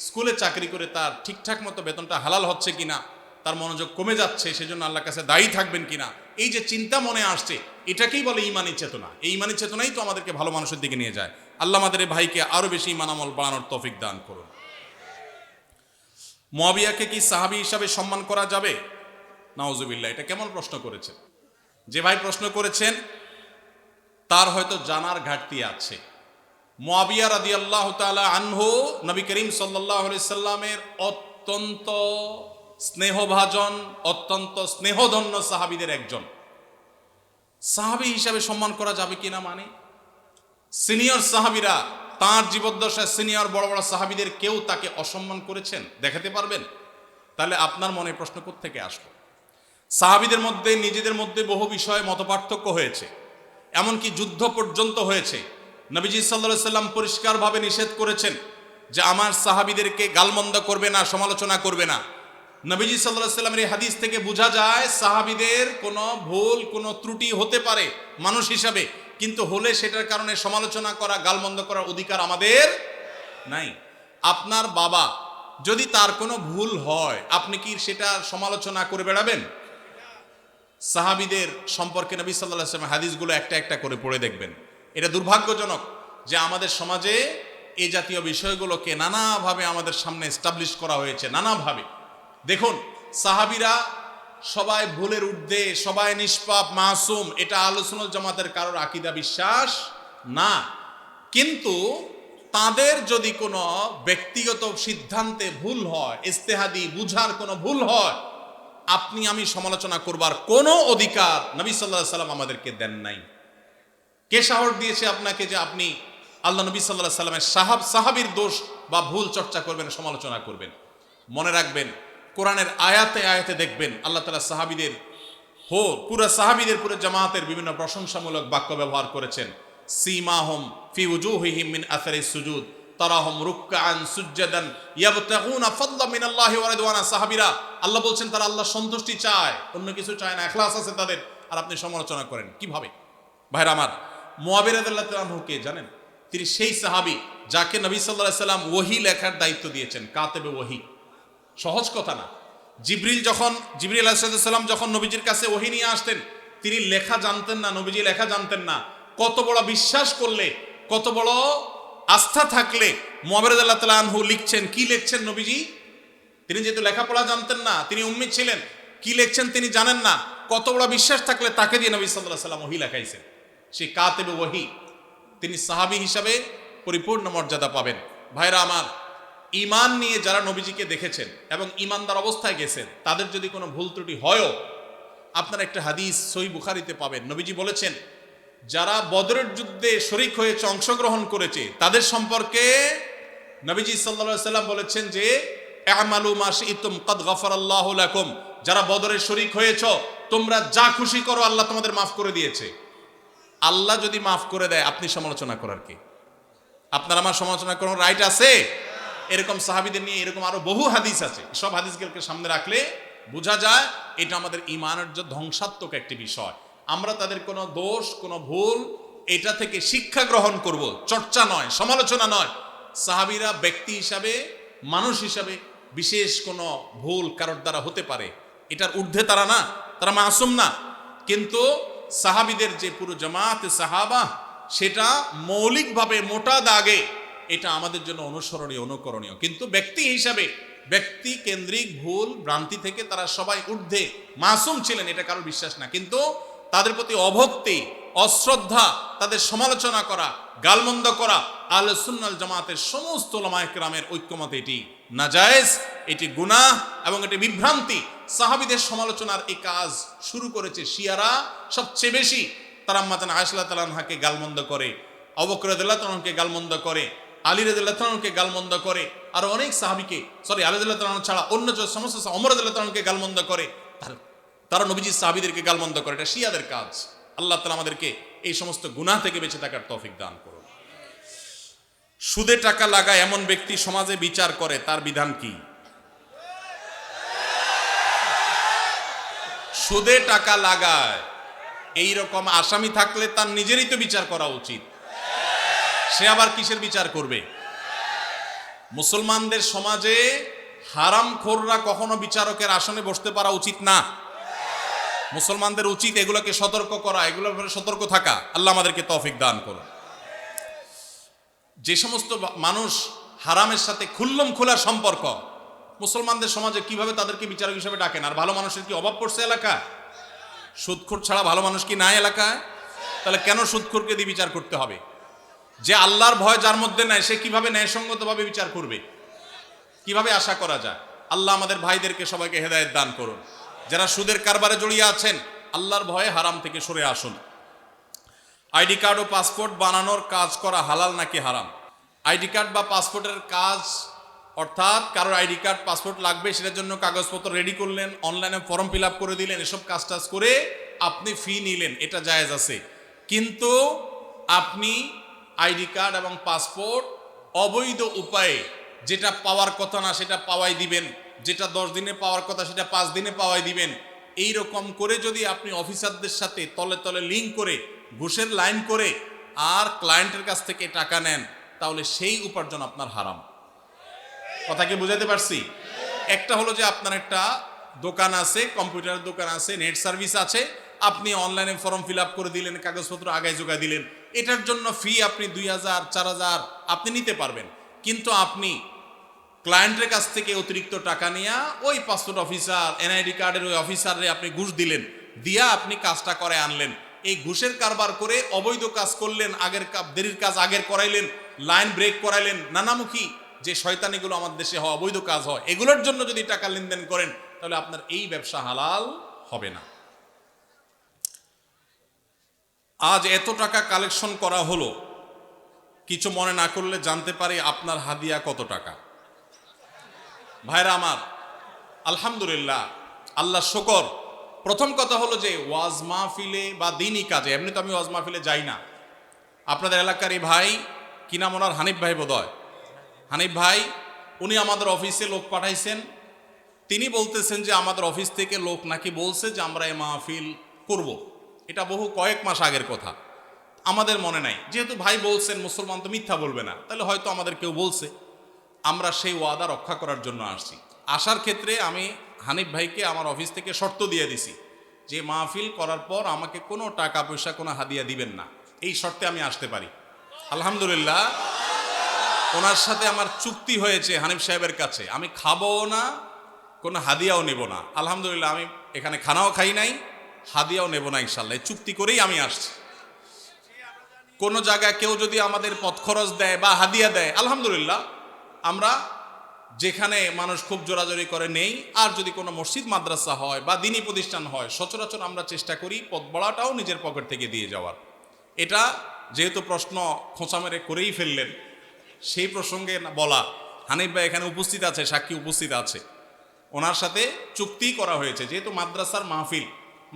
স্কুলে চাকরি করে তার ঠিকঠাক মতো বেতনটা হালাল হচ্ছে কিনা, তার মনোযোগ কমে যাচ্ছে, সেজন্য আল্লাহর কাছে দায়ী থাকবেন কিনা, এই যে চিন্তা মনে আসছে, এটাকেই বলে ঈমানী চেতনা। এই ঈমানী চেতনাই তো আমাদেরকে ভালো মানুষের দিকে নিয়ে যায়। আল্লাহ আমাদের এই ভাইকে আরো বেশি ঈমান আমল বাড়ানোর তৌফিক দান করুন। মুআবিয়াকে কি সাহাবী হিসাবে সম্মান করা যাবে? নাউজুবিল্লাহ, এটা কেমন প্রশ্ন করেছেন? যে ভাই প্রশ্ন করেছেন তার হয়তো জানার ঘাটতি আছে। মুআবিয়া রাদিয়াল্লাহু তাআলা আনহু নবী করিম সাল্লাল্লাহু আলাইহি সাল্লামের অত্যন্ত স্নেহভাজন, অত্যন্ত স্নেহধন্য সাহাবীদের একজন। সাহাবী হিসাবে সম্মান করা যাবে কিনা, মানে সিনিয়র সাহাবীরা, তাঁর জীবদ্দশায় সিনিয়র বড় বড় সাহাবীদের কেউ তাকে অসম্মান করেছেন দেখাতে পারবেন? তাহলে আপনার মনে প্রশ্ন কোত্থেকে আসলো? সাহাবীদের মধ্যে নিজেদের মধ্যে বহু বিষয়ে মতপার্থক্য হয়েছে, এমনকি যুদ্ধ পর্যন্ত হয়েছে। নবীজি সাল্লাল্লাহু আলাইহি সাল্লাম পরিষ্কারভাবে নিষেধ করেছেন যে আমার সাহাবীদেরকে গালমন্দ করবে না, সমালোচনা করবে না। নবীজি সাল্লাল্লাহু আলাইহি সাল্লামের এই হাদিস থেকে বোঝা যায় সাহাবীদের কোনো ভুল, কোনো ত্রুটি হতে পারে মানুষ হিসাবে, কিন্তু হলে সেটার কারণে সমালোচনা করা, গালমন্দ করার অধিকার আমাদের নাই। আপনার বাবা যদি তার কোনো ভুল হয়, আপনি কি সেটা সমালোচনা করে বেড়াবেন? সাহাবীদের সম্পর্কে নবী সাল্লাল্লাহু আলাইহি ওয়াসাল্লাম হাদিসগুলো একটা একটা করে পড়ে দেখবেন। এটা দুর্ভাগ্যজনক যে আমাদের সমাজে এই জাতীয় বিষয়গুলোকে নানাভাবে আমাদের সামনে এস্টাবলিশ করা হয়েছে, নানাভাবে। দেখুন, সাহাবীরা সবাই ভুলের ঊর্ধ্বে, সবাই নিষ্পাপ, মাসুম, এটা আহলুস সুন্নাত জামাতের কারোর আকীদা বিশ্বাস না। কিন্তু তাদের যদি কোনো ব্যক্তিগত সিদ্ধান্তে ভুল হয়, ইজতিহাদি বুঝার কোনো ভুল হয়, আপনি আমি সমালোচনা করবার কোনো অধিকার নবী সাল্লাল্লাহু আলাইহি সাল্লাম আমাদেরকে দেন নাই। কে সাহস দিয়েছে আপনাকে যে আপনি আল্লাহ নবী সাল্লাল্লাহু আলাইহি সাল্লামের সাহাবীর দোষ বা ভুল চর্চা করবেন, সমালোচনা করবেন? মনে রাখবেন, কোরআনের আয়াতে আয়াতে দেখবেন আল্লাহ তাআলা সাহাবীদের পুরো জামাতের বিভিন্ন প্রশংসামূলক বাক্য ব্যবহার করেছেন। সীমাহুম ফি উজুহিহিম মিন আসারিস সুজুদ তারাহুম রুকআন সুজদান ইয়াবতাগুনা ফাদলা মিনাল্লাহি ওয়া রিদওয়ানা। সাহাবীরা, আল্লাহ বলছেন তারা আল্লাহর সন্তুষ্টি চায়, অন্য কিছু চায় না, ইখলাস আছে তাদের, আর আপনি সমালোচনা করেন কিভাবে? ভাইরা আমার, মুআবিয়া রাদিয়াল্লাহু তাআলা আনহু কে জানেন? তিনি সেই সাহাবী যাকে নবী সাল্লাল্লাহু আলাইহি সাল্লাম ওহী লেখার দায়িত্ব দিয়েছেন, কাতেবে ওহী। সহজ কথা না। জিবরিল আলাইহিস সালাম যখন নবীজির কাছে ওহী নিয়ে আসতেন, তিনি লেখা জানতেন না, নবীজি লেখা জানতেন না। কত বড় বিশ্বাস করলে, কত বড় আস্থা থাকলে মুআবিয়া রাদিয়াল্লাহু তাআলা আনহু লিখছেন, কি লিখছেন নবীজি? তিনি যেহেতু লেখাপড়া জানতেন না, তিনি উম্মি ছিলেন, কি লিখছেন তিনি জানেন না, কত বড় বিশ্বাস থাকলে তাকে দিয়ে নবী সাল্লাল্লাহু আলাইহি সাল্লাম ওহী লেখাইছেন। সেই কাতেবে ওহী, তিনি সাহাবী হিসাবে পরিপূর্ণ মর্যাদা পাবেন। ভাইরা আমার, ঈমান নিয়ে যারা নবীজিকে দেখেছেন এবং ঈমানদার অবস্থায় গেছেন, তাদের যদি কোনো ভুল ত্রুটি হয়ও, আপনারা একটা হাদিস সহিহ বুখারীতে পাবেন। নবীজি বলেছেন, যারা বদরের যুদ্ধে শরীক হয়েছে, অংশগ্রহণ করেছে, তাদের সম্পর্কে নবীজি সাল্লাল্লাহু আলাইহি সাল্লাম বলেছেন যে আমালু মা শি'তুম কাদ গাফারাল্লাহু লাকুম, যারা বদরের শরীক হয়েছো, তোমরা যা খুশি করো, আল্লাহ তোমাদের মাফ করে দিয়েছে। আল্লাহ যদি মাফ করে দেয়, আপনি সমালোচনা করার কি? আপনার আমার সমালোচনা করার রাইট আছে? এরকম সাহাবীদের নিয়ে এরকম আরো বহু হাদিস আছে। সব হাদিসগুলোকে সামনে রাখলে বোঝা যায় এটা আমাদের ঈমানের যে ধ্বংসাত্মক একটি বিষয়। আমরা তাদের কোনো দোষ, কোনো ভুল, এটা থেকে শিক্ষা গ্রহণ করব, চর্চা নয়, সমালোচনা নয়। সাহাবীরা ব্যক্তি হিসাবে, মানুষ হিসাবে বিশেষ কোনো ভুল কারোর দ্বারা হতে পারে, এটার ঊর্ধ্বে তারা না, তারা মাসুম না। কিন্তু সাহাবিদের যে পুরো জামাতে সাহাবা, সেটা মৌলিকভাবে মোটা দাগে এটা আমাদের জন্য অনুসরণীয়, অনুকরণীয়। কিন্তু ব্যক্তি হিসাবে ব্যক্তি কেন্দ্রিক ভুল ভ্রান্তি থেকে তারা সবাই ঊর্ধ্বে মাসুম ছিলেন, এটা কারোর বিশ্বাস না। কিন্তু তাদের প্রতি অভক্তি, অশ্রদ্ধা, তাদের সমালোচনা করা, গালমন্দ করা আহলে সুন্নাত জামাতের সমস্ত উলামায়ে কেরামের ঐক্যমত এটি নাজায়েজ, এটি গুনাহ এবং এটি বিভ্রান্তি। সাহাবীদের সমালোচনার এই কাজ শুরু করেছে শিয়ারা সবচেয়ে বেশি। তারা আম্মা জান আয়েশা রাদিয়াল্লাহু তাআলাকে গালমন্দ করে, আবু বকর রাদিয়াল্লাহু তাআলাকে গালমন্দ করে, আলী রাদিয়াল্লাহু তাআলাকে গালমন্দ করে, আর অনেক সাহাবীকে, আলী রাদিয়াল্লাহু তাআলা ছাড়া অন্য যে সমস্ত ওমর রাদিয়াল্লাহু তাআলাকে গালমন্দ করে, তারা নবীজির সাহাবীদেরকে গালমন্দ করে। এটা শিয়াদের কাজ। আল্লাহ তাআলা আমাদেরকে এই সমস্ত গুনাহ থেকে বেঁচে থাকার তৌফিক দান করুন। সুদে টাকা লাগায় এমন ব্যক্তি সমাজে বিচার করে, তার বিধান কি? সুদে টাকা লাগায় এই রকম আসামি থাকলে তার নিজেরই তো বিচার করা উচিত। সে আবার কিসের বিচার করবে? মুসলমানদের সমাজে হারামখোররা কখনো বিচারকের আসনে বসতে পারা উচিত না। মুসলমানদের উচিত এগুলোকে সতর্ক করা, এগুলোর ব্যাপারে সতর্ক থাকা। আল্লাহ আমাদেরকে তৌফিক দান করুন। যে সমস্ত মানুষ হারামের সাথে খুল্লম খোলা সম্পর্ক, মুসলমানদের সমাজে কিভাবে তাদেরকে বিচারক হিসেবে ডাকেন? আর ভালো মানুষের কি অভাব পড়ছে এলাকা? সুদখোর ছাড়া ভালো মানুষ কি নাই এলাকায়? তাহলে কেন সুদখোরকে দিয়ে বিচার করতে হবে? যে আল্লাহর ভয় যার মধ্যে নাই, সে কিভাবে ন্যায়সঙ্গতভাবে বিচার করবে? কিভাবে আশা করা যায়? আল্লাহ আমাদের ভাইদেরকে সবাইকে হেদায়েত দান করুন। যারা সুদের কারবারে জড়িয়ে আছেন, আল্লাহর ভয়ে হারাম থেকে সরে আসুন। আইডি কার্ড ও পাসপোর্ট বানানোর কাজ করা হালাল নাকি হারাম? আইডি কার্ড বা পাসপোর্টের কাজ, অর্থাৎ কারোর আইডি কার্ড পাসপোর্ট লাগবে, সেটার জন্য কাগজপত্র রেডি করলেন, অনলাইনে ফর্ম ফিল আপ করে দিলেন, এসব কাজ টাজ করে আপনি ফি নিলেন, এটা জায়েজ আছে। কিন্তু আপনি আইডি কার্ড এবং পাসপোর্ট অবৈধ উপায়ে, যেটা পাওয়ার কথা না সেটা পাওয়াই দিবেন, যেটা 10 দিনে পাওয়ার কথা সেটা 5 দিনে পাওয়াই দিবেন, এই রকম করে যদি আপনি অফিসারদের সাথে তলে তলে লিঙ্ক করে ঘুষের লাইন করে আর ক্লায়েন্টের কাছ থেকে টাকা নেন, তাহলে সেই উপার্জন আপনার হারাম। কথা কি বুঝাতে পারছি? একটা হলো যে আপনার একটা দোকান আছে, কম্পিউটারের দোকান আছে, নেট সার্ভিস আছে, আপনি অনলাইনে ফর্ম ফিল আপ করে দিলেন, কাগজপত্র আগায় জোগায় দিলেন, এটার জন্য ফি আপনি 2000 4000 আপনি নিতে পারবেন। কিন্তু আপনি ক্লায়েন্টের কাছ থেকে অতিরিক্ত টাকা নিয়ে ওই পাসপোর্ট অফিসার, এনআইডি কার্ডের ওই অফিসারে আপনি ঘুষ দিলেন, দিয়া আপনি কাজটা করে আনলেন। এই ঘুষের কারবার করে অবৈধ কাজ করলেন, আগের দেরির কাজ আগের করাইলেন, লাইন ব্রেক করাইলেন, নানামুখী যে শয়তানিগুলো আমাদের দেশে হয়, অবৈধ কাজ হয়, এগুলোর জন্য যদি টাকা লেনদেন করেন, তাহলে আপনার এই ব্যবসা হালাল হবে না। আজ এত টাকা কালেকশন করা হলো, কিছু মনে না করলে জানতে পারি আপনার হাদিয়া কত টাকা? ভাইরা আমার, আলহামদুলিল্লাহ, আল্লাহ শুকর। প্রথম কথা হলো যে ওয়াজ মাহফিলে বা দিনই কাজে, এমনি তো আমি ওয়াজ মাহফিলে যাই না। আপনাদের এলাকারই ভাই, কি নাম ওনার? হানিফ ভাই বোধহয়। হানিফ ভাই, উনি আমাদের অফিসে লোক পাঠাইছেন। তিনি বলতেছেন যে আমাদের অফিস থেকে লোক নাকি বলছে যে আমরা এই মাহফিল করব। এটা বহু কয়েক মাস আগের কথা, আমাদের মনে নাই। যেহেতু ভাই বলছেন, মুসলমান তো মিথ্যা বলবে না, তাহলে হয়তো আমাদের কেউ বলছে। আমরা সেই ওয়াদা রক্ষা করার জন্য আসছি। আসার ক্ষেত্রে আমি হানিফ ভাইকে আমার অফিস থেকে শর্ত দিয়ে দিছি যে মাহফিল করার পর আমাকে কোনো টাকা পয়সা, কোনো হাদিয়া দিবেন না, এই শর্তে আমি আসতে পারি। আলহামদুলিল্লাহ, ওনার সাথে আমার চুক্তি হয়েছে হানিফ সাহেবের কাছে, আমি খাবো না, কোনো হাদিয়াও নেব না। আলহামদুলিল্লাহ, আমি এখানে খানাও খাই নাই, হাদিয়াও নেব না, ইনশাল্লাহ চুক্তি করেই আমি আসছি। কোনো জায়গায় কেউ যদি আমাদের পথ খরচ দেয় বা হাদিয়া দেয়, আলহামদুলিল্লাহ, আমরা যেখানে মানুষ খুব জোরাজোরি করে নেই। আর যদি কোনো মসজিদ মাদ্রাসা হয় বা দিনী প্রতিষ্ঠান হয়, সচরাচর আমরা চেষ্টা করি পথ বড়াটাও নিজের পকেট থেকে দিয়ে যাওয়ার। এটা যেহেতু প্রশ্ন খোঁচা মেরে করেই ফেললেন, সেই প্রসঙ্গে বলা, হানিফ ভাই এখানে উপস্থিত আছে, সাক্ষী উপস্থিত আছে, ওনার সাথে চুক্তি করা হয়েছে। যেহেতু মাদ্রাসার মাহফিল,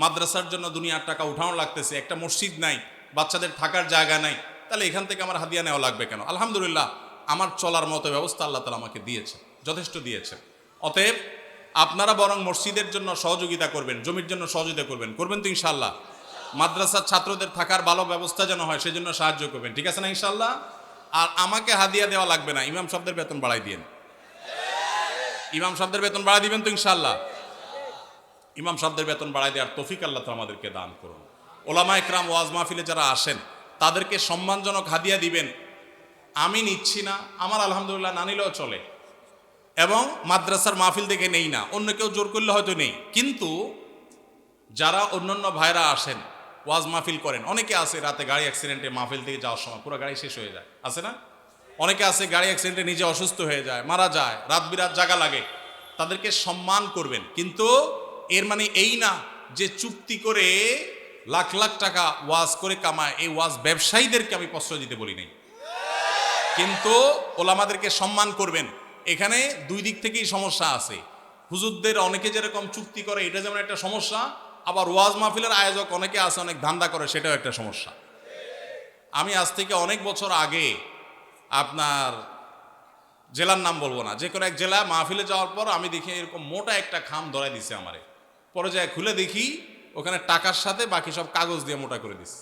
মাদ্রাসার জন্য দুনিয়ার টাকা উঠানো লাগতেছে, একটা মসজিদ নাই, বাচ্চাদের থাকার জায়গা নাই, তাহলে এখান থেকে আমার হাদিয়া নেওয়া লাগবে কেন? আলহামদুলিল্লাহ, আমার চলার মতো ব্যবস্থা আল্লাহ তাআলা আমাকে দিয়েছে, যথেষ্ট দিয়েছে। অতএব আপনারা বরং মসজিদের জন্য সহযোগিতা করবেন, জমির জন্য সহযোগিতা করবেন, করবেন তো ইনশাআল্লাহ? মাদ্রাসার ছাত্রদের থাকার ভালো ব্যবস্থা যেন হয়, সেজন্য সাহায্য করবেন, ঠিক আছে না ইনশাআল্লাহ? আর আমাকে হাদিয়া দেওয়া লাগবে না, ইমাম সাহেবদের বেতন বাড়াই দিয়েন। ইমাম সাহেবদের বেতন বাড়ায় দিবেন তো ইনশাআল্লাহ? ইমাম সাহেবদের বেতন বাড়ায় দেওয়ার তৌফিক আল্লাহ তো আমাদেরকে দান করুন। ওলামা একরাম ওয়াজ মাহফিলে যারা আসেন তাদেরকে সম্মানজনক হাদিয়া দিবেন। আমি নিচ্ছি না, আমার আলহামদুলিল্লাহ না নিলেও চলে, এবং মাদ্রাসার মাহফিল দেখে নেই না, অন্য কেউ জোর করলে হয়তো নেই। কিন্তু যারা অন্যান্য ভাইরা আসেন ওয়াজ মাহফিল করেন, অনেকে আছে রাতে গাড়ি অ্যাক্সিডেন্টে মাহফিল থেকে যাওয়ার সময় পুরো গাড়ি শেষ হয়ে যায়, আছে না? অনেকে আছে গাড়ি অ্যাক্সিডেন্টে নিজে অসুস্থ হয়ে যায়, মারা যায়, রাত বিরাত জাগা লাগে, তাদেরকে সম্মান করবেন। কিন্তু এর মানে এই না যে চুক্তি করে লাখ লাখ টাকা ওয়াজ করে কামায়, এই ওয়াজ ব্যবসায়ীদেরকে আমি প্রশ্রয় দিতে বলি নাই। কিন্তু ওলামাদেরকে সম্মান করবেন। এখানে দুই দিক থেকেই সমস্যা আছে। হুজুরদের অনেকে যেরকম চুক্তি করে, এটা যেমন একটা সমস্যা, আবার ওয়াজ মাহফিলের আয়োজক অনেকে আছে অনেক ধান্দা করে, সেটাও একটা সমস্যা। আমি আজ থেকে অনেক বছর আগে আপনার জেলার নাম বলবো না, যে কোনো এক জেলায় মাহফিলে যাওয়ার পর আমি দেখি এরকম মোটা একটা খাম ধরাই দিছে আমারে। পরে যায় খুলে দেখি ওখানে টাকার সাথে বাকি সব কাগজ দিয়ে মোটা করে দিছে।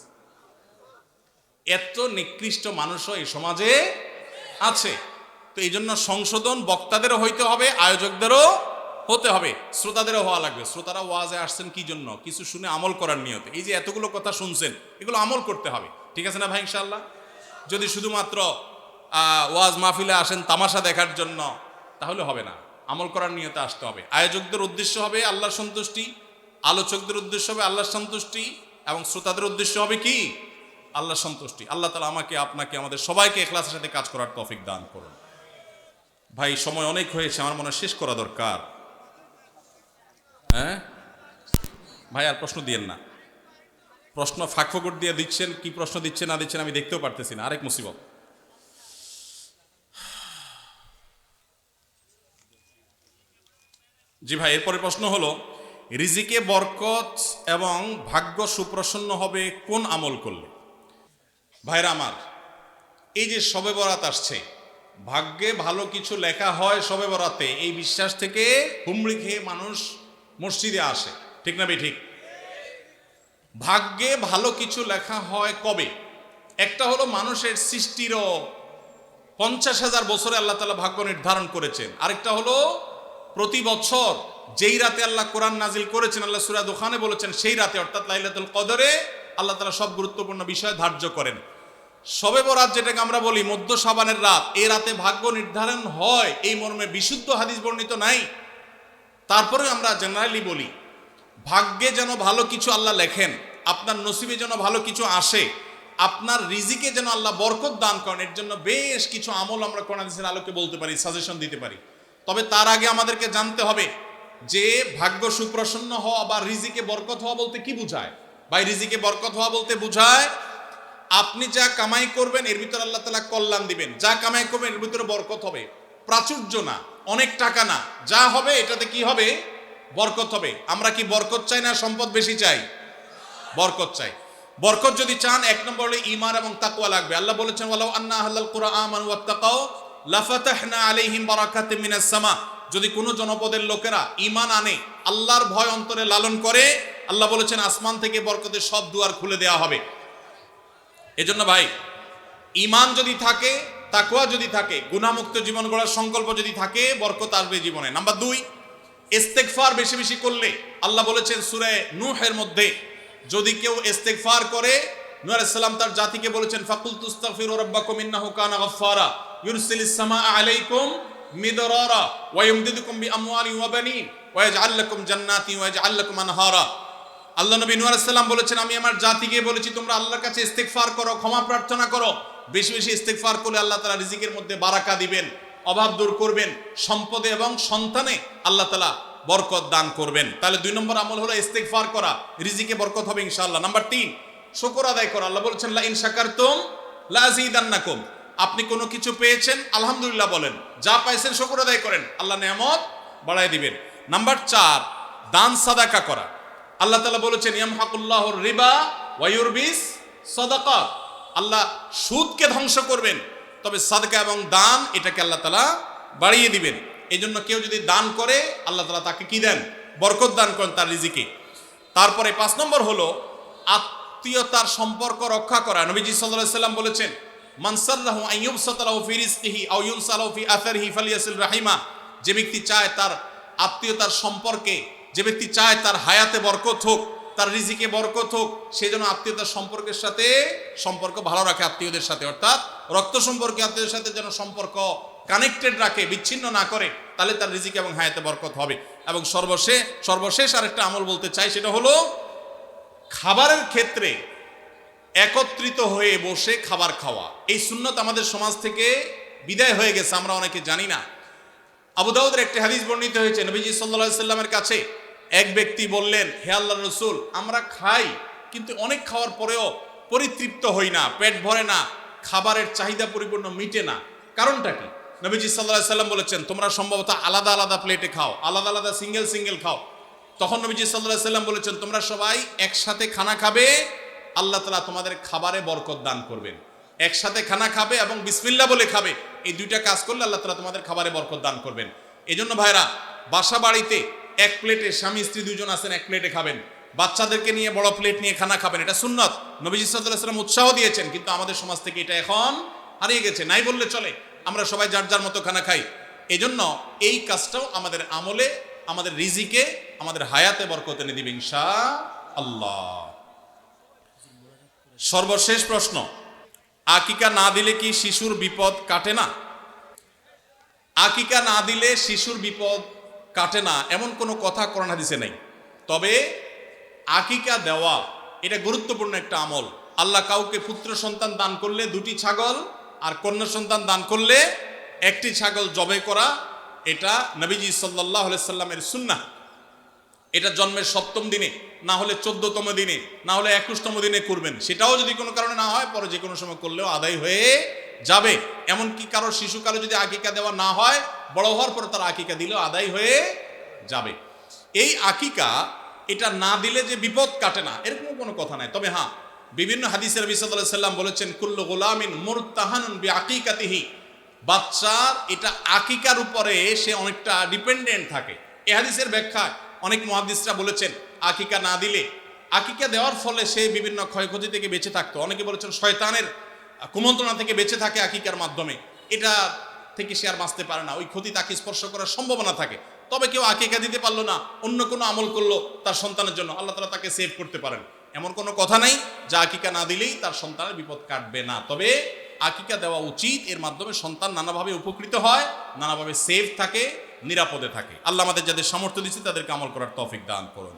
এত নিকৃষ্ট মানুষও এই সমাজে আছে। তো এই জন্য সংশোধন বক্তাদেরও হইতে হবে, আয়োজকদেরও হতে হবে, শ্রোতাদেরও হওয়া লাগবে। শ্রোতারা ওয়াজে আসছেন কি জন্য? কিছু শুনে আমল করার নিয়তে। এই যে এতগুলো কথা শুনছেন, এগুলো আমল করতে হবে, ঠিক আছে না ভাই? ইনশাআল্লাহ। যদি শুধুমাত্র ওয়াজ মাহফিলে আসেন তামাশা দেখার জন্য, তাহলে হবে না, আমল করার নিয়তে আসতে হবে। আয়োজকদের উদ্দেশ্য হবে আল্লাহর সন্তুষ্টি, আলোচকদের উদ্দেশ্য হবে আল্লাহর সন্তুষ্টি, এবং শ্রোতাদের উদ্দেশ্য হবে কি? আল্লাহর সন্তুষ্টি। আল্লাহ তাআলা আমাকে, আপনাকে, আমাদের সবাইকে ইখলাসের সাথে কাজ করার তৌফিক দান করুন। ভাই সময় অনেক হয়েছে, আমার মনে হয় শেষ করা দরকার। হ্যাঁ ভাই, আর প্রশ্ন দিয়েন না। প্রশ্ন ফাঁক ফোকর দিয়ে দিচ্ছেন, কি প্রশ্ন দিচ্ছেন না দিচ্ছেন আমি দেখতেও পারতেছি না, আরেক মুসিবত। জি ভাই, এরপরে প্রশ্ন হলো, রিজিকে বরকত এবং ভাগ্য সুপ্রসন্ন হবে কোন আমল করলে? ভাইরা আমার, এই যে শবে বরাত আসছে, ভাগ্যে ভালো কিছু লেখা হয় শবে বরাতে, এই বিশ্বাস থেকে হুমড়ি খেয়ে মানুষ মসজিদে আসে, ঠিক না ভাই? ঠিক। ভাগ্যে ভালো কিছু লেখা হয় কবে? একটা হলো মানুষের সৃষ্টিরও 50,000 বছরে আল্লাহ তাআলা ভাগ্য নির্ধারণ করেছেন। আরেকটা হলো প্রতি বছর যেই রাতে আল্লাহ কোরআন নাজিল করেছেন, আল্লাহ সূরা দুখানে বলেছেন, সেই রাতে অর্থাৎ লাইলাতুল কদরে আল্লাহ তাআলা সব গুরুত্বপূর্ণ বিষয় ধার্য করেন। শবে বরাত যেটাকে আমরা বলি মধ্য শাবানের রাত, এই রাতে ভাগ্য নির্ধারণ হয়, এই মর্মে বিশুদ্ধ হাদিস বর্ণিত নাই। তারপরে আমরা জেনারেলি বলি, ভাগ্যে যেন ভালো কিছু আল্লাহ লেখেন, আপনার নসিবে যেন ভালো কিছু আসে, আপনার রিজিকে যেন আল্লাহ বরকত দান করেন, এর জন্য বেশ কিছু আমল আমরা কোরআন হাদিসের আলোকে বলতে পারি, সাজেশন দিতে পারি। তবে তার আগে আমাদেরকে জানতে হবে যে ভাগ্য সুপ্রসন্ন হওয়া বা রিজিকে বরকত হওয়া বলতে কি বুঝায়। ভাই, রিজিকে বরকত হওয়া বলতে বুঝায় আপনি যা কামাই করবেন এর ভিতরে আল্লাহ তাআলা কল্যাণ দিবেন, যা কামাই করবেন এর ভিতরে বরকত হবে। প্রাচুর্য না, অনেক টাকা না, যা হবে এটাতে কি হবে? বরকত হবে। আমরা কি বরকত চাই না সম্পদ বেশি চাই? বরকত চাই। বরকত যদি চান, এক নম্বর হলো ঈমান এবং তাকওয়া লাগবে। আল্লাহ বলেছেন, ওয়ালাউ আন্না আহলাল কুরআন আমানু ওয়াত্তাকাউ লাফাতাহনা আলাইহিম বারাকাতিম মিনাস সামা। যদি কোনো জনপদের লোকেরা ঈমান আনে, আল্লাহর ভয় অন্তরে লালন করে, আল্লাহ বলেছেন আসমান থেকে বরকতের সব দুয়ার খুলে দেওয়া হবে। এজন্য ভাই, ঈমান যদি থাকে, তাকওয়া যদি থাকে, গুনাহমুক্ত জীবন গড়ার সংকল্প যদি থাকে, বরকত আসবে জীবনে। নাম্বার 2, ইস্তেগফার বেশি বেশি করলে, আল্লাহ বলেছেন সূরা নূহের মধ্যে, যদি কেউ ইস্তেগফার করে, নূহ আলাইহিস সালাম তার জাতিকে বলেছেন, ফাকুলতু আস্তাগফিরু রাব্বাকুম ইন্নাহু কানা গাফফারা ইউরসিলিস সামাআ আলাইকুম মিদরারা ওয়া ইমদিদুকুম বিআমওয়ালিন ওয়া বানিন ওয়া ইয়াজআল লাকুম জান্নাতিন ওয়া ইয়াজআল লাকুম আনহারা। আল্লাহ নবী নূহ আলাইহিস সালাম বলেছেন, আমি আমার জাতিকে বলেছি তোমরা আল্লাহর কাছে ইস্তেগফার করো, ক্ষমা প্রার্থনা করো। বেশি বেশি ইস্তেগফার করলে আল্লাহ তাআলা রিজিকের মধ্যে বারাকা দিবেন, অভাব দূর করবেন, সম্পদে এবং সন্তানে আল্লাহ তাআলা বরকত দান করবেন। তাহলে 2 নম্বর আমল হলো ইস্তেগফার করা, রিজিকে বরকত হবে ইনশাআল্লাহ। নাম্বার 3, শুকর আদায় করা। আল্লাহ বলেছেন, লা ইন শাকারতুম লা আযীদান্নাকুম। আপনি কোনো কিছু পেয়েছেন, আলহামদুলিল্লাহ বলেন, যা পাইছেন শুকর আদায় করেন, আল্লাহ নিয়ামত বাড়ায় দিবেন। নাম্বার 4, দান সাদাকা করা। আল্লাহ তাআলা বলেছেন, ইয়ামহাকুল্লাহুর রিবা ওয়া ইউরবিস সাদাকাত। আল্লাহ সুদকে ধ্বংস করবেন, তবে সাদকা এবং দান এটাকে আল্লাহ তাআলা বাড়িয়ে দিবেন। এই জন্য কেউ যদি দান করে, আল্লাহ তাআলা তাকে কি দেন? বরকত দান করেন তার রিজিকে। তারপরে 5 নম্বর হলো আত্মীয়তার সম্পর্ক রক্ষা করা। নবীজি সাল্লাল্লাহু আলাইহি সাল্লাম বলেছেন, মান সাল্লাহু আন ইউবসাতা লাহু ফি রিজকিহি আও ইউনসা লাহু ফি আসারিহি ফালিয়াসিল রাহিমা। যে ব্যক্তি চায় তার আত্মীয়তার সম্পর্কে, যে ব্যক্তি চায় তার হায়াতে বরকত হোক, তার রিজিকে বরকত হোক, সে যেন আত্মীয়তার সম্পর্কের সাথে সম্পর্ক ভালো রাখে, আত্মীয়দের সাথে অর্থাৎ রক্ত সম্পর্কে আত্মীয়দের সাথে যেন সম্পর্ক কানেক্টেড রাখে, বিচ্ছিন্ন না করে, তাহলে তার রিজিক এবং হায়াতে বরকত হবে। এবং সর্বশেষ আরেকটা আমল বলতে চাই, সেটা হলো খাবারের ক্ষেত্রে একত্রিত হয়ে বসে খাবার খাওয়া। এই সুন্নত আমাদের সমাজ থেকে বিদায় হয়ে গেছে, আমরা অনেকে জানি না। আবু দাউদের একটি হাদিস বর্ণিত হয়েছে, নবীজি সাল্লাল্লাহু আলাইহি সাল্লামের কাছে এক ব্যক্তি বললেন, হে আল্লাহর রাসূল, আমরা খাই কিন্তু অনেক খাওয়ার পরেও পরিতৃপ্ত হই না, পেট ভরে না, খাবারের চাহিদা পরিপূর্ণ মিটে না, কারণটা কি? নবীজি সাল্লাল্লাহু আলাইহি সাল্লাম বলেছেন, তোমরা সম্ভবত আলাদা আলাদা প্লেটে খাও, আলাদা আলাদা সিঙ্গেল খাও। তখন নবীজি সাল্লাল্লাহু আলাইহি সাল্লাম বলেছেন, তোমরা সবাই একসাথে খানা খাবে, আল্লাহ তাআলা তোমাদের খাবারে বরকত দান করবেন। একসাথে খানা খাবে এবং বিসমিল্লাহ বলে খাবে, এই দুইটা কাজ করলে আল্লাহ তাআলা তোমাদের খাবারে বরকত দান করবেন। এই জন্য ভাইরা, বাসা বাড়িতে এক প্লেটে, স্বামী স্ত্রী দুজন আছেন, এক প্লেটে খাবেন, বাচ্চাদেরকে নিয়ে বড় প্লেট নিয়ে খানা খাবেন, এটা সুন্নাত, নবীজি সাল্লাল্লাহু আলাইহি সাল্লাম উৎসাহ দিয়েছেন। কিন্তু আমাদের সমাজ থেকে এটা এখন হারিয়ে গেছে, নাই বললে চলে, আমরা সবাই যার যার মতো খানা খাই। এই জন্য এই কাজটাও আমাদের আমলে, আমাদের রিজিকে, আমাদের হায়াতে বরকত এনে দিবে ইনশাআল্লাহ। সর্বশেষ প্রশ্ন, আকিকা না দিলে কি শিশুর বিপদ কাটে না? আকিকা না দিলে শিশুর বিপদ কাটে না এমন কোনো কথা কোরআন হাদিসে নেই। তবে আকিকা দেওয়া এটা গুরুত্বপূর্ণ একটা আমল। আল্লাহ কাউকে পুত্র সন্তান দান করলে 2টি ছাগল, আর কন্যা সন্তান দান করলে 1টি ছাগল জবাই করা, এটা নবীজি সাল্লাল্লাহু আলাইহি সাল্লামের সুন্নাহ। এটা জন্মের 7ম দিনে, না হলে 14তম দিনে, না হলে 21তম দিনে করবেন। সেটাও যদি কোনো কারণে না হয়, পরে যে কোনো সময় করলেও আদায় হয়ে যাবে। এমনকি কারো শিশুকালে যদি আকিকা দেওয়া না হয়, বড় হওয়ার পরে তার আকিকা দিলেও আদায় হয়ে যাবে। এই আকিকা এটা না দিলে যে বিপদ কাটে না এরকম কোনো কথা নাই। তবে হ্যাঁ, বিভিন্ন হাদিসে নবী সাল্লাল্লাহু আলাইহি সাল্লাম বলেছেন, কুল্লু গুলামিন মুরতাহানুন বিআকিকাতিহি, বাচ্চার এটা আকিকার উপরে সে অনেকটা ডিপেন্ডেন্ট থাকে। এই হাদিসের ব্যাখ্যা অনেক মুহাদ্দিসরা বলেছেন, আকিকা না দিলে, আকিকা দেওয়ার ফলে সে বিভিন্ন ক্ষয়ক্ষতি থেকে বেঁচে থাকতো। অনেকে বলেছেন শয়তানের কুমন্ত্রণা থেকে বেঁচে থাকে আকিকার মাধ্যমে, এটা থেকে সে আর বাঁচতে পারে না, ওই ক্ষতি তাকে স্পর্শ করার সম্ভাবনা থাকে। তবে কেউ আকিকা দিতে পারলো না, অন্য কোনো আমল করলো তার সন্তানের জন্য, আল্লাহ তাআলা তাকে সেভ করতে পারেন। এমন কোনো কথা নাই যে আকিকা না দিলেই তার সন্তানের বিপদ কাটবে না। তবে আকিকা দেওয়া উচিত, এর মাধ্যমে সন্তান নানাভাবে উপকৃত হয়, নানাভাবে সেভ থাকে, নিরাপদে থাকে। আল্লাহ আমাদের যাদের সামর্থ্য দিচ্ছে তাদেরকে আমল করার তৌফিক দান করুন।